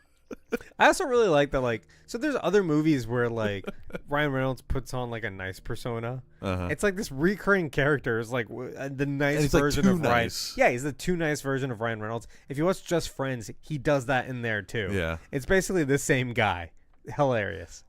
I also really like that, like, so there's other movies where, like, Ryan Reynolds puts on, like, a nice persona. Uh-huh. It's like this recurring character is, like, the nice he's, like, version too of Ryan. nice. Yeah, he's the too nice version of Ryan Reynolds. If you watch Just Friends, he does that in there, too. Yeah. It's basically the same guy. Hilarious.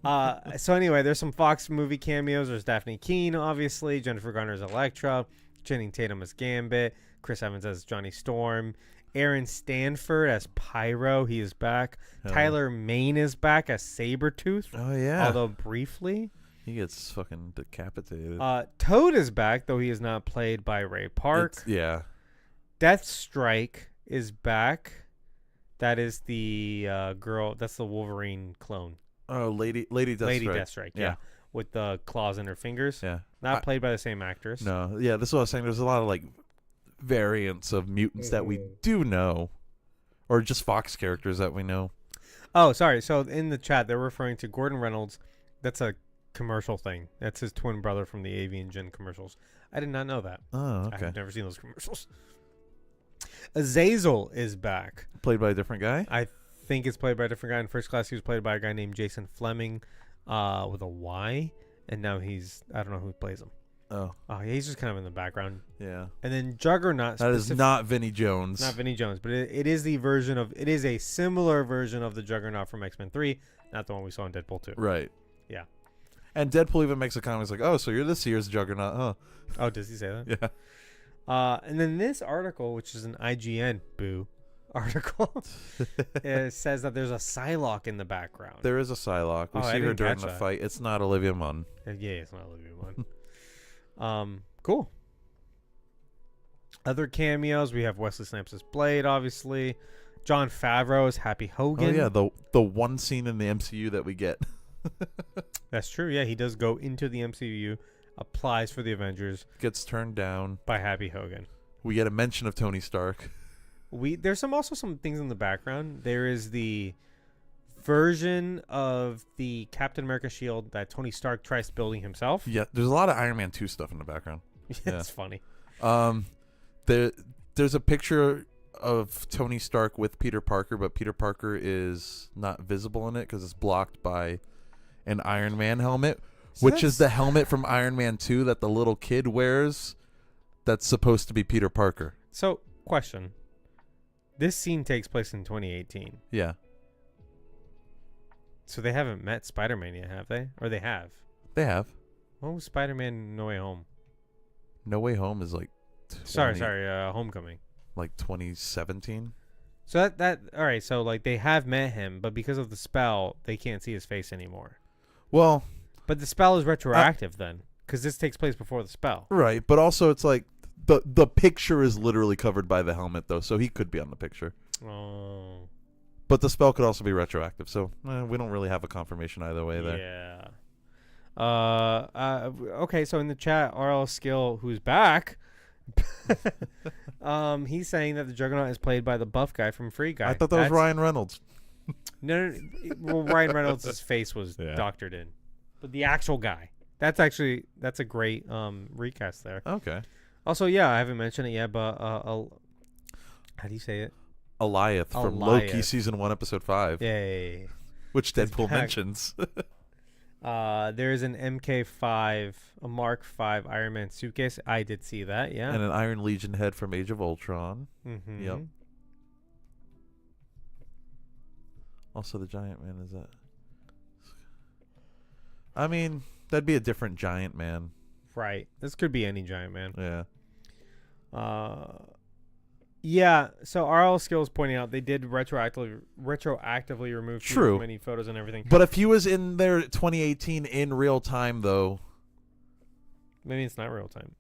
So anyway, there's some Fox movie cameos. There's Daphne Keane, obviously. Jennifer Garner as Elektra. Channing Tatum as Gambit. Chris Evans as Johnny Storm. Aaron Stanford as Pyro. He is back. Hell. Tyler Mane is back as Sabretooth. Oh, yeah. Although briefly. He gets fucking decapitated. Toad is back, though he is not played by Ray Park. Yeah. Deathstrike is back. That is the girl. That's the Wolverine clone. Oh, Lady Deathstrike. Lady Deathstrike, yeah. With the claws in her fingers. Yeah. Not played by the same actress. No. Yeah, this is what I was saying. There's a lot of, like, variants of mutants that we do know. Or just Fox characters that we know. Oh, sorry. So in the chat, they're referring to Gordon Reynolds. That's a commercial thing. That's his twin brother from the Avian Gin commercials. I did not know that. Oh, okay. I've never seen those commercials. Azazel is back. Played by a different guy? I think it's played by a different guy. In First Class, he was played by a guy named Jason Fleming with a Y. And now I don't know who plays him. Oh. Oh, yeah, he's just kind of in the background. Yeah. And then Juggernaut. That is not Vinnie Jones. Not Vinnie Jones, but it is the version of... It is a similar version of the Juggernaut from X-Men 3, not the one we saw in Deadpool 2. Right. Yeah. And Deadpool even makes a comment. He's like, oh, so you're this year's Juggernaut, huh? Oh, does he say that? Yeah. And then this article, which is an IGN article, it says that there's a Psylocke in the background. There is a Psylocke. We Oh, I see her didn't during catch the that. fight. It's not Olivia Munn. Yeah, it's not Olivia Munn. Cool. Other cameos, we have Wesley Snipes as Blade, obviously. Jon Favreau as Happy Hogan. Oh, yeah, the one scene in the MCU that we get. That's true. Yeah, he does go into the MCU, applies for the Avengers Gets turned down. by Happy Hogan. We get a mention of Tony Stark. There's also some things in the background. There is the version of the Captain America shield that Tony Stark tries building himself. Yeah, there's a lot of Iron Man 2 stuff in the background. Yeah, it's funny. There's a picture of Tony Stark with Peter Parker, but Peter Parker is not visible in it because it's blocked by an Iron Man helmet, which is the helmet from Iron Man 2 that the little kid wears that's supposed to be Peter Parker. So, question. This scene takes place in 2018. Yeah. So they haven't met Spider-Man yet, have they? Or they have? They have. When was Spider-Man No Way Home? No Way Home is like... Sorry, Homecoming. Like 2017? So that all right, so like they have met him, but because of the spell, they can't see his face anymore. Well... But the spell is retroactive then, because this takes place before the spell. Right, but also it's like the picture is literally covered by the helmet, though, so he could be on the picture. Oh. But the spell could also be retroactive, so we don't really have a confirmation either way there. Yeah. Okay, so in the chat, RL Skill, who's back, he's saying that the Juggernaut is played by the buff guy from Free Guy. I thought that was Ryan Reynolds. No, well, Ryan Reynolds' face was doctored in. But the actual guy. That's a great recast there. Okay. Also, yeah, I haven't mentioned it yet, but how do you say it? Alioth from Loki season 1 episode 5. Yay. Which Deadpool mentions. There's an MK5, a Mark V Iron Man suitcase. I did see that, yeah. And an Iron Legion head from Age of Ultron. Mm-hmm. Yep. Also, the Giant Man is that. I mean, that'd be a different Giant Man. Right. This could be any Giant Man. Yeah. Yeah, so RL Skills pointing out they did retroactively remove True. many photos and everything. But if he was in there 2018 in real time, though. Maybe it's not real time.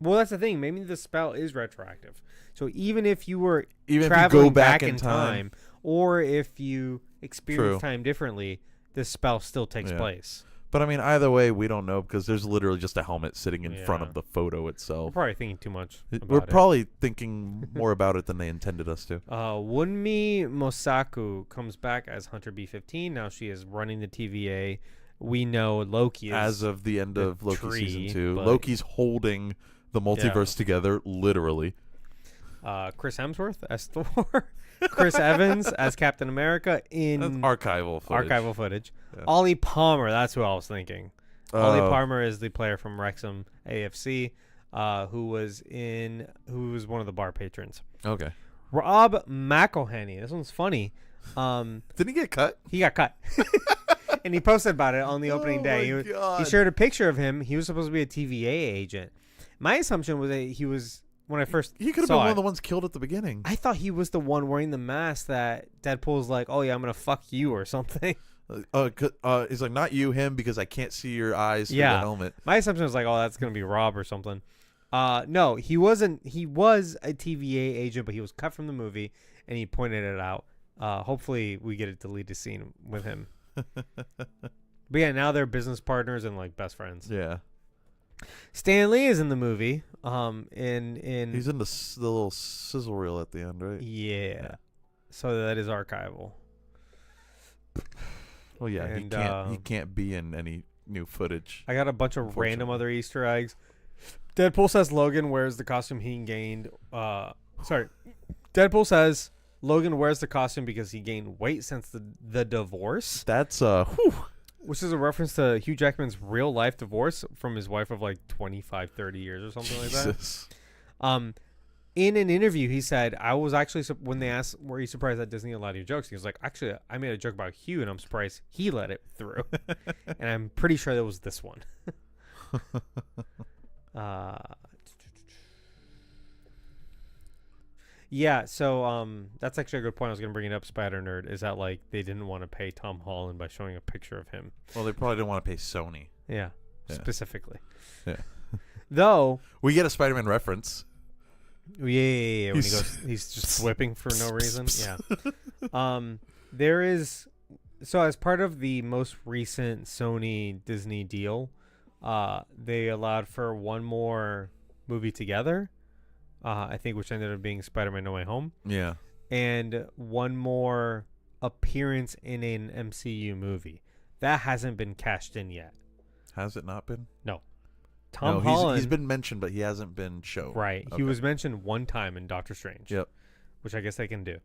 Well, that's the thing. Maybe the spell is retroactive. So even if you were Even if you traveling go back in in time, or if you experience True. time differently, the spell still takes Yeah. place. but I mean, either way, we don't know because there's literally just a helmet sitting in front Yeah. of the photo We're itself. probably thinking too much about We're it. probably thinking more about it than they intended us to. Wunmi Mosaku comes back as Hunter B-15. Now she is running the TVA. We know Loki is As of the end the of Loki tree, season 2, but- Loki's holding the multiverse together, literally. Chris Hemsworth as Thor. Chris Evans as Captain America in That's archival footage. Yeah. Ollie Palmer, that's who I was thinking. Ollie Oh. Palmer is the player from Wrexham AFC, who was one of the bar patrons. Okay. Rob McElhenney. This one's funny. Didn't he get cut? He got cut. And he posted about it on the opening day. He shared a picture of him. He was supposed to be a TVA agent. My assumption was that he was, when I first He could have saw been one it, of the ones killed at the beginning. I thought he was the one wearing the mask that Deadpool's like, oh yeah, I'm going to fuck you or something. He's like, not you, him, because I can't see your eyes through Yeah. the helmet. My assumption was like, oh, that's going to be Rob or something. No, he wasn't. He was a TVA agent, but he was cut from the movie, and he pointed it out. Hopefully, we get a deleted scene with him. But yeah, now they're business partners and like best friends. Yeah. Stan Lee is in the movie. He's in the little sizzle reel at the end, right? Yeah. So that is archival. Well, yeah, And, he can't be in any new footage. I got a bunch of Unfortunately. random other Easter eggs. Deadpool says Logan wears the costume he gained. Deadpool says Logan wears the costume because he gained weight since the divorce, That's which is a reference to Hugh Jackman's real life divorce from his wife of like 25, 30 years or something like that. Jesus. In an interview, he said, I was actually, when they asked, were you surprised that Disney allowed your jokes? He was like, actually, I made a joke about Hugh, and I'm surprised he let it through. And I'm pretty sure that was this one. Yeah, so that's actually a good point. I was going to bring it up, Spider Nerd, is that like they didn't want to pay Tom Holland by showing a picture of him. Well, they probably didn't want to pay Sony. Yeah, Yeah. specifically. Yeah. Though, We get a Spider-Man reference. when he goes, he's just whipping for no reason. Yeah. There is, so as part of the most recent Sony Disney deal, they allowed for one more movie together. I think which ended up being Spider-Man No Way Home, Yeah. and one more appearance in an MCU movie. That hasn't been cashed in yet. Has it not been? Tom No, Holland, he's been mentioned, but he hasn't been shown. right. Okay. He was mentioned one time in Doctor Strange. Yep. Which I guess they can do.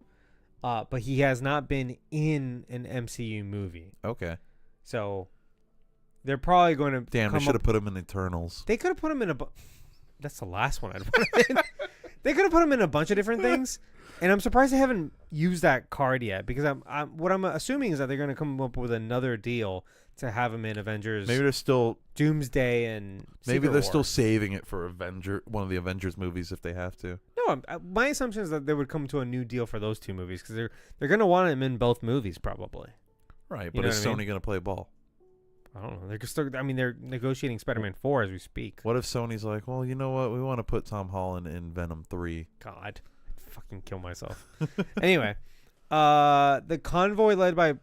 But he has not been in an MCU movie. Okay. So they're probably going to Damn, they should have put him in Eternals. They could have put him in that's the last one I'd put him in. They could have put him in a bunch of different things. And I'm surprised they haven't used that card yet, because what I'm assuming is that they're going to come up with another deal to have him in Avengers. Maybe they're still Doomsday and maybe Secret they're War. still saving it for one of the Avengers movies if they have to. No, my assumption is that they would come to a new deal for those two movies, because they're going to want him in both movies probably. Right, You but know is what I Sony mean? going to play ball? I don't know. They're still. I mean, they're negotiating Spider-Man 4 as we speak. What if Sony's like, well, you know what? We want to put Tom Holland in Venom 3. God, I'd fucking kill myself. Anyway, the convoy led by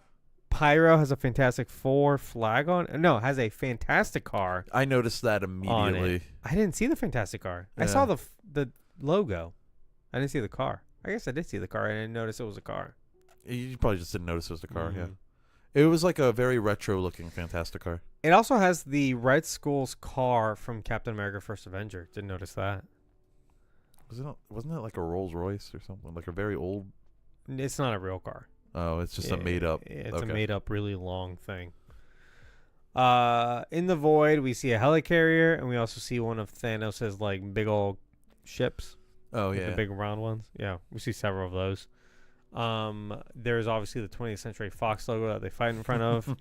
Pyro has a Fantastic Four flag on. No, has a Fantastic Car. I noticed that On immediately. it. I didn't see the Fantastic Car. I saw the logo. I didn't see the car. I guess I did see the car. I didn't notice it was a car. You probably just didn't notice it was the car. Yeah, Mhm. it was like a very retro-looking Fantastic car. It also has the Red Skull's car from Captain America: First Avenger. Didn't notice that. Wasn't it like a Rolls Royce or something? Like a very old. It's not a real car. Oh, it's just a made up. It's a okay. made up, really long thing. In the void, we see a helicarrier, and we also see one of Thanos' like big old ships. Oh Like yeah. the big round ones. Yeah, we see several of those. There's obviously the 20th Century Fox logo that they fight in front of.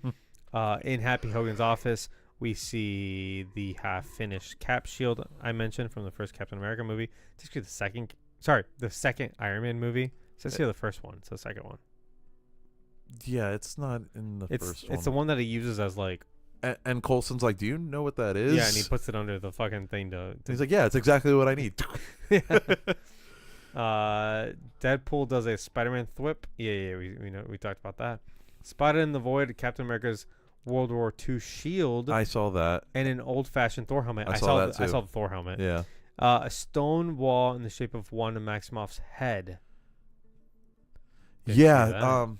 In Happy Hogan's office, we see the half-finished Cap shield I mentioned from the first Captain America movie. It's actually the second Iron Man movie. It says here the first one. It's the second one. Yeah, it's not in the first one. It's the one that he uses as like And Coulson's like, do you know what that is? Yeah, and he puts it under the fucking thing to He's like, yeah, it's exactly what I need. Deadpool does a Spider-Man thwip. Yeah, we know, we talked about that. Spotted in the void, Captain America's World War II shield. I saw that. And an old-fashioned Thor helmet. I saw that too. I saw the Thor helmet. Yeah. A stone wall in the shape of Wanda Maximoff's head. Didn't see Yeah. that.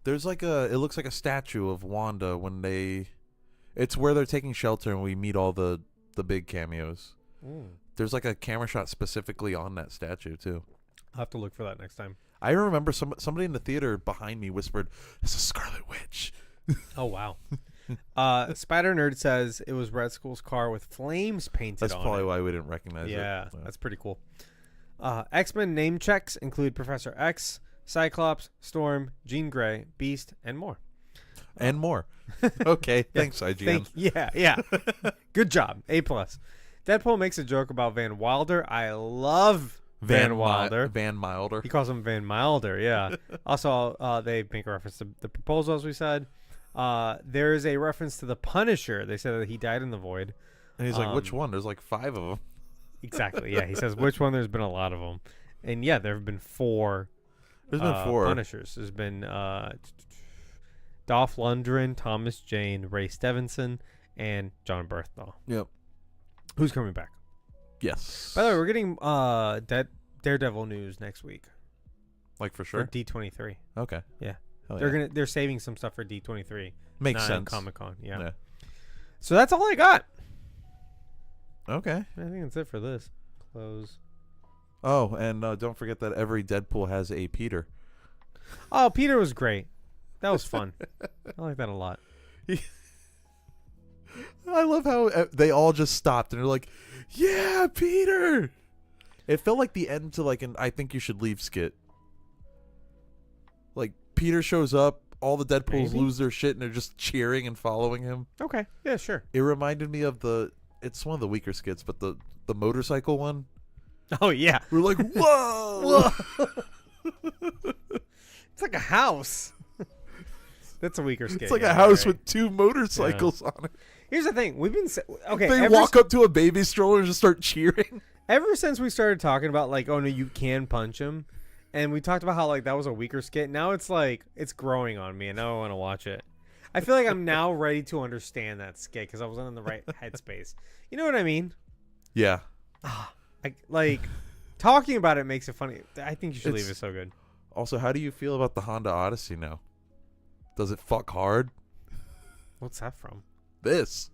There's like it looks like a statue of Wanda it's where they're taking shelter and we meet all the big cameos. Ooh. There's like a camera shot specifically on that statue too. I'll have to look for that next time. I remember somebody in the theater behind me whispered, "It's a Scarlet Witch." Oh, wow. Spider Nerd says it was Red Skull's car with flames painted That's on probably it. why we didn't recognize it. Yeah, that's pretty cool. X-Men name checks include Professor X, Cyclops, Storm, Jean Grey, Beast, and more. And more. Okay, thanks, IGN. Yeah. Good job. A+. Deadpool makes a joke about Van Wilder. I love Van Wilder. Van Milder. He calls him Van Milder, yeah. Also, they make a reference to the proposal, as we said. There is a reference to the Punisher. They said that he died in the void. And he's like, which one? There's like 5 of them. Exactly, yeah. He says, which one? There's been a lot of them. And, yeah, there have been 4 There's been 4 Punishers. There's been Dolph Lundgren, Thomas Jane, Ray Stevenson, and John Bernthal. Yep. Who's coming back? Yes. By the way, we're getting Daredevil news next week. Like for sure? For D23. Okay. Yeah. Hell They're saving some stuff for D23. Makes sense. Comic-Con, yeah. So that's all I got. Okay. I think that's it for this. Close. Oh, and don't forget that every Deadpool has a Peter. Oh, Peter was great. That was fun. I like that a lot. I love how they all just stopped and they're like, yeah, Peter. It felt like the end to like an I think you should leave skit. Like Peter shows up, all the Deadpools lose their shit and they're just cheering and following him. Okay. Yeah, sure. It reminded me of it's one of the weaker skits, but the motorcycle one. Oh, yeah. We're like, whoa. It's like a house. That's a weaker skit. It's like a house with 2 motorcycles on it. Here's the thing. We've been okay. They walk up to a baby stroller and just start cheering. Ever since we started talking about like, oh no, you can punch him, and we talked about how like that was a weaker skit. Now it's like it's growing on me, and now I want to watch it. I feel like I'm now ready to understand that skit because I wasn't in the right headspace. You know what I mean? Yeah. Like talking about it makes it funny. I think you should leave it so good. Also, how do you feel about the Honda Odyssey now? Does it fuck hard? What's that from? This.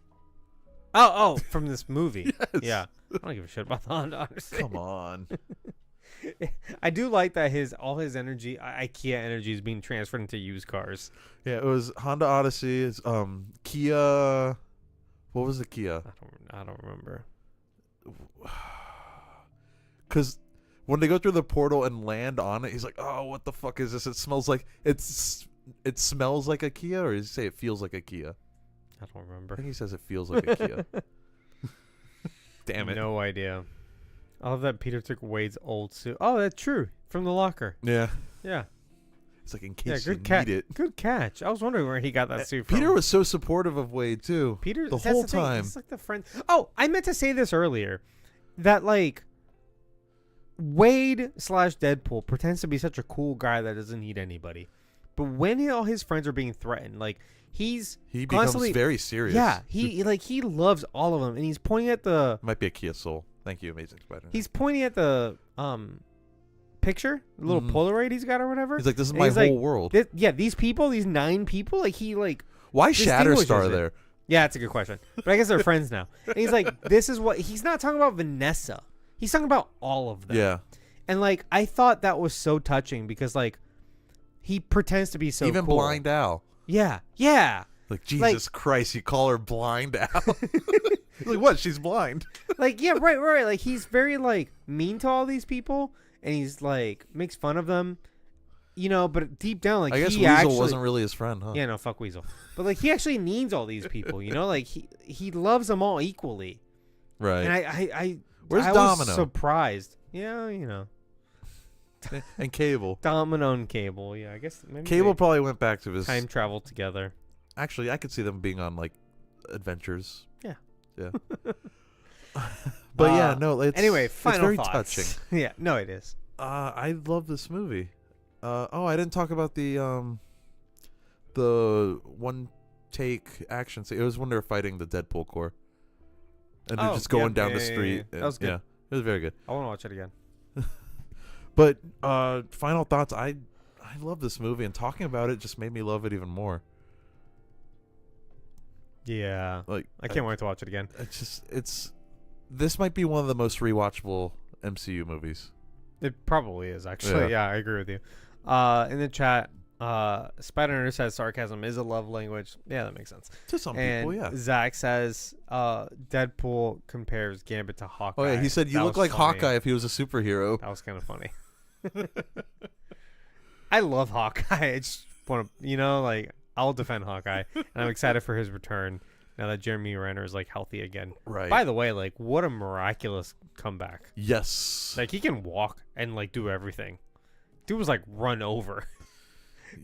Oh, from this movie. Yes. Yeah. I don't give a shit about the Honda Odyssey. Come on. I do like that all his energy, IKEA energy, is being transferred into used cars. Yeah, it was Honda Odyssey. It's Kia. What was the Kia? I don't remember. Because when they go through the portal and land on it, he's like, "Oh, what the fuck is this? It smells like it smells like a Kia," or does he say it feels like a Kia? I don't I remember. think he says it feels like a Kia. Damn it. No idea. I love that Peter took Wade's old suit. Oh, that's true. From the locker. Yeah. Yeah. It's like in case Yeah, you good need it. Good catch. I was wondering where he got that suit from. Peter was so supportive of Wade too. Peter the that's whole the thing. time. It's like the friend. Oh, I meant to say this earlier. That like Wade / Deadpool pretends to be such a cool guy that doesn't need anybody. But when all his friends are being threatened, like he becomes very serious. Yeah, he loves all of them, and he's pointing at the. Might be a Kia Soul. Thank you, Amazing Spider. He's pointing at the picture, the little Polaroid he's got or whatever. He's like, "This is my whole world." These people, these 9 people, like he like. Why distinguishes Shatterstar it. there? Yeah, that's a good question. But I guess they're friends now. And he's like, this is what he's not talking about Vanessa. He's talking about all of them. Yeah. And like I thought that was so touching because like he pretends to be so even cool. Blind Al. Yeah. Yeah. Like Jesus Christ, you call her Blind Al? Like what? She's blind. Like yeah, right. Like he's very like mean to all these people, and he's like makes fun of them, you know. But deep down, like I guess he Weasel actually, wasn't really his friend, huh? Yeah, no, fuck Weasel. But like he actually needs all these people, you know. Like he loves them all equally. Right. And I Where's I Domino? was surprised. Yeah, you know. And Cable. Domino and Cable. Yeah, I guess maybe Cable they probably went back to his time travel together. Actually, I could see them being on like adventures. Yeah. Yeah. But yeah, no. It's anyway, final it's very thoughts. touching. Yeah, no, it is. I love this movie. I didn't talk about the one take action scene. It was when they were fighting the Deadpool Corps, and they're just going down the street. Yeah. That was good. Yeah, it was very good. I want to watch it again. But final thoughts. I love this movie, and talking about it just made me love it even more. Yeah, Like I can't wait to watch it again. This might be one of the most rewatchable MCU movies. It probably is, actually. Yeah, I agree with you. In the chat, Spider-Man says sarcasm is a love language. Yeah, that makes sense. To some And people, yeah. Zach says Deadpool compares Gambit to Hawkeye. Oh yeah, he said you That look was like funny. Hawkeye if he was a superhero. That was kind of funny. I love Hawkeye. I just want to, like, I'll defend Hawkeye, and I'm excited for his return now that Jeremy Renner is like healthy again. Right. By the way, like, what a miraculous comeback! Yes. Like, he can walk and like do everything. Dude was like run over,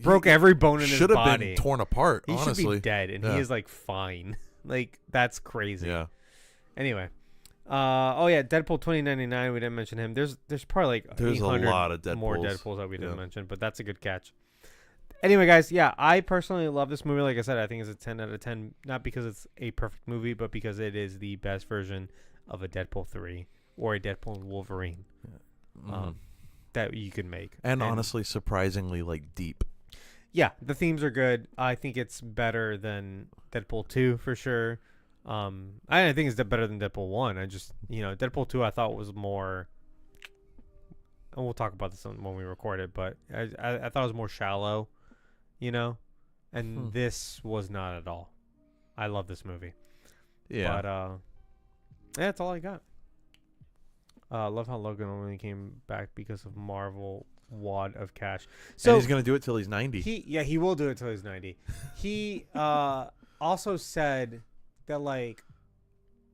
broke every bone in his should have body. been torn apart. He honestly, should be dead, and he Yeah. is like fine. Like, that's crazy. Yeah. Anyway, oh yeah, Deadpool 2099. We didn't mention him. There's probably like There's a 800 lot of Deadpools. more Deadpools that we didn't Yeah. mention, but that's a good catch. Anyway, guys, yeah, I personally love this movie. Like I said, I think it's a 10 out of 10, not because it's a perfect movie, but because it is the best version of a Deadpool 3 or a Deadpool and Wolverine that you could make. And honestly, surprisingly, like, deep. Yeah, the themes are good. I think it's better than Deadpool 2 for sure. I think it's better than Deadpool 1. I just, Deadpool 2 I thought was more, and we'll talk about this when we record it, but I thought it was more shallow, and this was not at all. I love this movie. Yeah. But, yeah, that's all I got. Love how Logan only came back because of Marvel wad of cash. So and he's gonna do it till he's 90. He will do it till he's 90. He also said that, like,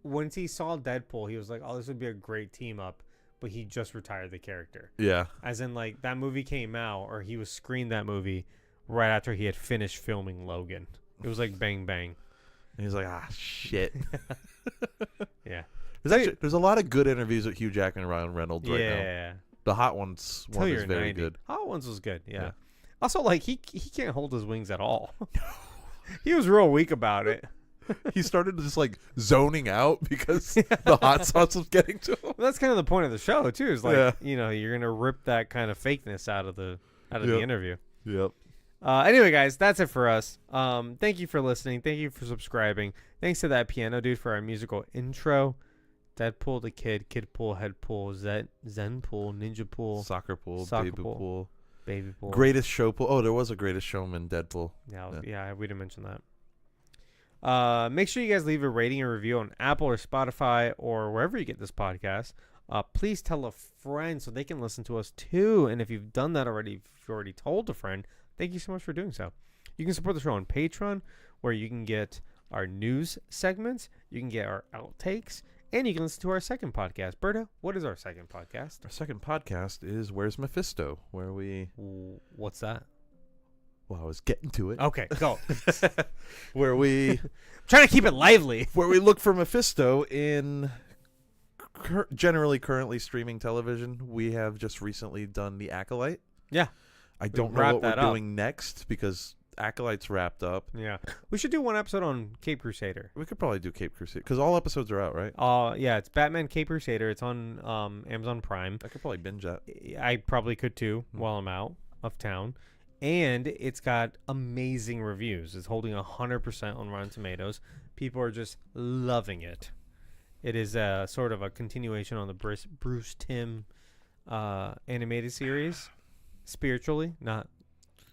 once he saw Deadpool, he was like, "Oh, this would be a great team up," but he just retired the character. Yeah. As in, like, that movie came out, or he was screened that movie right after he had finished filming Logan. It was like bang bang. And he's like, shit. Yeah. There's a lot of good interviews with Hugh Jackman and Ryan Reynolds right now. Yeah. The Hot Ones Till one you're is very 90. good. Hot Ones was good. Yeah. Yeah. Also, like, he can't hold his wings at all. He was real weak about it. He started just like zoning out because the hot sauce was getting to him. Well, that's kind of the point of the show too. Is like, Yeah. you're gonna rip that kind of fakeness out of the interview. Yep. Anyway, guys, that's it for us. Thank you for listening. Thank you for subscribing. Thanks to that piano dude for our musical intro. Deadpool, the kid pool, head pool, zen pool, ninja pool, Soccer pool, Soccer baby pool. pool. baby pool. Greatest show pool. Oh, there was a Greatest Showman Deadpool. Yeah, we didn't mention that. Make sure you guys leave a rating or review on Apple or Spotify or wherever you get this podcast. Please tell a friend so they can listen to us too. And if you've done that already, if you've already told a friend, thank you so much for doing so. You can support the show on Patreon, where you can get our news segments, you can get our outtakes, and you can listen to our second podcast. Berta, what is our second podcast? Our second podcast is Where's Mephisto, where we... What's that? Well, I was getting to it. Okay, go. Where we... Trying to keep it lively. Where we look for Mephisto in generally currently streaming television. We have just recently done The Acolyte. Yeah. I don't know what we're doing next because Acolyte's wrapped up. Yeah. We should do one episode on Cape Crusader. We could probably do Cape Crusader because all episodes are out, right? Yeah, it's Batman Cape Crusader. It's on Amazon Prime. I could probably binge that. I probably could too while I'm out of town. And it's got amazing reviews. It's holding 100% on Rotten Tomatoes. People are just loving it. It is sort of a continuation on the Bruce Timm animated series, spiritually, not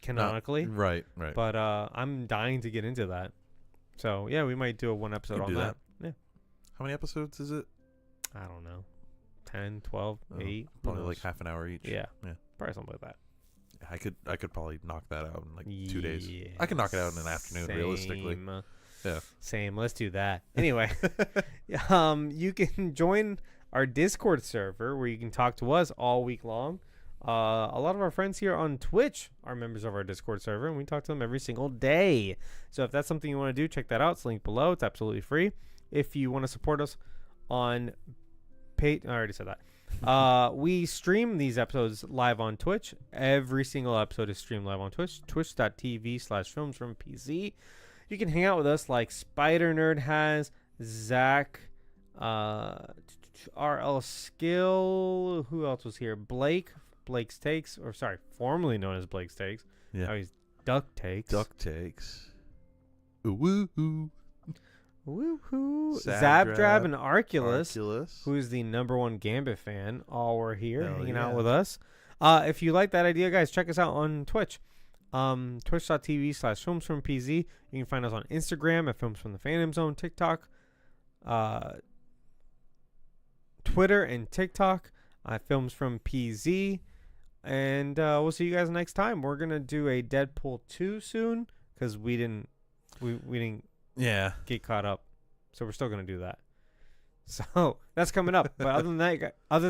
canonically. Right. But I'm dying to get into that. So, yeah, we might do one episode on that. Yeah. How many episodes is it? I don't know. 10, 12, 8. Probably like half an hour each. Yeah. Probably something like that. I could probably knock that out in like 2 days. I can knock it out in an afternoon, realistically. Yeah. Same. Let's do that. Anyway, you can join our Discord server where you can talk to us all week long. A lot of our friends here on Twitch are members of our Discord server, and we talk to them every single day. So if that's something you want to do, check that out. It's linked below. It's absolutely free. If you want to support us on I already said that. We stream these episodes live on Twitch. Every single episode is streamed live on Twitch. Twitch.tv/filmsfrompz. You can hang out with us like Spider Nerd has, Zach, RL Skill. Who else was here? Blake's Takes, or sorry, formerly known as Blake's Takes. Yeah. Now he's Duck Takes. Duck Takes. Ooh, woo, Woohoo. Zabdrab Zabdrab and Arculus, Arculus. who is the #1 Gambit fan. All were here Hell hanging yeah. out with us. If you like that idea, guys, check us out on Twitch. Twitch.tv/filmsfrompz. You can find us on Instagram at Films from the Phantom Zone, TikTok, Twitter and TikTok at Films from PZ. And we'll see you guys next time. We're gonna do a Deadpool 2 soon because we didn't Yeah. get caught up, so we're still gonna do that. So that's coming up. But other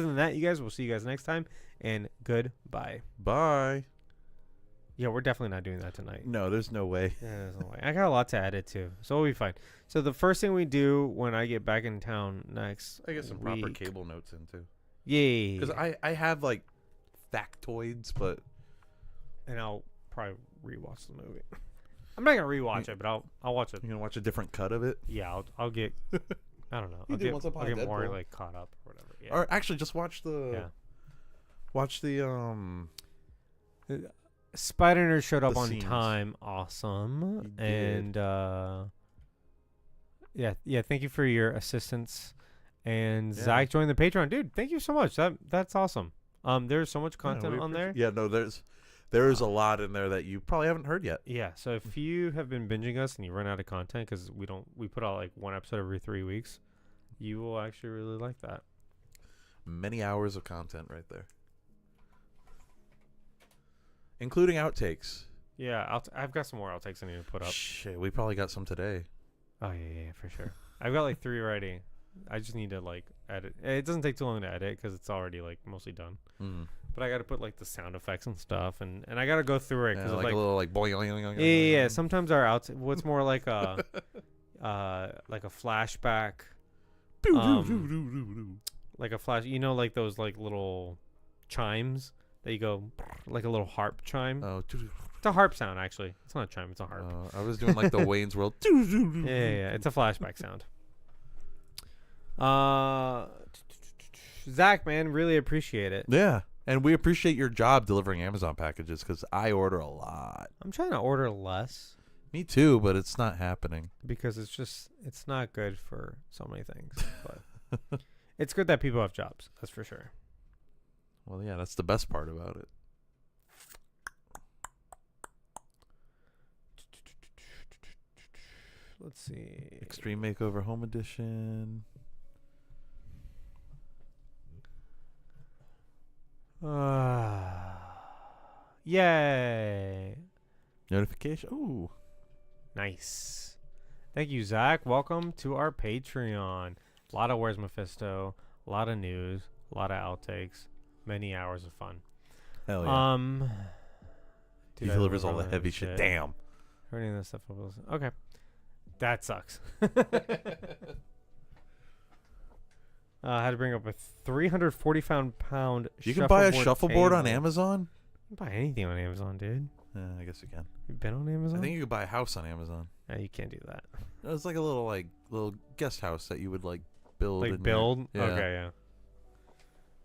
than that, you guys, we'll see you guys next time. And goodbye. Bye. Yeah, we're definitely not doing that tonight. No, there's no way. Yeah, there's no way. I got a lot to edit too, so we'll be fine. So the first thing we do when I get back in town next I get some proper week- cable notes in too. Yeah, Because I have like factoids, but and I'll probably rewatch the movie. I'm not gonna rewatch it, but I'll watch it. you're gonna watch a different cut of it. Yeah, I'll get. I don't know. You I'll did get, once upon I'll a get more Deadpool. like caught up or whatever. Yeah. Or actually, just watch the Spider Nerd showed up The on scenes. time. Awesome. He did. And yeah. Thank you for your assistance. And Yeah. Zach joined the Patreon, dude. Thank you so much. That's awesome. There's so much content on there. Yeah, no, there is a lot in there that you probably haven't heard yet. Yeah. So if you have been binging us and you run out of content because we put out like one episode every 3 weeks, you will actually really like that. Many hours of content right there, including outtakes. Yeah, I've got some more outtakes I need to put up. Shit, we probably got some today. Oh yeah, for sure. I've got like 3 ready. I just need to like edit. It doesn't take too long to edit because it's already like mostly done. Mm. But I got to put like the sound effects and stuff, and I got to go through it Yeah, because like a little like boing. yeah. Sometimes our what's more like a like a flashback, like a flash. You know, like those like little chimes that you go like a little harp chime. Oh, It's a harp sound actually. It's not a chime. It's a harp. I was doing like the Wayne's World. Yeah. It's a flashback sound. Zach, man, really appreciate it. Yeah, and we appreciate your job delivering Amazon packages because I order a lot. I'm trying to order less Me too, but it's not happening. because it's not good for so many things. But it's good that people have jobs. That's for sure. Well, yeah, that's the best part about it. Let's see. Extreme Makeover Home Edition. Yay. Notification. Ooh. Nice. Thank you, Zach. Welcome to our Patreon. A lot of Where's Mephisto, a lot of news, a lot of outtakes, many hours of fun. Hell yeah. He dude, I delivers love all the that heavy shit. Damn. Hurting this stuff. Okay. That sucks. I had to bring up a 340-pound You can buy a shuffleboard on table. Amazon? You can buy anything on Amazon, dude. I guess you can. You been on Amazon? I think you could buy a house on Amazon. No, you can't do that. It's like a little guest house that you would like build. Like in build? Your, yeah. Okay, yeah.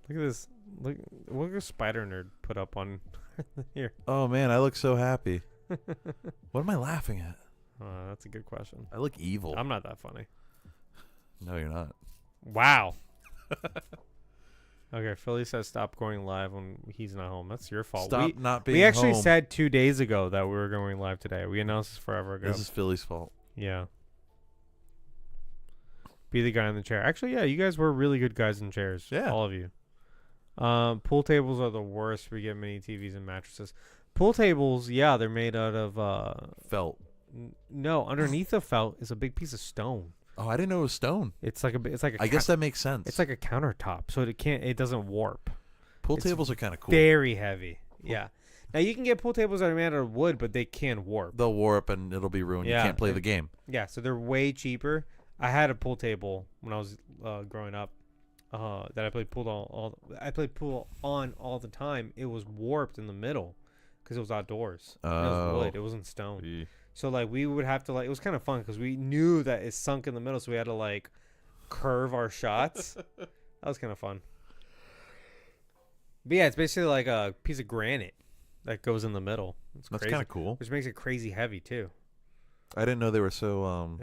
Look at this. Look at Spider Nerd put up on here. Oh man, I look so happy. What am I laughing at? That's a good question. I look evil. I'm not that funny. No, you're not. Wow. Okay, Philly says stop going live when he's not home. That's your fault. Stop not being We actually home. said 2 days ago that we were going live today. We announced this forever ago. This is Philly's fault. Yeah. Be the guy in the chair. Actually, yeah, you guys were really good guys in chairs. Yeah. All of you. Pool tables are the worst. We get mini TVs and mattresses. Pool tables, yeah, they're made out of Felt. no, underneath the felt is a big piece of stone. Oh, I didn't know it was stone. It's like a I guess that makes sense. it's like a countertop, so it doesn't warp. Pool It's tables are kind of cool. Very heavy. Yeah. Now you can get pool tables that are made out of wood, but they can warp. They'll warp and it'll be ruined. Yeah, You can't play the game. Yeah, so they're way cheaper. I had a pool table when I was growing up that I played pool I played pool on all the time. It was warped in the middle because it was outdoors. It was wood. It wasn't stone. Yeah. So like we would have to it was kind of fun because we knew that it sunk in the middle, so we had to like curve our shots. That was kind of fun. But yeah, it's basically like a piece of granite that goes in the middle. That's kind of cool. Which makes it crazy heavy too. I didn't know they were so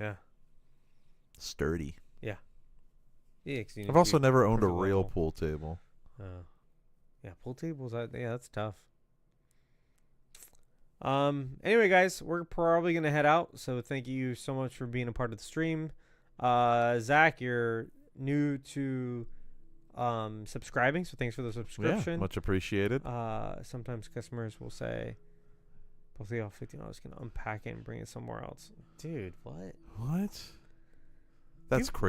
sturdy. Yeah. Yeah. I've also never owned a real pool table. Yeah, pool tables. That's tough. Anyway, guys, we're probably gonna head out. So thank you so much for being a part of the stream. Zach, you're new to subscribing, so thanks for the subscription. Yeah, much appreciated. Sometimes customers will say, "Both of y'all $15 can unpack it and bring it somewhere else." Dude, what? What? That's crazy.